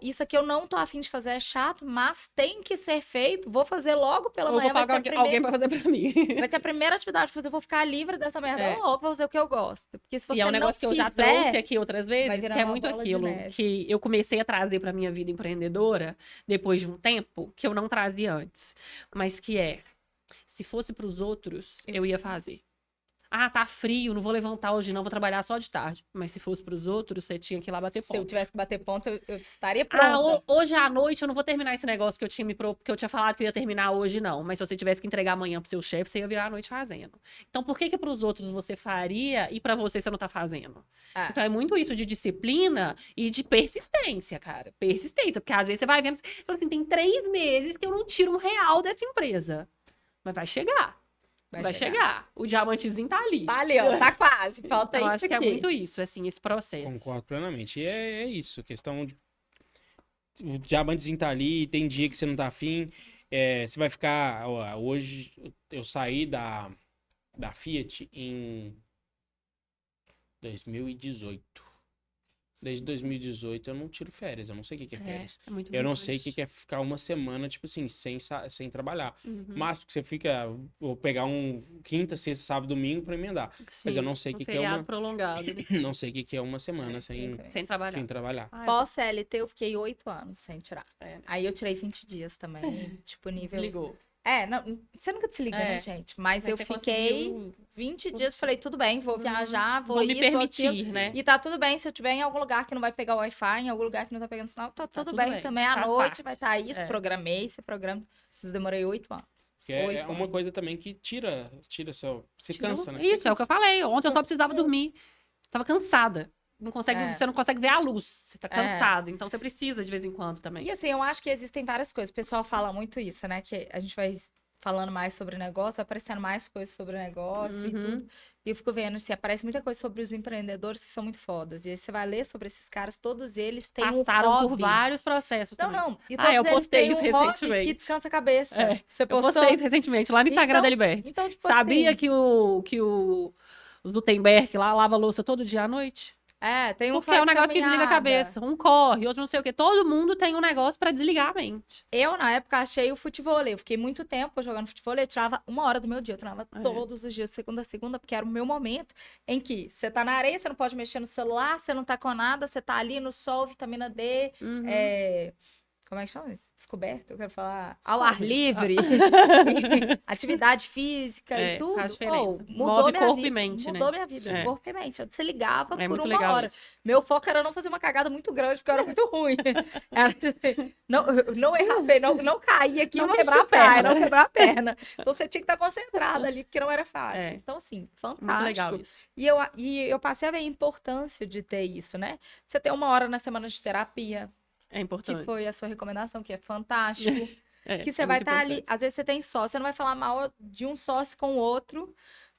isso aqui eu não tô afim de fazer, é chato, mas tem que ser feito, vou fazer logo pela manhã. Ou vou pagar alguém pra fazer pra mim. Vai ser a primeira atividade que eu vou ficar livre dessa merda, ou vou fazer o que eu gosto. Porque se você e é um negócio que eu já trouxe aqui outras vezes, que é muito aquilo que eu comecei a trazer pra minha vida empreendedora, depois de um tempo, que eu não trazia antes. Mas que se fosse pros outros, eu ia fazer. Tá frio, não vou levantar hoje não, vou trabalhar só de tarde. Mas se fosse pros outros, você tinha que ir lá bater ponto. Se eu tivesse que bater ponto, eu estaria pronta. Hoje à noite eu não vou terminar esse negócio que eu tinha falado que eu ia terminar hoje, não. Mas se você tivesse que entregar amanhã pro seu chefe, você ia virar à noite fazendo. Então, por que pros outros você faria e pra você não tá fazendo? Então, é muito isso de disciplina e de persistência, cara. Persistência, porque às vezes você vai vendo, você fala assim, tem 3 meses que eu não tiro R$1 dessa empresa. Mas vai chegar. Vai chegar. O diamantezinho tá ali. Tá ali, ó. Tá quase. Falta então, isso acho que é muito isso, assim, esse processo. Concordo plenamente. E é isso. Questão de... O diamantezinho tá ali, tem dia que você não tá afim. Você vai ficar... Hoje, eu saí da Fiat em 2018. Desde 2018 eu não tiro férias, eu não sei o que é férias. Eu não sei o que é ficar uma semana, tipo assim, sem trabalhar. Mas porque você fica, vou pegar um quinta, sexta, sábado, domingo pra emendar. Sim, mas eu não sei o que é uma... prolongado. Né? Não sei o que é uma semana sem trabalhar. Pós-CLT eu fiquei 8 anos sem tirar. Aí eu tirei 20 dias também, tipo nível... Desligou. Não, você nunca desliga, né, gente? Mas eu fiquei 20 dias, falei, tudo bem, vou viajar, vou me permitir, né? E tá tudo bem se eu tiver em algum lugar que não vai pegar o Wi-Fi, em algum lugar que não tá pegando sinal, tá tudo bem também. À noite vai estar isso, programei esse programa. Demorei 8 anos. Que é uma coisa também que tira seu... Você cansa, né? Isso, é o que eu falei. Ontem eu só precisava dormir. Tava cansada. Você não consegue ver a luz, você tá cansado, então você precisa de vez em quando também. E assim, eu acho que existem várias coisas, o pessoal fala muito isso, né, que a gente vai falando mais sobre negócio, vai aparecendo mais coisas sobre negócio e tudo. E eu fico vendo, assim, aparece muita coisa sobre os empreendedores que são muito fodas. E aí você vai ler sobre esses caras, todos eles têm Passaram um hobby. por vários processos também. Não. E todos eu eles postei têm isso um hobby recentemente. que descansa a cabeça. É, Você postou? Eu postei isso recentemente, lá no Instagram da Liberty. Então, tipo Sabia assim, que o Gutenberg lá lava a louça todo dia à noite? tem um Porque é um negócio que desliga a cabeça. Um corre, outro não sei o quê. Todo mundo tem um negócio pra desligar a mente. Eu, na época, achei o futevôlei. Eu fiquei muito tempo jogando futevôlei. Eu tirava 1 hora do meu dia. Eu treinava todos os dias, segunda a segunda, porque era o meu momento em que você tá na areia, você não pode mexer no celular, você não tá com nada, você tá ali no sol, vitamina D, como é que chama isso? Descoberto, eu quero falar. Ao ar livre. Atividade física e tudo. Faz diferença. Mudou Move minha corpo vida. e mente, Mudou né? minha vida. Corpo e mente. Eu desligava por muito 1 legal hora. isso. Meu foco era não fazer uma cagada muito grande, porque eu era muito ruim. Era, não errar bem, não cair aqui, não quebrar a perna. Não quebrar a perna. Então você tinha que estar concentrada ali, porque não era fácil. Então, assim, fantástico. Muito legal isso. E eu passei a ver a importância de ter isso, né? Você ter 1 hora na semana de terapia. É importante. Que foi a sua recomendação, que é fantástico. Que você é vai muito estar ali. importante. Às vezes você tem sócio, você não vai falar mal de um sócio com o outro,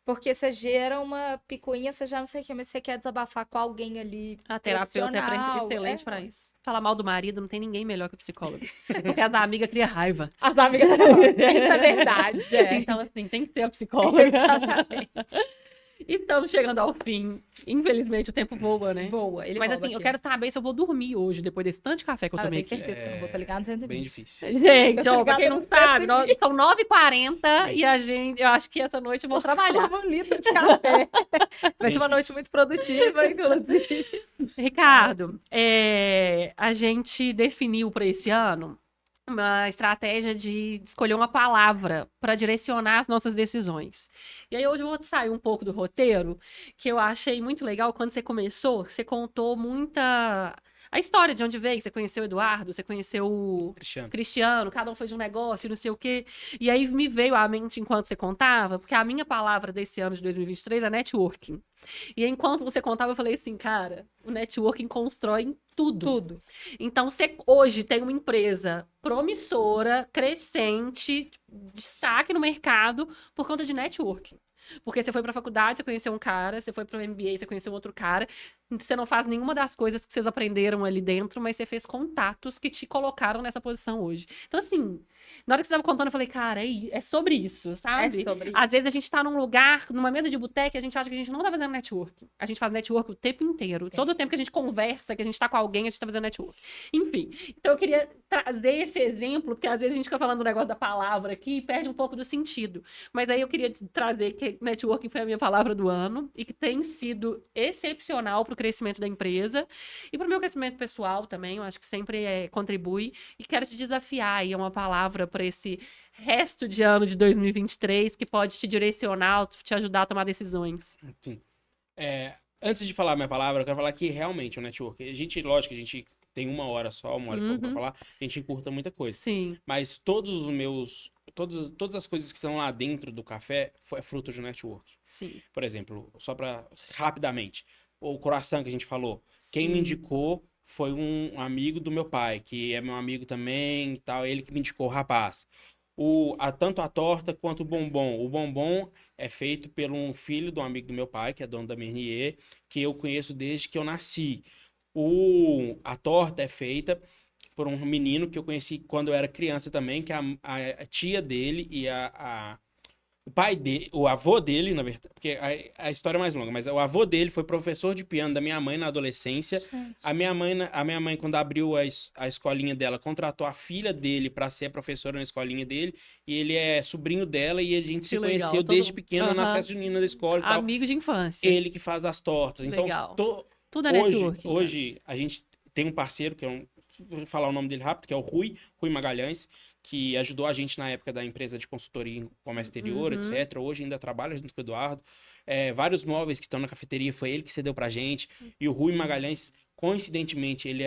porque você gera uma picuinha, você já não sei o que, mas você quer desabafar com alguém ali. A terapeuta é excelente pra isso. Falar mal do marido, não tem ninguém melhor que o psicólogo. Porque as amigas criam raiva. As amigas. Isso é verdade. Então, assim, tem que ser a psicóloga. Exatamente. Estamos chegando ao fim. Infelizmente, o tempo voa, né? Boa. Mas assim, eu quero saber se eu vou dormir hoje, depois desse tanto de café que eu tomei aqui. Eu tenho certeza que eu não vou estar ligado no 220. Bem difícil. Gente, ó, pra quem não sabe, são 9h40 e eu acho que essa noite eu vou trabalhar. 1 litro de café. Vai ser uma noite muito produtiva, inclusive. Ricardo, a gente definiu para esse ano uma estratégia de escolher uma palavra para direcionar as nossas decisões. E aí hoje eu vou sair um pouco do roteiro, que eu achei muito legal. Quando você começou, você contou muita... A história de onde veio, você conheceu o Eduardo, você conheceu o Cristiano, cada um foi de um negócio, não sei o quê. E aí me veio à mente enquanto você contava, porque a minha palavra desse ano de 2023 é networking. E enquanto você contava, eu falei assim, cara, o networking constrói tudo. Então, você hoje tem uma empresa promissora, crescente, destaque no mercado por conta de networking. Porque você foi pra faculdade, você conheceu um cara, você foi pro MBA, você conheceu outro cara. Você não faz nenhuma das coisas que vocês aprenderam ali dentro, mas você fez contatos que te colocaram nessa posição hoje. Então, assim, na hora que você tava contando, eu falei, cara, é sobre isso, sabe? É sobre isso. Às vezes a gente tá num lugar, numa mesa de boteca, e a gente acha que a gente não tá fazendo network. A gente faz network o tempo inteiro. Todo o tempo que a gente conversa, que a gente tá com alguém, a gente tá fazendo network. Enfim, então eu queria trazer esse exemplo, porque às vezes a gente fica falando do negócio da palavra aqui e perde um pouco do sentido. Mas aí eu queria trazer que networking foi a minha palavra do ano e que tem sido excepcional pro crescimento da empresa e pro meu crescimento pessoal também. Eu acho que sempre contribui. E quero te desafiar aí uma palavra para esse resto de ano de 2023 que pode te direcionar, te ajudar a tomar decisões. Sim. Antes de falar a minha palavra, eu quero falar que realmente o network, lógico que a gente tem 1 hora só, 1 hora e pouco pra falar, a gente encurta muita coisa. Sim. Mas todas as coisas que estão lá dentro do café é fruto de network. Sim. Por exemplo, só para rapidamente, o croissant que a gente falou, quem me indicou foi um amigo do meu pai, que é meu amigo também e tal, ele que me indicou o rapaz. Tanto a torta quanto o bombom. O bombom é feito por um filho de um amigo do meu pai, que é dono da Mernier, que eu conheço desde que eu nasci. A torta é feita por um menino que eu conheci quando eu era criança também, que a tia dele e o pai dele, o avô dele, na verdade, porque a história é mais longa, mas o avô dele foi professor de piano da minha mãe na adolescência. Gente. A minha mãe, quando abriu a escolinha dela, contratou a filha dele para ser professora na escolinha dele, e ele é sobrinho dela, e a gente se conheceu desde pequeno nas festas juninas da escola e tal. Amigo de infância. Ele que faz as tortas. Legal. Então, tudo é networking. Hoje a gente tem um parceiro, vou falar o nome dele rápido, que é o Rui Magalhães, que ajudou a gente na época da empresa de consultoria em comércio exterior, etc. Hoje ainda trabalha junto com o Eduardo. Vários móveis que estão na cafeteria, foi ele que cedeu pra gente. E o Rui Magalhães, coincidentemente, ele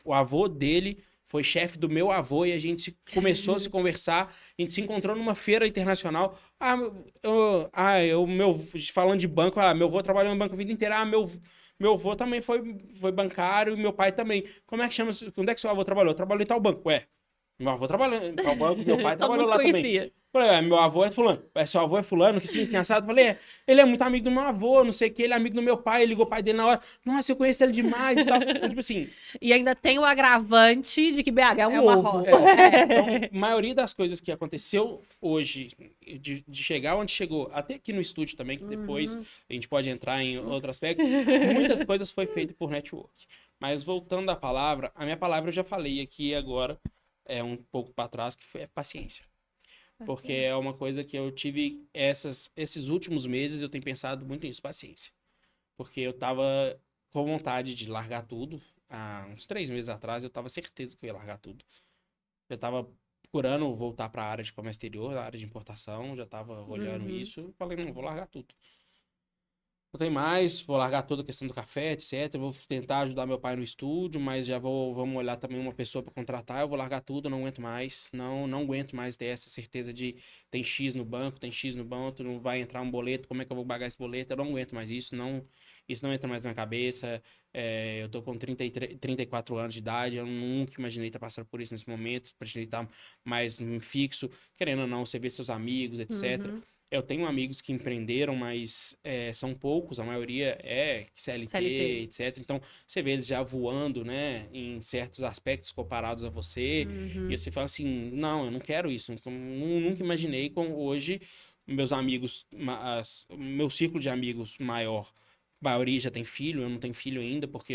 o avô dele foi chefe do meu avô e a gente começou a se conversar. A gente se encontrou numa feira internacional. Falando de banco, meu avô trabalhou em banco a vida inteira. Meu avô também foi bancário e meu pai também. Como é que chama? Onde é que seu avô trabalhou? Trabalhou em tal banco. Meu avô trabalhou em tal banco, meu pai trabalhou lá também. Falei, meu avô é fulano. Seu avô é fulano, que sim, assado. Falei, ele é muito amigo do meu avô, não sei o que, ele é amigo do meu pai, ele ligou o pai dele na hora. Nossa, eu conheço ele demais e tal. Então, tipo assim... E ainda tem o agravante de que BH é um uma ovo. roça. Então, a maioria das coisas que aconteceu hoje, de chegar onde chegou, até aqui no estúdio também, que depois a gente pode entrar em outro aspecto, muitas coisas foi feita por network. Mas voltando à palavra, a minha palavra eu já falei aqui agora, um pouco para trás, que foi paciência. Porque é uma coisa que eu tive esses últimos meses, eu tenho pensado muito nisso, paciência. Porque eu tava com vontade de largar tudo. Há uns 3 meses atrás, eu tava certeza que eu ia largar tudo. Já tava procurando voltar para a área de comércio exterior, a área de importação, já tava olhando isso. Falei, não, vou largar tudo. Não tem mais, vou largar toda a questão do café, etc. Vou tentar ajudar meu pai no estúdio, mas vamos olhar também uma pessoa para contratar. Eu vou largar tudo, não aguento mais. Não aguento mais ter essa certeza de tem X no banco, não vai entrar um boleto, como é que eu vou pagar esse boleto? Eu não aguento mais isso, isso não entra mais na minha cabeça. Eu tô com 34 anos de idade, eu nunca imaginei estar passando por isso nesse momento, imaginei estar mais fixo, querendo ou não, você vê seus amigos, etc. Eu tenho amigos que empreenderam, mas são poucos, a maioria é CLT, etc. Então, você vê eles já voando, né, em certos aspectos comparados a você. E você fala assim, não, eu não quero isso. Nunca imaginei como hoje meus amigos, meu círculo de amigos maior, a maioria já tem filho, eu não tenho filho ainda, porque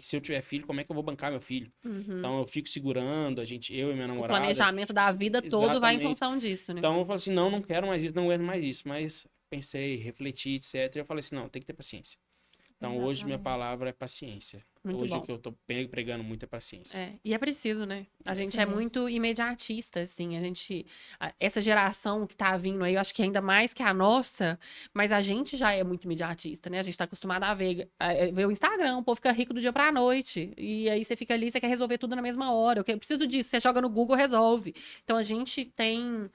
se eu tiver filho, como é que eu vou bancar meu filho? Então eu fico segurando, eu e minha namorada. O planejamento da vida todo vai em função disso, né? Então eu falo assim, não quero mais isso, não aguento mais isso. Mas pensei, refleti, etc. E eu falei assim, não, tem que ter paciência. Então hoje minha palavra é paciência. Muito hoje bom. o que eu tô pregando muito é paciência. E é preciso, né? A gente é muito imediatista, assim. Essa geração que tá vindo aí, eu acho que ainda mais que a nossa, mas a gente já é muito imediatista, né? A gente tá acostumado a ver o Instagram, o povo fica rico do dia pra noite. E aí você fica ali, você quer resolver tudo na mesma hora. Eu preciso disso, você joga no Google, resolve. Então a gente tem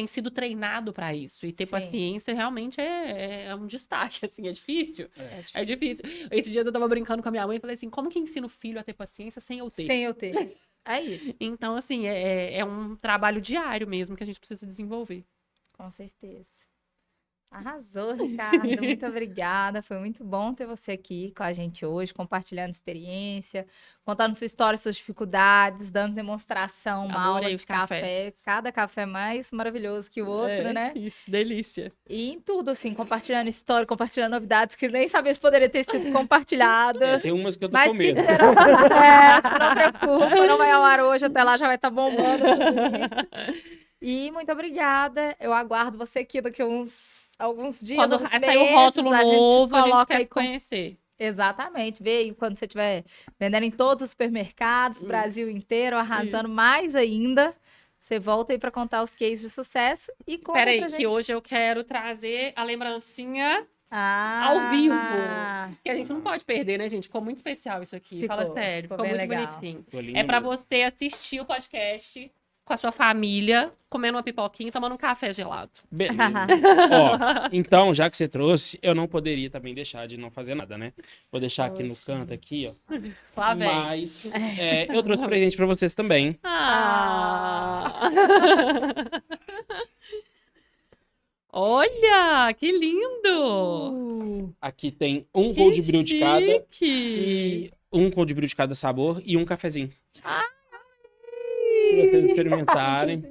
sido treinado para isso. E ter paciência realmente é um destaque, assim, é difícil. É difícil. Esses dias eu tava brincando com a minha mãe e falei assim, como que ensina o filho a ter paciência sem eu ter? Sem eu ter. É isso. Então, assim, é um trabalho diário mesmo que a gente precisa desenvolver. Com certeza. Arrasou, Ricardo. Muito obrigada. Foi muito bom ter você aqui com a gente hoje, compartilhando experiência, contando sua história, suas dificuldades, dando demonstração, uma aula de café. Cada café mais maravilhoso que o outro, né? Isso, delícia. E em tudo, assim, compartilhando história, compartilhando novidades que nem sabia se poderiam ter sido compartilhadas. Tem umas que eu tô com medo. Não preocupa, não vai ao ar hoje, até lá já vai estar bombando tudo isso. E muito obrigada. Eu aguardo você aqui daqui a alguns dias. Quando sair o rótulo novo, a gente quer conhecer. Exatamente. Veio quando você estiver vendendo em todos os supermercados, Brasil inteiro, arrasando mais ainda. Você volta aí para contar os cases de sucesso e conta pra gente. Peraí, que hoje eu quero trazer a lembrancinha ao vivo. Que a gente não pode perder, né, gente? Ficou muito especial isso aqui. Fala sério, ficou muito legal. bonitinho. É para você assistir o podcast com a sua família, comendo uma pipoquinha e tomando um café gelado. Beleza. Então, já que você trouxe, eu não poderia também deixar de não fazer nada, né? Vou deixar aqui no canto, aqui, ó. Lá vem. Mas eu trouxe presente pra vocês também. Olha, que lindo! Aqui tem um cold brew de cada. E um cold brew de cada sabor e um cafezinho. Pra vocês experimentarem.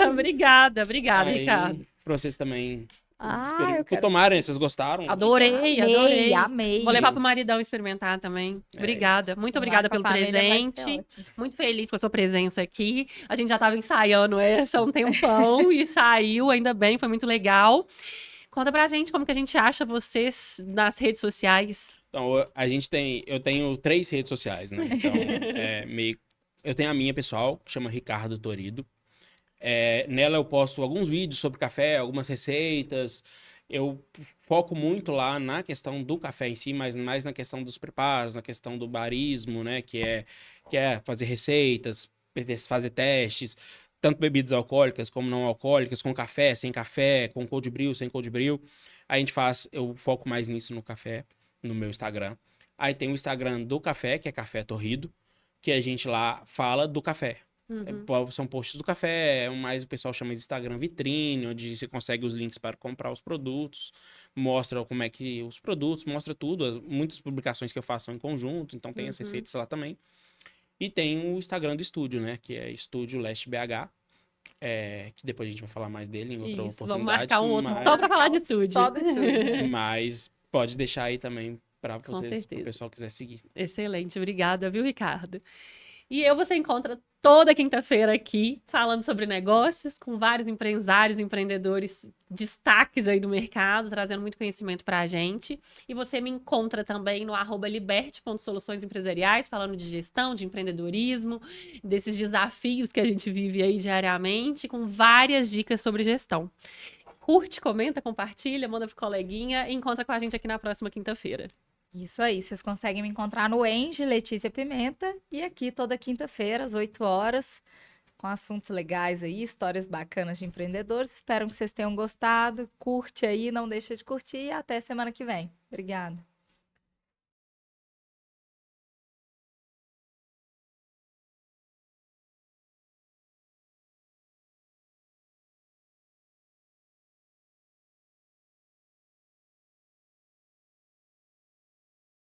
Obrigada, Aí, Ricardo. Pra vocês também quero... tomarem, vocês gostaram? Adorei. Amei. Vou levar pro maridão experimentar também. Obrigada. Muito obrigada pelo presente. Muito feliz com a sua presença aqui. A gente já tava ensaiando essa há um tempão e saiu, ainda bem, foi muito legal. Conta pra gente como que a gente acha vocês nas redes sociais. Então, eu tenho 3 redes sociais, né? Então, eu tenho a minha pessoal, que chama Ricardo Torido. Nela eu posto alguns vídeos sobre café, algumas receitas. Eu foco muito lá na questão do café em si, mas mais na questão dos preparos, na questão do barismo, né? Que é fazer receitas, fazer testes, tanto bebidas alcoólicas como não alcoólicas, com café, sem café, com cold brew, sem cold brew. Eu foco mais nisso no café, no meu Instagram. Aí tem o Instagram do café, que é Café Torrido, que a gente lá fala do café. São posts do café, mais o pessoal chama de Instagram vitrine, onde você consegue os links para comprar os produtos, mostra como é que os produtos, mostra tudo. Muitas publicações que eu faço são em conjunto, então tem as receitas lá também. E tem o Instagram do estúdio, né? Que é Estúdio Leste BH. Que depois a gente vai falar mais dele em outra oportunidade. Vamos marcar um outro só pra falar de estúdio. Só do estúdio. Mas pode deixar aí também para vocês, certeza. pro pessoal quiser seguir. Excelente, obrigada, viu, Ricardo? E você encontra toda quinta-feira aqui, falando sobre negócios, com vários empresários, empreendedores, destaques aí do mercado, trazendo muito conhecimento pra gente. E você me encontra também no @liberte.soluções empresariais, falando de gestão, de empreendedorismo, desses desafios que a gente vive aí diariamente, com várias dicas sobre gestão. Curte, comenta, compartilha, manda pro coleguinha e encontra com a gente aqui na próxima quinta-feira. Isso aí, vocês conseguem me encontrar no Enge Letícia Pimenta e aqui toda quinta-feira, às 8 horas, com assuntos legais aí, histórias bacanas de empreendedores. Espero que vocês tenham gostado. Curte aí, não deixa de curtir e até semana que vem. Obrigada.